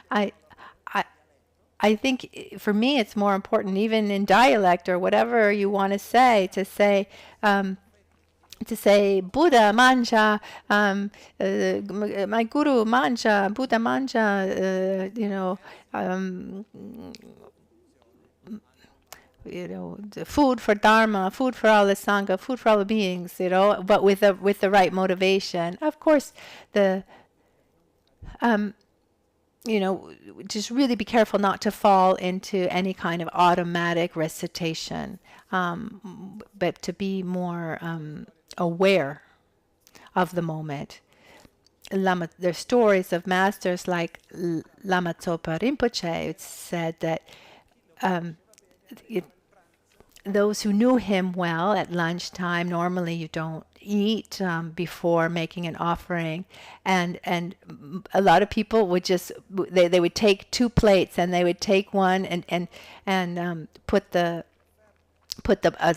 I I think for me it's more important, even in dialect or whatever you want to say Buddha manja, my guru manja, Buddha manja, the food for dharma, food for all the sangha, food for all the beings, but with the right motivation. Of course, just really be careful not to fall into any kind of automatic recitation, but to be more aware of the moment. There's stories of masters like Lama Tsopa Rinpoche. It's said that those who knew him well at lunchtime, normally you don't eat before making an offering, and a lot of people would just they would take 2 plates, and they would take one and put the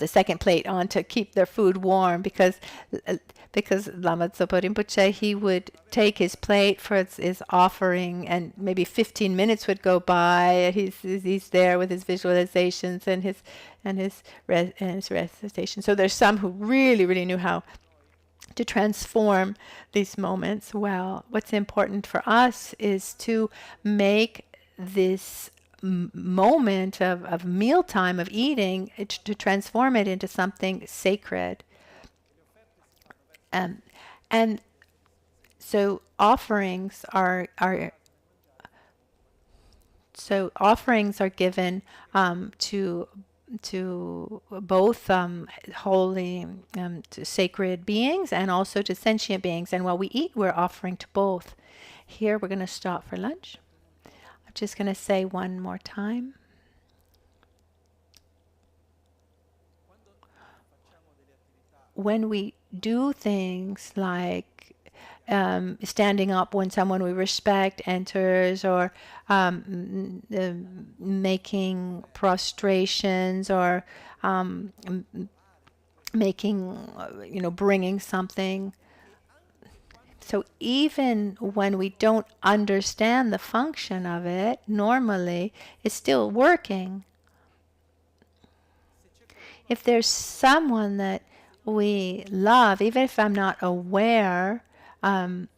second plate on to keep their food warm, because Lama Tsopa Rinpoche, he would take his plate for his offering, and maybe 15 minutes would go by. He's there with his visualizations and his recitation. So there's some who really, really knew how to transform these moments well. What's important for us is to make this moment of mealtime, of eating, to transform it into something sacred. And so offerings are given to both holy, to sacred beings, and also to sentient beings. And while we eat, we're offering to both. Here, we're going to stop for lunch. I'm just going to say one more time. When we do things like standing up when someone we respect enters, or making prostrations, or bringing something. So even when we don't understand the function of it, normally it's still working. If there's someone that we love, even if I'm not aware, every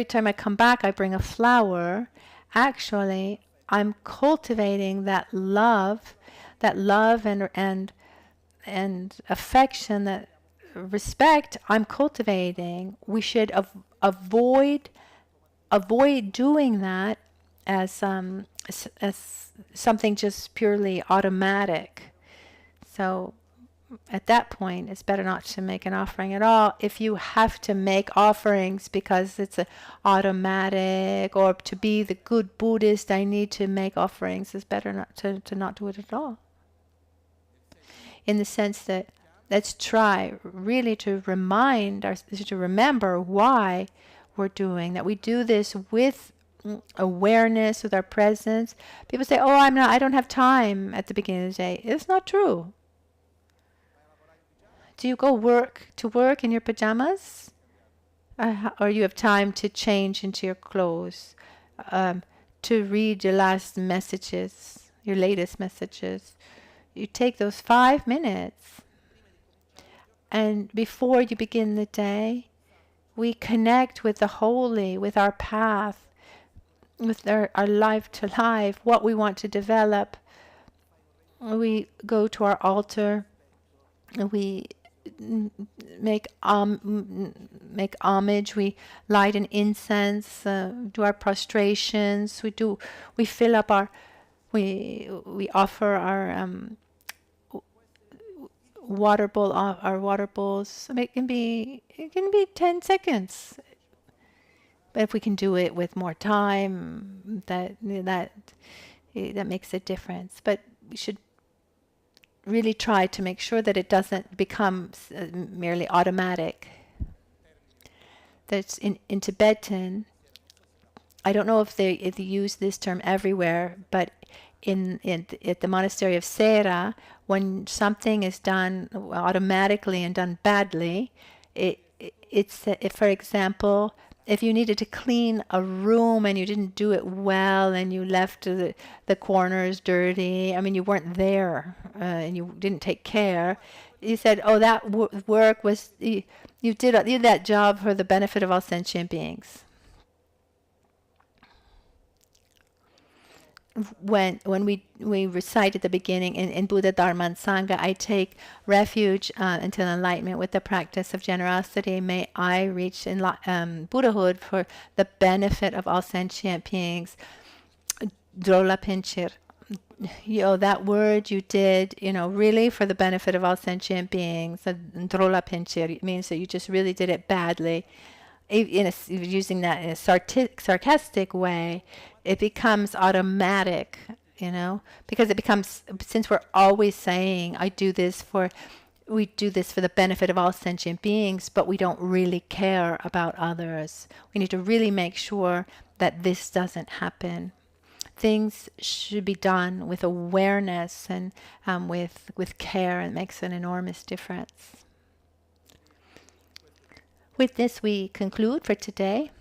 time I come back, I bring a flower. Actually, I'm cultivating that love and affection, that respect. I'm cultivating. We should avoid doing that as something just purely automatic. So at that point, it's better not to make an offering at all. If you have to make offerings because it's automatic, or to be the good Buddhist, I need to make offerings, it's better not to not do it at all. In the sense that, let's try really to remember why we're doing that. We do this with awareness, with our presence. People say, "Oh, I don't have time at the beginning of the day." It's not true. Do you go to work in your pajamas? Or you have time to change into your clothes, to read your latest messages? You take those 5 minutes. And before you begin the day, we connect with the holy, with our path, with our life to life, what we want to develop. We go to our altar, and we make homage. We light an incense, do our prostrations. We fill up we offer our our water bowls. I mean, it can be 10 seconds. But if we can do it with more time, that makes a difference. But we should really try to make sure that it doesn't become merely automatic. That's in Tibetan. I don't know if they use this term everywhere, but at the monastery of Sera, when something is done automatically and done badly, for example, if you needed to clean a room and you didn't do it well and you left the corners dirty, I mean, you weren't there and you didn't take care, you said, oh, that work was, you did that job for the benefit of all sentient beings. When we recite at the beginning in Buddha, Dharma, and Sangha, I take refuge until enlightenment with the practice of generosity. May I reach Buddhahood for the benefit of all sentient beings. Drola pinchir. That word you did, really for the benefit of all sentient beings. Drola pinchir means that you just really did it badly. Using that in a sarcastic way, it becomes automatic, because it becomes, since we're always saying, we do this for the benefit of all sentient beings, but we don't really care about others. We need to really make sure that this doesn't happen. Things should be done with awareness and with care, and it makes an enormous difference. With this, we conclude for today.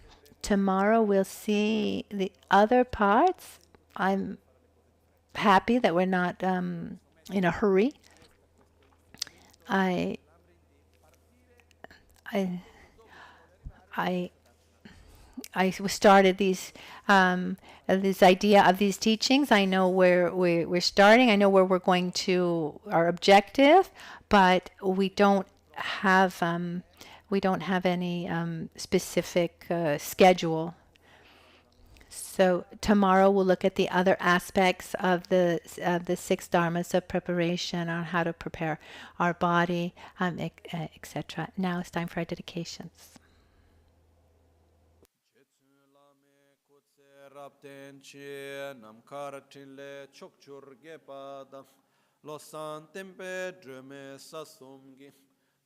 Tomorrow we'll see the other parts. I'm happy that we're not in a hurry. I started this idea of these teachings. I know where we're starting. I know where we're going to, our objective, but we don't have any specific schedule. So tomorrow we'll look at the other aspects of the 6 dharmas of preparation, on how to prepare our body, etc. Now it's time for our dedications.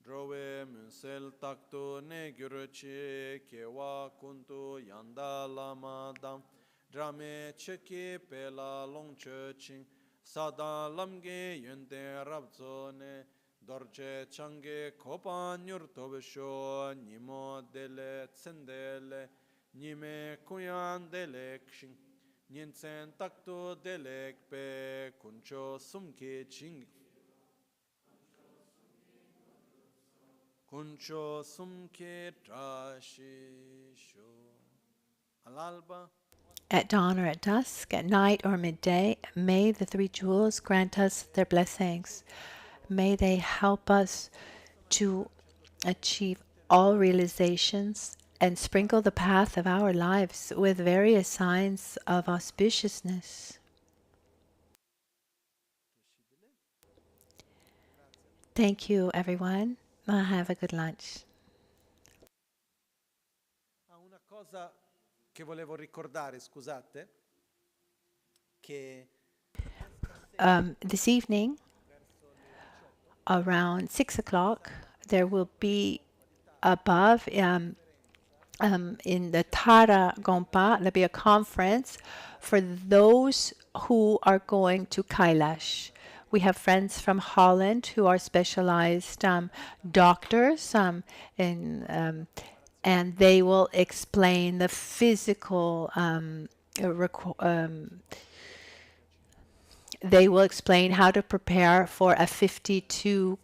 Drove Munsel takto ne gyurche kewa kuntu yanda lama dam drame cheki pela longche ching sada lamge yunde rabzone dorje change kopa nyur tobesho nimo dele tsendele nime kuyan delek shing nyensen takto delek pe kuncho sumke ching Kuncho sumke trashisho. Al-alba. At dawn or at dusk, at night or midday, may the 3 jewels grant us their blessings. May they help us to achieve all realizations and sprinkle the path of our lives with various signs of auspiciousness. Thank you, everyone. Have a good lunch. Una cosa che volevo ricordare, scusate, che this evening, around 6 o'clock, there will be above in the Tara Gompa, there'll be a conference for those who are going to Kailash. We have friends from Holland who are specialized doctors, and they will explain the physical. They will explain how to prepare for a 52-kilometer